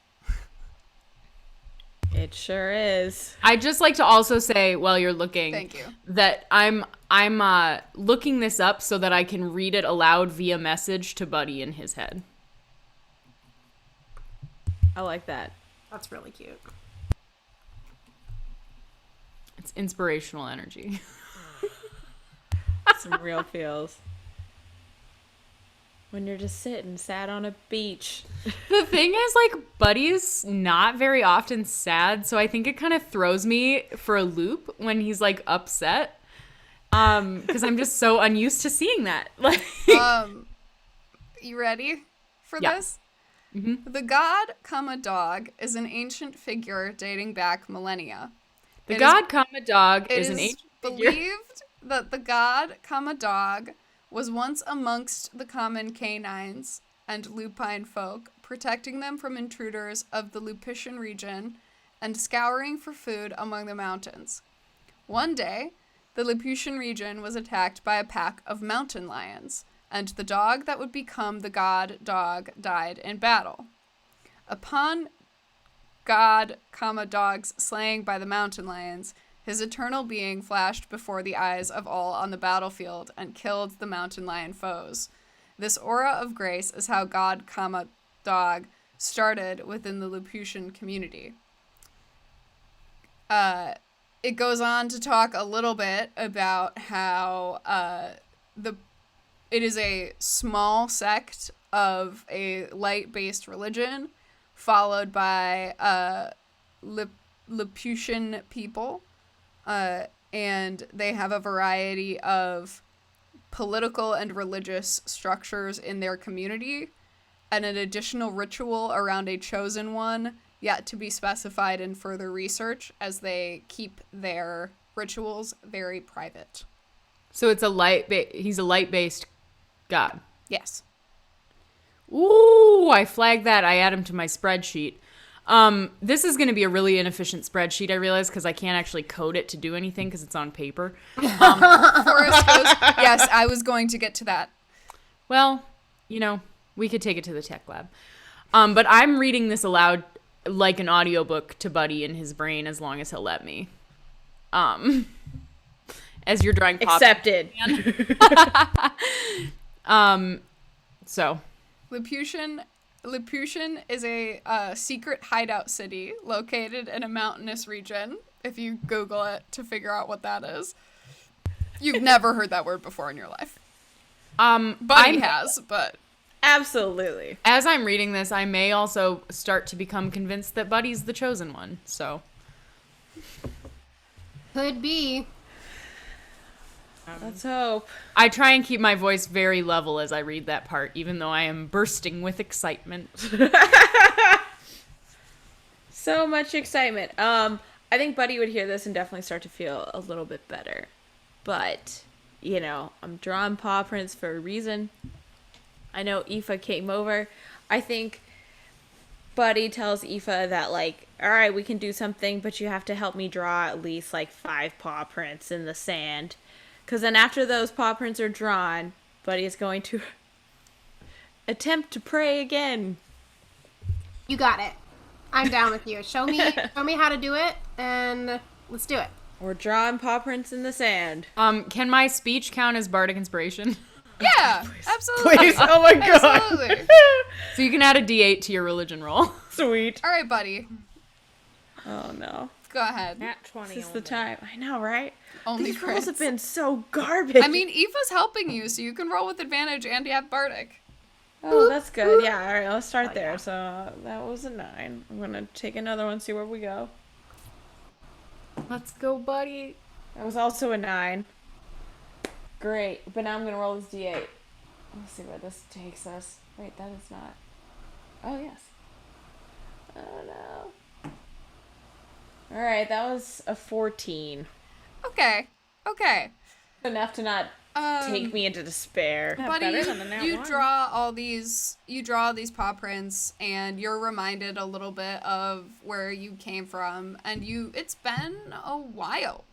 It sure is.
I'd just like to also say while you're looking
Thank you.
that I'm looking this up so that I can read it aloud via message to Buddy in his head.
I like that.
That's really cute.
It's inspirational energy.
Some real feels. When you're just sitting sad on a beach.
The thing is, like, Buddy's not very often sad, so I think it kind of throws me for a loop when he's, like, upset. Because I'm just so unused to seeing that. Like,
You ready for
Yeah.
this?
Mm-hmm.
The god, comma dog, is an ancient figure dating back millennia.
the
It
God, comma dog
It
is an ancient figure.
believed that the god, comma dog, was once amongst the common canines and lupine folk, protecting them from intruders of the Lupitian region and scouring for food among the mountains. One day, the Lupitian region was attacked by a pack of mountain lions, and the dog that would become the god dog died in battle. Upon God, comma dog's slaying by the mountain lions, his eternal being flashed before the eyes of all on the battlefield and killed the mountain lion foes. This aura of grace is how God, comma dog started within the Lupitian community. It goes on to talk a little bit about how it is a small sect of a light-based religion, followed by Lupitian people, and they have a variety of political and religious structures in their community, and an additional ritual around a chosen one yet to be specified in further research, as they keep their rituals very private.
So it's he's a light-based god.
Yes.
Ooh, I flagged that. I add him to my spreadsheet. This is going to be a really inefficient spreadsheet, I realize, because I can't actually code it to do anything because it's on paper.
Forrest goes, yes, I was going to get to that.
Well, we could take it to the tech lab. But I'm reading this aloud like an audiobook to Buddy in his brain as long as he'll let me. As you're drawing pop.
Accepted.
So.
Lupitian is a secret hideout city located in a mountainous region, if you Google it to figure out what that is. You've never heard that word before in your life. Buddy has, but...
Absolutely.
As I'm reading this, I may also start to become convinced that Buddy's the chosen one, so.
Could be.
Let's hope.
I try and keep my voice very level as I read that part, even though I am bursting with excitement.
So much excitement. I think Buddy would hear this and definitely start to feel a little bit better. But, I'm drawing paw prints for a reason. I know Aoife came over. I think Buddy tells Aoife that, all right, we can do something, but you have to help me draw at least, 5 paw prints in the sand. Because then after those paw prints are drawn, Buddy is going to attempt to pray again.
You got it. I'm down with you. Show me how to do it, and let's do it.
We're drawing paw prints in the sand.
Can my speech count as bardic inspiration?
Yeah, absolutely.
Please. Oh my god.
Absolutely.
So you can add a D8 to your religion roll.
Sweet.
All right, buddy.
Oh no.
Go ahead.
Nat 20.
This is the
only.
time. I know, right?
Only
These rolls have
crits.
been so garbage.
I mean, Aoife's helping you, so you can roll with advantage and you have Bardic.
oh, that's good. Yeah, all right, let's start
Oh,
there.
yeah.
So that was a 9. I'm gonna take another one, see where we go.
Let's go, buddy.
That was also a 9. Great, but now I'm gonna roll this d8. Let's see where this takes us. Wait, that is not. Oh, yes. Oh, no. Alright, that was a 14.
Okay.
Enough to not take me into despair.
Yeah,
Buddy,
better than a nat
you
one.
draw these paw prints, and you're reminded a little bit of where you came from, and it's been a while.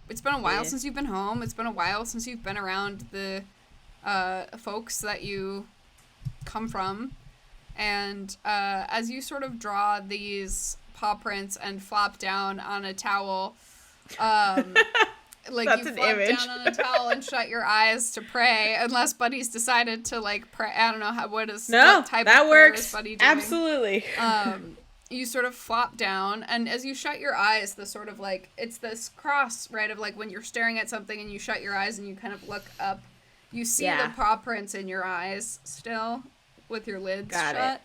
It's been a while
Yeah.
since you've been home. It's been a while since you've been around the folks that you come from, and as you sort of draw these paw prints and flop down on a towel, like
That's
you
an
flop
image.
down on a towel and shut your eyes to pray, unless Buddy's decided to like pray. I don't know what
No,
type
that
of prayer
works.
is Buddy doing.
Absolutely.
You sort of flop down, and as you shut your eyes, the sort of like, it's this cross, right, of like when you're staring at something and you shut your eyes and you kind of look up, you see
Yeah.
the paw prints in your eyes still with your lids
Got
shut.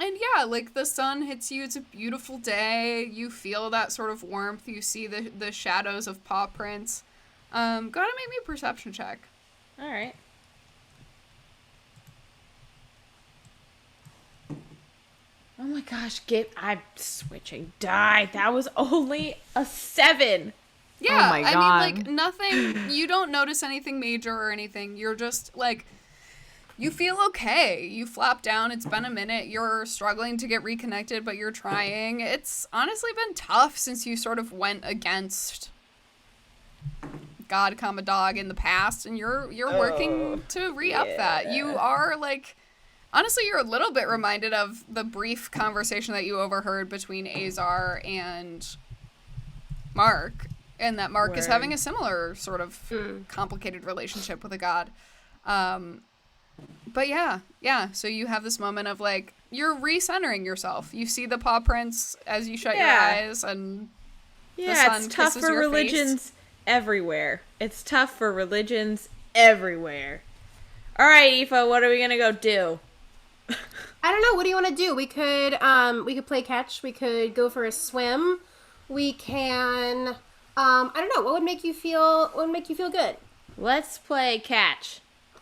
And yeah, like the sun hits you, it's a beautiful day, you feel that sort of warmth, you see the shadows of paw prints. Go ahead and make me a perception check.
Alright. Oh my gosh, I'm switching die. That was only a 7.
Yeah,
my
I
God.
mean, like, nothing, you don't notice anything major or anything. You're just, like, you feel okay. You flop down. It's been a minute. You're struggling to get reconnected, but you're trying. It's honestly been tough since you sort of went against God, comma dog in the past, and you're working to re-up that. You are, like, honestly, you're a little bit reminded of the brief conversation that you overheard between Azar and Mark, and that Mark is
Word.
having a similar sort of complicated relationship with a god. But yeah, so you have this moment of like, you're recentering yourself. You see the paw prints as you shut your
Yeah.
eyes, and
Yeah,
sun
it's tough
kisses
for
your face.
religions everywhere. It's tough for religions everywhere. Alright, Aoife, what are we gonna go do?
I don't know. What do you want to do? We could play catch. We could go for a swim. We can. I don't know. What would make you feel? What would make you feel good?
Let's play catch.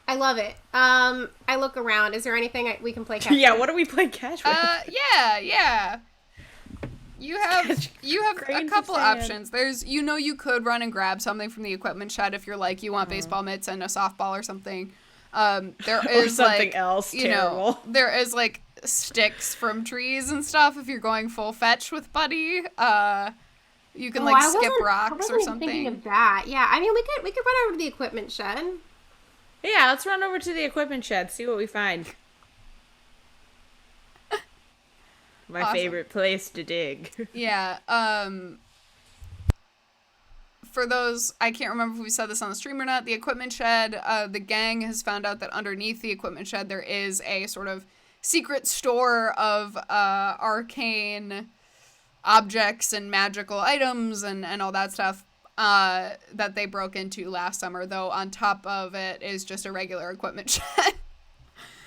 I love it. I look around. Is there anything we can play catch?
Yeah,
with?
what do we play catch with?
Yeah. You have a
grains of
couple
sand.
options. There's, you could run and grab something from the equipment shed if you're like, you want baseball mitts and a softball or something. There is
something
like,
else terrible.
there is like sticks from trees and stuff if you're going full fetch with Buddy. You can like
I
skip
wasn't-
rocks
I
or
wasn't
something.
Thinking of that. Yeah. I mean, we could run over to the equipment shed.
Yeah, let's run over to the equipment shed, see what we find. My
Awesome.
favorite place to dig.
Yeah. For those, I can't remember if we said this on the stream or not, the equipment shed, the gang has found out that underneath the equipment shed there is a sort of secret store of arcane objects and magical items and all that stuff that they broke into last summer, though on top of it is just a regular equipment shed.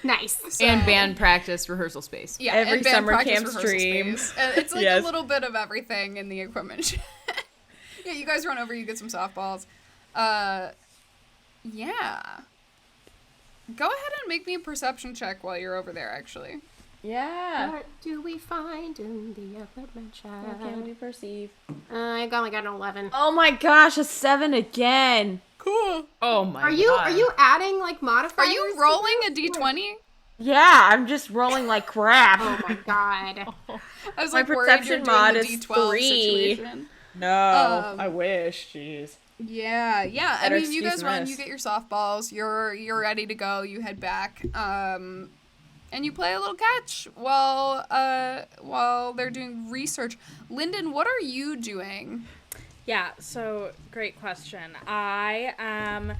Nice.
So-
And band practice rehearsal space.
Yeah,
Every
and band
summer
practice
camp
rehearsal
stream.
space. And it's like
Yes.
a little bit of everything in the equipment shed. Yeah, you guys run over, you get some softballs. Yeah. Go ahead and make me a perception check while you're over there, actually.
Yeah.
What do we find in the equipment
What can
shed?
we perceive?
I got an 11.
Oh my gosh, a 7 again.
Cool.
Oh my
Are you adding like modifiers?
Are you
to
rolling a
this?
d20?
Yeah, I'm just rolling like crap.
Oh my god.
I was
My
like worried you're
perception
doing
mod
the
is
d12
3.
situation.
No, I wish, jeez.
Yeah. I
Better
mean, you guys
excuse
run,
miss.
you get your softballs, you're ready to go, you head back, and you play a little catch while they're doing research. Lyndon, what are you doing?
Yeah, so great question. I am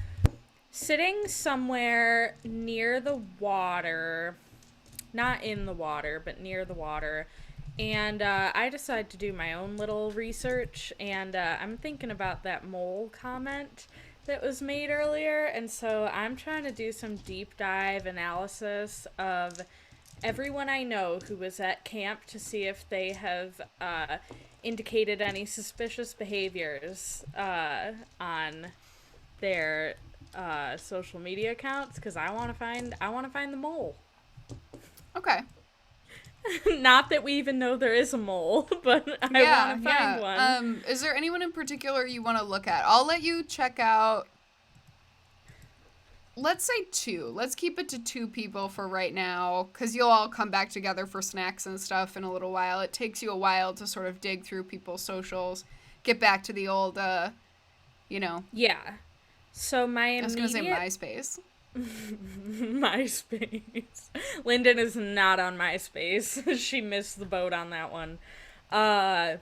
sitting somewhere near the water, not in the water, but near the water, And I decided to do my own little research, and I'm thinking about that mole comment that was made earlier, and so I'm trying to do some deep dive analysis of everyone I know who was at camp to see if they have indicated any suspicious behaviors on their social media accounts, because I want to find the mole.
Okay.
Not that we even know there is a mole, but I want to find one.
Is there anyone in particular you want to look at? I'll let you check out. Let's say 2. Let's keep it to 2 people for right now, because you'll all come back together for snacks and stuff in a little while. It takes you a while to sort of dig through people's socials, get back to the old,
Yeah. So
I was going to say MySpace.
MySpace. Lyndon is not on MySpace. She missed the boat on that one. I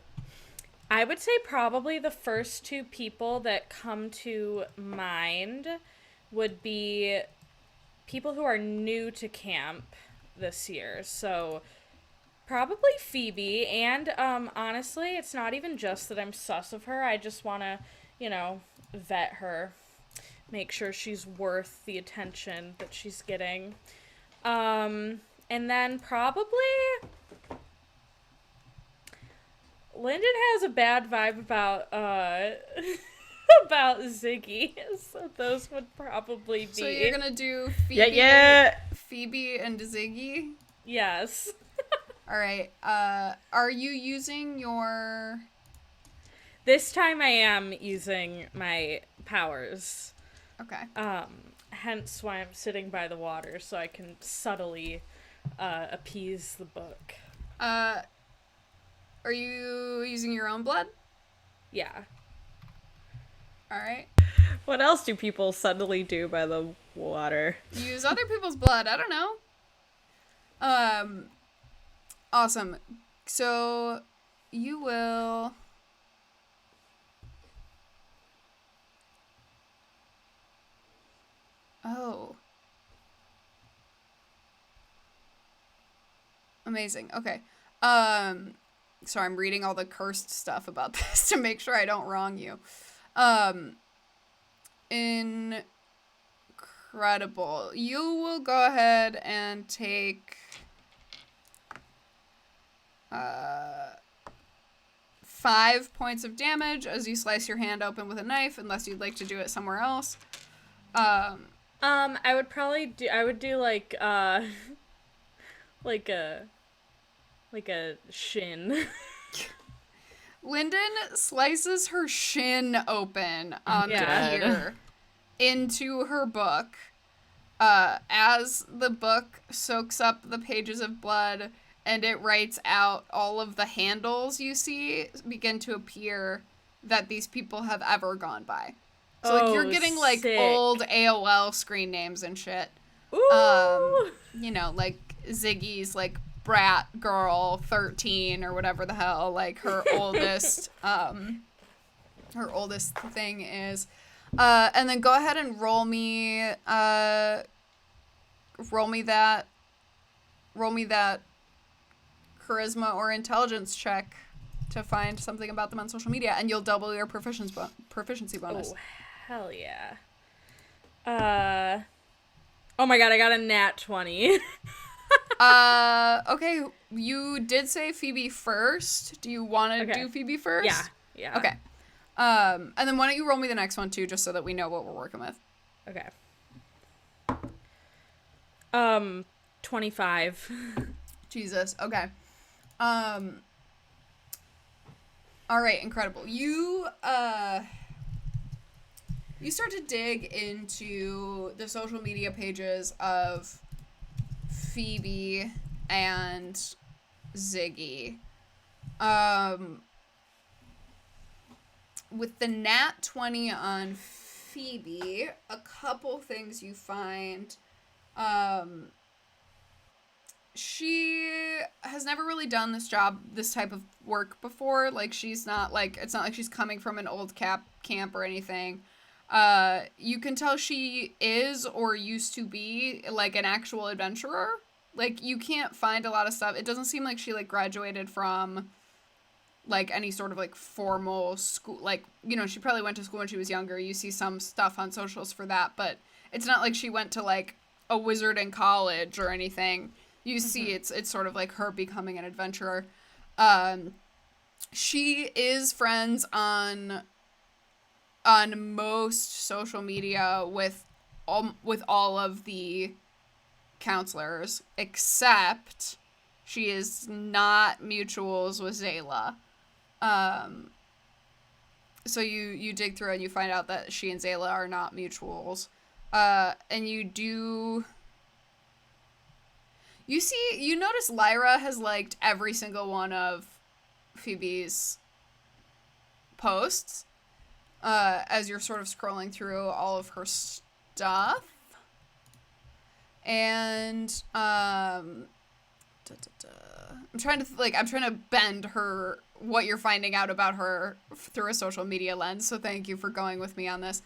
would say probably the first 2 people that come to mind would be people who are new to camp this year. So probably Phoebe, and honestly, it's not even just that I'm sus of her. I just want to, vet her. Make sure she's worth the attention that she's getting. And then probably Lyndon has a bad vibe about about Ziggy, so those would probably be.
So you're gonna do Phoebe, Phoebe and Ziggy?
Yes.
All right. Are you using your?
This time I am using my powers.
Okay.
Hence why I'm sitting by the water, so I can subtly appease the book.
Are you using your own blood?
Yeah.
All right.
What else do people suddenly do by the water?
Use other people's blood. I don't know. Awesome. So you will. Oh. Amazing. Okay. So I'm reading all the cursed stuff about this to make sure I don't wrong you. Incredible. You will go ahead and take 5 points of damage as you slice your hand open with a knife, unless you'd like to do it somewhere else.
I would probably do like a shin.
Lyndon slices her shin open onto here into her book. As the book soaks up the pages of blood and it writes out all of the handles you see begin to appear that these people have ever gone by. So you're getting like
sick.
old AOL screen names and shit.
Ooh.
Like Ziggy's like brat girl 13 or whatever the hell, like her oldest thing is. And then go ahead and roll me that charisma or intelligence check to find something about them on social media, and you'll double your proficiency bonus.
Oh, hell yeah. Oh my god, I got a nat 20.
Okay, you did say Phoebe first. Do you want to do Phoebe first?
Yeah.
Okay. And then why don't you roll me the next one too, just so that we know what we're working with.
Okay. 25.
Jesus. Okay. All right, incredible. You start to dig into the social media pages of Phoebe and Ziggy. With the nat 20 on Phoebe, a couple things you find. She has never really done this type of work before. Like, it's not like she's coming from an old camp or anything. You can tell she is or used to be like an actual adventurer. like, you can't find a lot of stuff. It doesn't seem like she, like, graduated from, like, any sort of, like, formal school. Like, you know, she probably went to school when she was younger. You see some stuff on socials for that, but it's not like she went to, like, a wizard in college or anything. You see it's sort of like her becoming an adventurer. She is friends on most social media with all of the counselors, except she is not mutuals with Zayla. So you dig through and you find out that she and Zayla are not mutuals. And you notice Lyra has liked every single one of Phoebe's posts, as you're sort of scrolling through all of her stuff. And, I'm trying to bend what you're finding out about her through a social media lens, so thank you for going with me on this.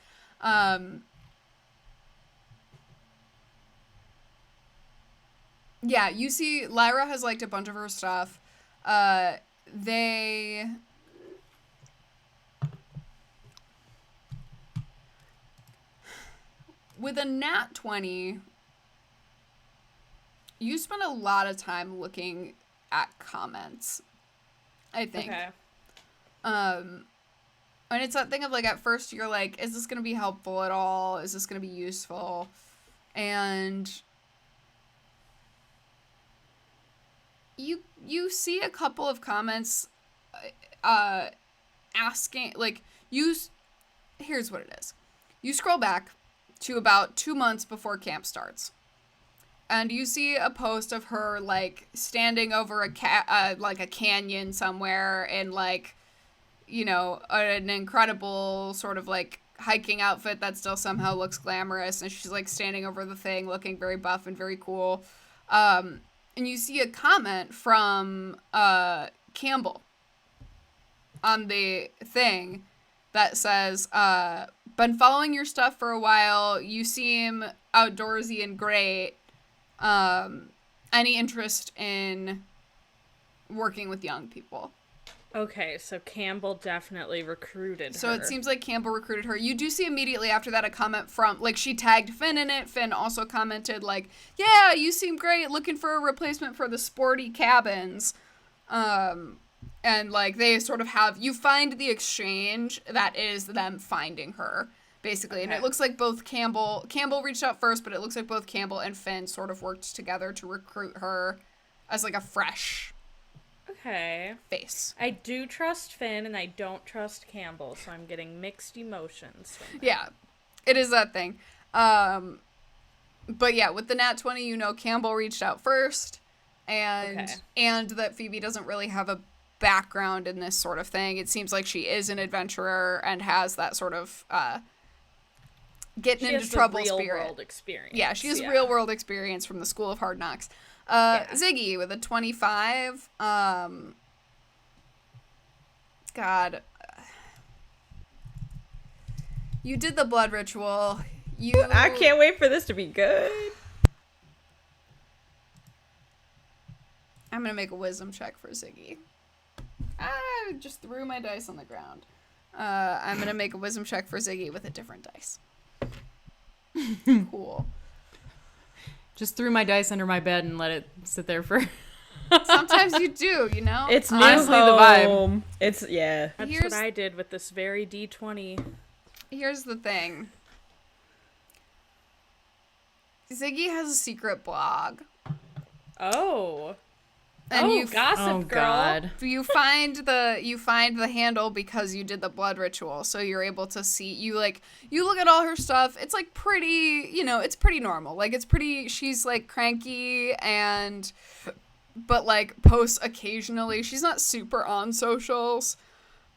Yeah, you see Lyra has liked a bunch of her stuff. With a nat 20, you spend a lot of time looking at comments, I think.
Okay.
And it's that thing of, like, at first you're like, is this going to be helpful at all? Is this going to be useful? And you see a couple of comments asking, like, here's what it is. You scroll back to about 2 months before camp starts, and you see a post of her, like, standing over a canyon somewhere in, like, you know, an incredible sort of, like, hiking outfit that still somehow looks glamorous, and she's, like, standing over the thing looking very buff and very cool. And you see a comment from Campbell on the thing that says, been following your stuff for a while. You seem outdoorsy and great. Any interest in working with young people?
Okay, so Campbell definitely recruited her.
So it seems like Campbell recruited her. You do see immediately after that a comment from, like, she tagged Finn in it. Finn also commented, like, yeah, you seem great, looking for a replacement for the sporty cabins. And, like, they sort of you find the exchange that is them finding her, basically. Okay. And it looks like both Campbell reached out first, but it looks like both Campbell and Finn sort of worked together to recruit her as, like, a fresh face.
I do trust Finn and I don't trust Campbell, so I'm getting mixed emotions from that.
Yeah, it is that thing. But yeah, with the nat 20, you know, Campbell reached out first, and that Phoebe doesn't really have a background in this sort of thing. It seems like she is an adventurer and has that sort of getting into trouble
real
spirit.
World experience.
Yeah, she has real world experience from the School of Hard Knocks. Ziggy with a 25. God. You did the blood ritual.
I can't wait for this to be good.
I'm gonna make a wisdom check for Ziggy. I just threw my dice on the ground. I'm gonna make a wisdom check for Ziggy with a different dice. Cool.
Just threw my dice under my bed and let it sit there for...
Sometimes you do, you know?
It's
honestly the vibe.
It's, yeah.
That's what I did with this very D20.
Here's the thing. Ziggy has a secret blog.
Oh.
And
Gossip Girl.
God.
You find the handle because you did the blood ritual, so you're able to see, you look at all her stuff. It's like pretty, you know, it's pretty normal. Like, it's pretty, she's like cranky but like posts occasionally. She's not super on socials.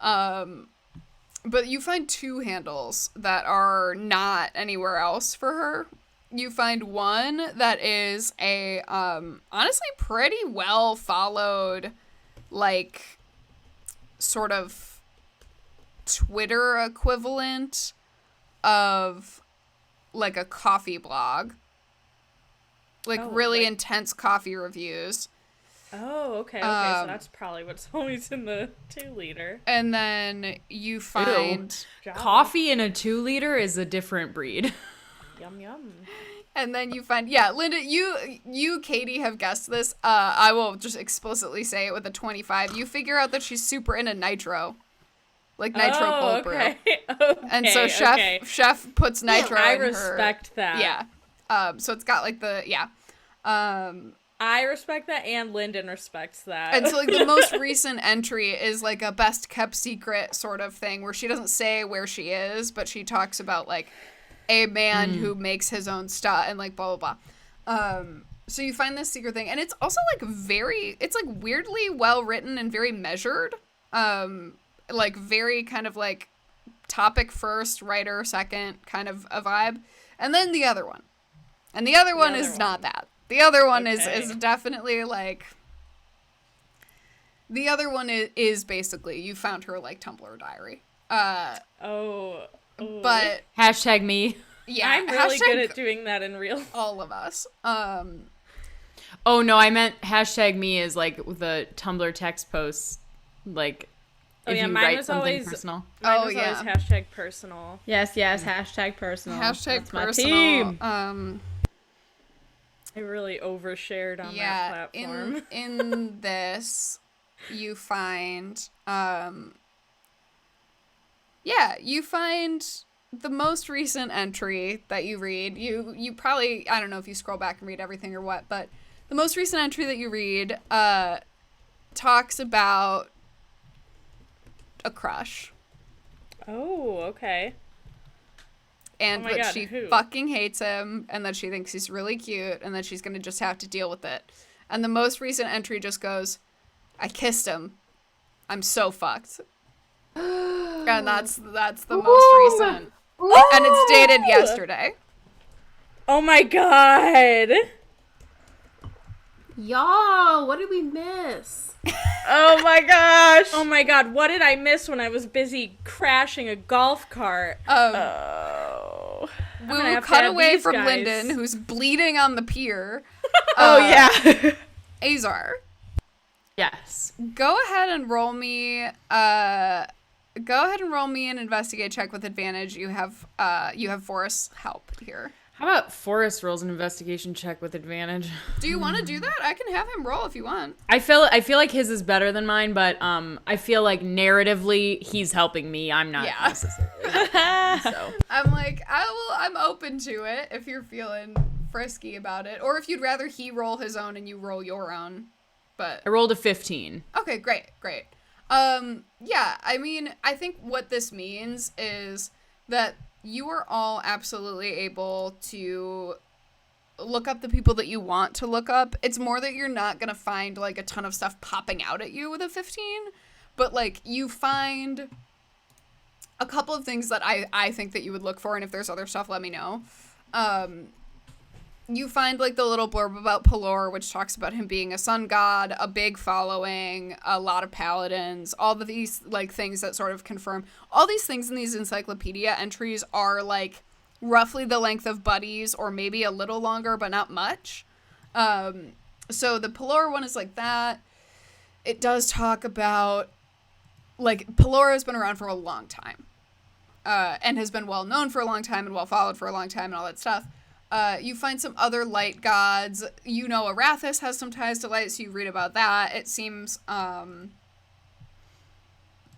But you find 2 handles that are not anywhere else for her. You find one that is a, honestly pretty well followed, like, sort of Twitter equivalent of, like, a coffee blog. like
Oh,
really
like-
intense coffee reviews.
Oh, okay. So that's probably what's always in the 2-liter.
And then you find
Java.
Coffee in a 2-liter is a different breed.
Yum yum.
yeah, Linda, you Katie have guessed this. I will just explicitly say it with a 25. You figure out that she's super into nitro. Like nitro cold brew.
Okay.
And so
okay.
chef puts nitro
I
in her.
respect that.
Yeah. So it's got like the
I respect that, and Lyndon respects that.
and so like the most recent entry is like a best kept secret sort of thing where she doesn't say where she is, but she talks about like a man who makes his own stuff and like blah blah blah. So you find this secret thing, and it's also like it's like weirdly well written and very measured. Like very kind of like topic first, writer second kind of a vibe. And then the other one. And the other one is not that. The other one is definitely like the other one is basically you found her like Tumblr diary.
Oh.
But
Hashtag me.
yeah,
I'm really good
hashtag
at doing that in real.
all of us.
Oh no, I meant hashtag me is like the Tumblr text posts, like if you
mine
write
was
something
always
personal.
Mine was always hashtag personal.
Yes, hashtag personal.
Hashtag
That's my
personal.
team.
I really overshared on
Yeah,
that platform.
in this you find you find the most recent entry that you read. You probably, I don't know if you scroll back and read everything or what, but the most recent entry that you read talks about a crush.
Oh, okay.
And
Oh my
that
God,
she
who?
fucking hates him, and that she thinks he's really cute, and that she's gonna just have to deal with it. And the most recent entry just goes, I kissed him. I'm so fucked. And that's the most recent. And it's dated yesterday.
Oh my god.
Y'all, what did we miss?
Oh my gosh.
Oh my god, what did I miss when I was busy crashing a golf cart?
Oh.
We
gonna
will
have to
cut
have
away
these
from
guys.
Lyndon, who's bleeding on the pier.
Oh yeah.
Azar,
Yes.
go ahead and roll me an investigate check with advantage. You have Forrest's help here.
How about Forrest rolls an investigation check with advantage?
Do you want to do that? I can have him roll if you want.
I feel like his is better than mine, but I feel like narratively he's helping me. I'm not
Yeah.
necessarily. So
I'm open to it if you're feeling frisky about it, or if you'd rather he roll his own and you roll your own. But
I rolled a 15.
okay, great. Yeah, I mean, I think what this means is that you are all absolutely able to look up the people that you want to look up. It's more that you're not going to find, like, a ton of stuff popping out at you with a 15, but, like, you find a couple of things that I think that you would look for, and if there's other stuff, let me know. You find, like, the little blurb about Pelor, which talks about him being a sun god, a big following, a lot of paladins, all of these, like, things that sort of confirm. All these things in these encyclopedia entries are, like, roughly the length of Buddy's, or maybe a little longer, but not much. So the Pelor one is like that. It does talk about, like, Pelor has been around for a long time, and has been well known for a long time and well followed for a long time and all that stuff. You find some other light gods. You know, Arathis has some ties to light, so you read about that. It seems,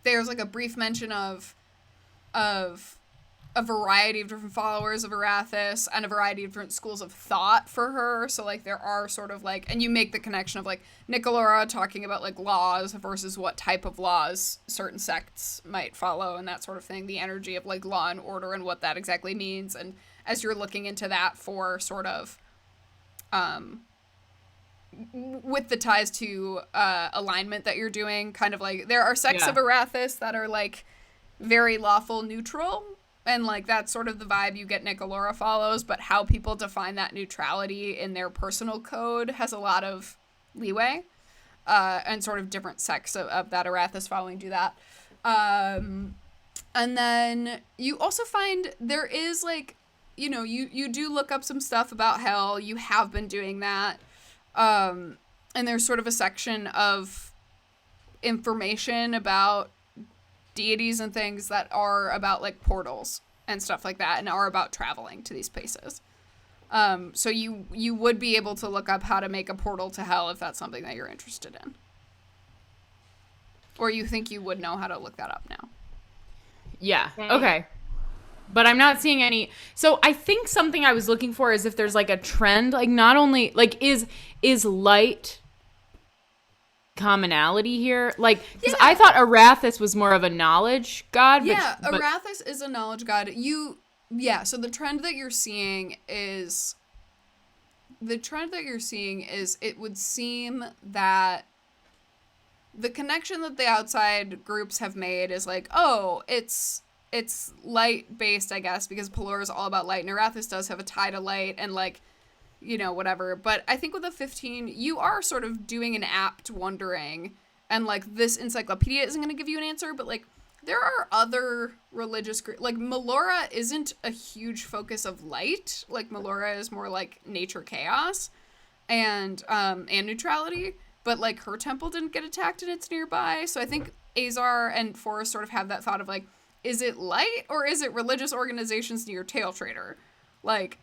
there's, like, a brief mention of a variety of different followers of Arathis and a variety of different schools of thought for her. So, like, there are sort of, like, and you make the connection of, like, Nicolora talking about, like, laws versus what type of laws certain sects might follow and that sort of thing. The energy of, like, law and order and what that exactly means. And as you're looking into that for sort of, with the ties to alignment that you're doing, kind of like, there are sects of Arathis that are, like, very lawful neutral, and, like, that's sort of the vibe you get Nicolora follows, but how people define that neutrality in their personal code has a lot of leeway, and sort of different sects of that Arathis following do that. And then you also find there is, like, you do look up some stuff about hell. You have been doing that. And there's sort of a section of information about deities and things that are about like portals and stuff like that, and are about traveling to these places. So you would be able to look up how to make a portal to hell if that's something that you're interested in. Or you think you would know how to look that up now.
Yeah. Okay. But I'm not seeing any. So I think something I was looking for is if there's like a trend, like not only like is light commonality here? Like, because I thought Arathis was more of a knowledge god.
Yeah,
but
Arathis is a knowledge god. So the trend that you're seeing is it would seem that the connection that the outside groups have made is like, oh, it's light based, I guess, because Pelor is all about light, and Arathis does have a tie to light, and like, whatever. But I think with a 15, you are sort of doing an apt wondering, and like this encyclopedia isn't going to give you an answer, but like there are other religious groups. Like Melora isn't a huge focus of light. Like Melora is more like nature chaos and neutrality. But, like, her temple didn't get attacked and it's nearby. So I think Azar and Forrest sort of have that thought of, like, is it light or is it religious organizations near Taletraeder? Like,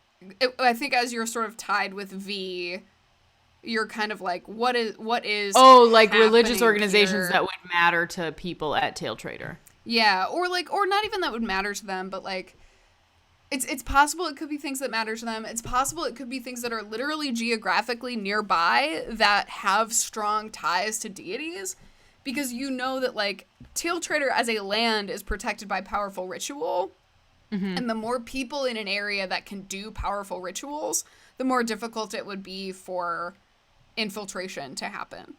I think as you're sort of tied with V, you're kind of like, what is
oh, like religious
happening
organizations
here?
that would matter to people at Taletraeder.
Yeah, or not even that would matter to them, but, like, it's possible it could be things that matter to them. It's possible it could be things that are literally geographically nearby that have strong ties to deities. Because you know that, like, Taletraeder as a land is protected by powerful ritual. Mm-hmm. And the more people in an area that can do powerful rituals, the more difficult it would be for infiltration to happen.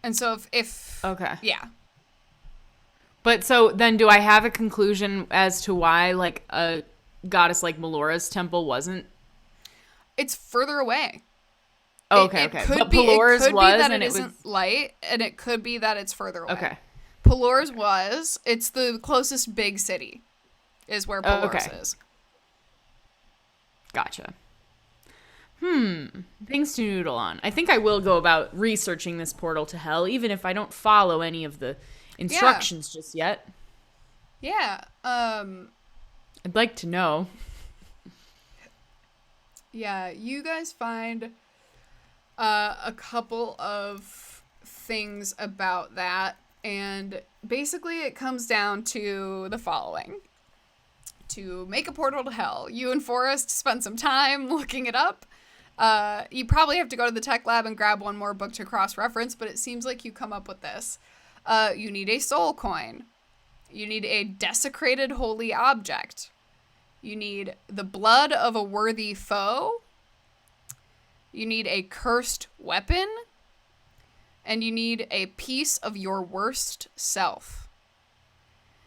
And so if
Okay.
Yeah.
But so then do I have a conclusion as to why, like, a goddess like Melora's temple wasn't?
It's further away.
Oh, okay,
It
okay.
could
But
be,
Pelora's
it could
was,
be that
and
it
it was...
isn't light, and it could be that it's further away.
Okay.
Pelora's was. It's the closest big city is where Pelora's is.
Gotcha. Things to noodle on. I think I will go about researching this portal to hell, even if I don't follow any of the instructions just yet.
Yeah.
I'd like to know.
Yeah, you guys find a couple of things about that, and basically it comes down to the following. To make a portal to hell, you and Forrest spend some time looking it up. You probably have to go to the tech lab and grab one more book to cross-reference, but it seems like you come up with this. You need a soul coin. You need a desecrated holy object. You need the blood of a worthy foe. You need a cursed weapon. And you need a piece of your worst self.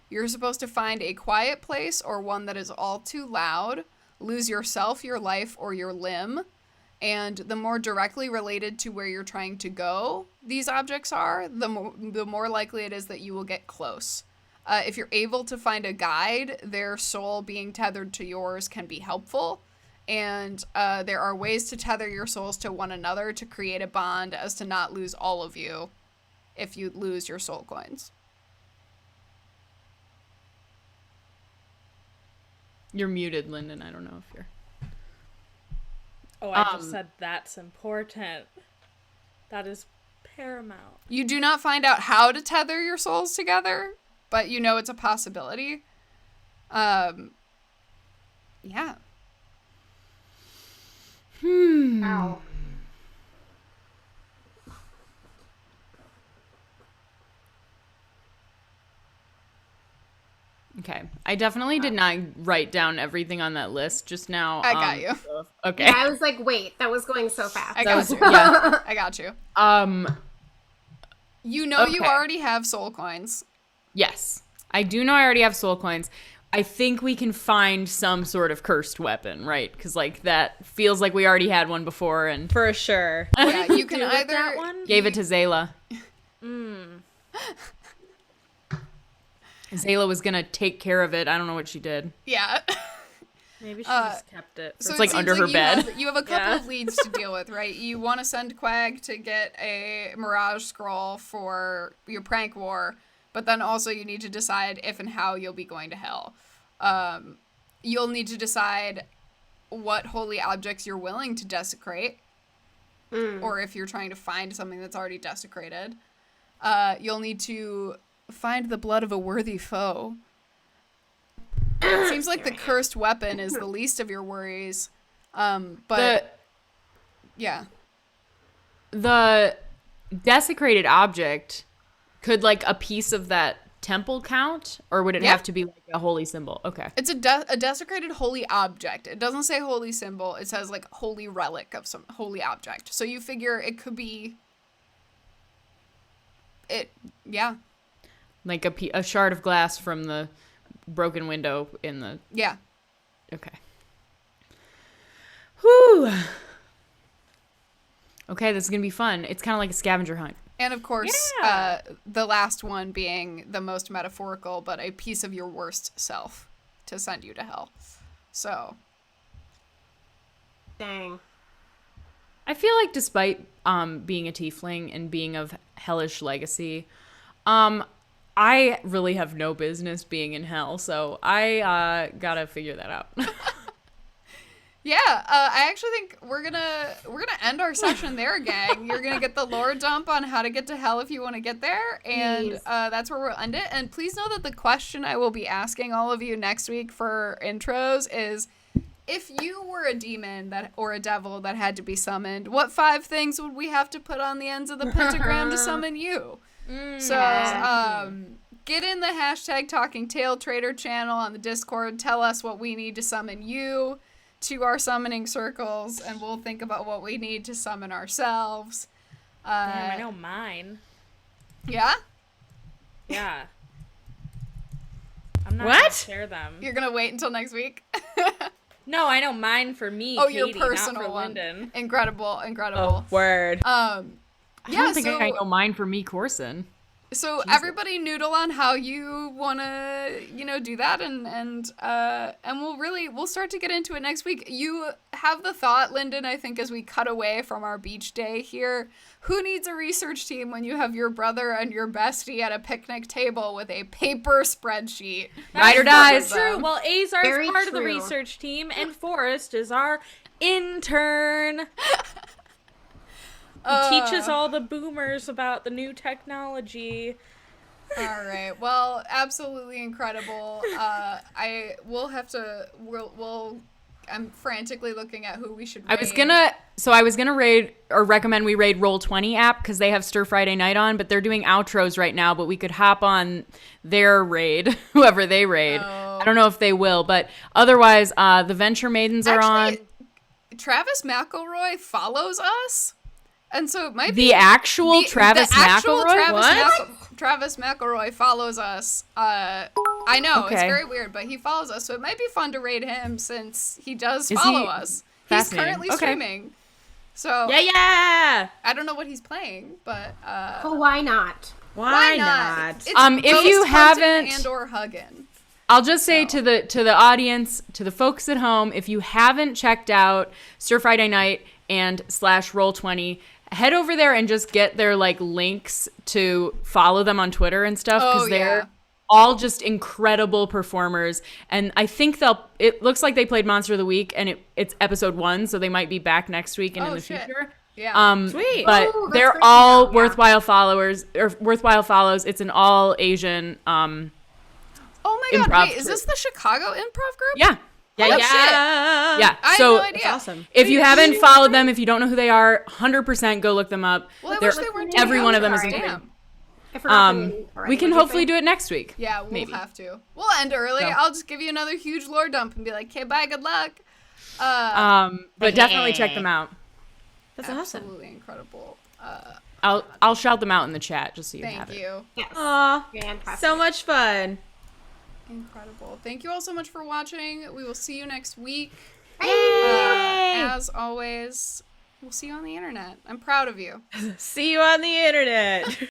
You're supposed to find a quiet place or one that is all too loud, lose yourself, your life, or your limb. And the more directly related to where you're trying to go these objects are, the more likely it is that you will get close. If you're able to find a guide, their soul being tethered to yours can be helpful. And there are ways to tether your souls to one another to create a bond as to not lose all of you if you lose your soul coins.
You're muted, Lyndon. I don't know if you're...
Oh, I just said that's important. That is paramount.
You do not find out how to tether your souls together, but you know it's a possibility. Yeah.
Ow.
Okay. I definitely did not write down everything on that list just now.
I got you.
Okay.
Yeah, I was like, wait, that was going so fast.
I got you.
Yeah.
I got you. You know you
Okay.
already have soul coins.
Yes. I do know I already have soul coins. I think we can find some sort of cursed weapon, right? Because, like, that feels like we already had one before and
For sure.
Yeah, you can
Do with
either
that one?
gave it to Zayla. Zayla was going to take care of it. I don't know what she did.
Yeah.
Maybe she just kept it.
So
It's
it
like
seems
under her bed.
You have a couple of leads to deal with, right? You want to send Quag to get a Mirage Scroll for your prank war, but then also you need to decide if and how you'll be going to hell. You'll need to decide what holy objects you're willing to desecrate, or if you're trying to find something that's already desecrated. You'll need to find the blood of a worthy foe. It seems like the cursed weapon is the least of your worries. But yeah.
The desecrated object, could like a piece of that temple count, or would it have to be like a holy symbol? Okay.
It's a desecrated holy object. It doesn't say holy symbol. It says like holy relic of some holy object. So you figure it could be
Like a shard of glass from the broken window in the...
Yeah.
Okay. Whew. Okay, this is going to be fun. It's kind of like a scavenger hunt.
And of course, the last one being the most metaphorical, but a piece of your worst self to send you to hell. So.
Dang.
I feel like despite being a tiefling and being of hellish legacy, I really have no business being in hell, so I gotta figure that out.
Yeah, I actually think we're gonna end our session there, gang. You're gonna get the lore dump on how to get to hell if you want to get there, and that's where we'll end it. And please know that the question I will be asking all of you next week for intros is, if you were a demon or a devil that had to be summoned, what 5 things would we have to put on the ends of the pentagram to summon you? So, get in the hashtag Talking Taletraeder channel on the Discord. Tell us what we need to summon you to our summoning circles, and we'll think about what we need to summon ourselves.
Damn, I know mine.
Yeah?
Yeah. I'm not
What?
gonna share them.
You're gonna wait until next week?
No, I know mine for me,
Oh,
Katie,
your personal
not for
one.
Lyndon.
Incredible.
Oh, word.
I
Yeah,
don't think
so,
I know mine for me, Corson.
So everybody noodle on how you wanna, do that, and we'll start to get into it next week. You have the thought, Lyndon, I think, as we cut away from our beach day here. Who needs a research team when you have your brother and your bestie at a picnic table with a paper spreadsheet?
Ride or dies.
True. Well, Azar
Very
is part of the
true.
research team, and Forrest is our intern. He teaches all the boomers about the new technology.
All right. Well, absolutely incredible. I'm frantically looking at who we should raid.
I was gonna raid or recommend we raid Roll20 app because they have Stir Friday Night on, but they're doing outros right now. But we could hop on their raid, whoever they raid. I don't know if they will, but otherwise, the Venture Maidens are on.
Travis McElroy follows us. And so it might
The
be
actual Travis McElroy? What?
Travis McElroy follows us. I know, it's
Okay.
very weird, but he follows us, so it might be fun to raid him since he does
Is
follow
he-
us. He's
Fascinating.
currently
Okay.
streaming. So
Yeah.
I don't know what he's playing, but
Oh, why not?
Why not?
It's
If
ghost
you
hunting
haven't-
and or hugging.
I'll just say to the audience, to the folks at home, if you haven't checked out Stir Friday Night and /Roll20, head over there and just get their links to follow them on Twitter and stuff, because they're all just incredible performers. And I think it looks like they played Monster of the Week, and it's episode 1, so they might be back next week and in the
shit.
future.
Yeah.
Sweet.
But
Oh, that's
they're
great
all
to know, yeah.
worthwhile follows. It's an all Asian
Oh my god,
improv
wait, is this the Chicago improv group?
yeah.
Yeah.
Oh,
Yeah.
Yeah.
I had
So
no idea.
Awesome.
if you haven't followed them, if you don't know who they are, 100% go look them up.
Well, I
They're-
wish they weren't doing
every one of them is
outro.
incredible.
Damn.
I forgot the name already.
We can
What'd you
hopefully
say?
do it next week.
Yeah, we'll
Maybe.
have to. We'll end early.
So.
I'll just give you another huge lore dump and be like, okay, bye, good luck.
But definitely check them out.
That's awesome.
Absolutely incredible.
I'll shout them out in the chat just so you have
Thank
it.
you.
Yes.
Aw,
Fantastic.
so much fun.
Incredible. Thank you all so much for watching. We will see you next week.
Yay!
As always, we'll see you on the internet. I'm proud of you.
See you on the internet.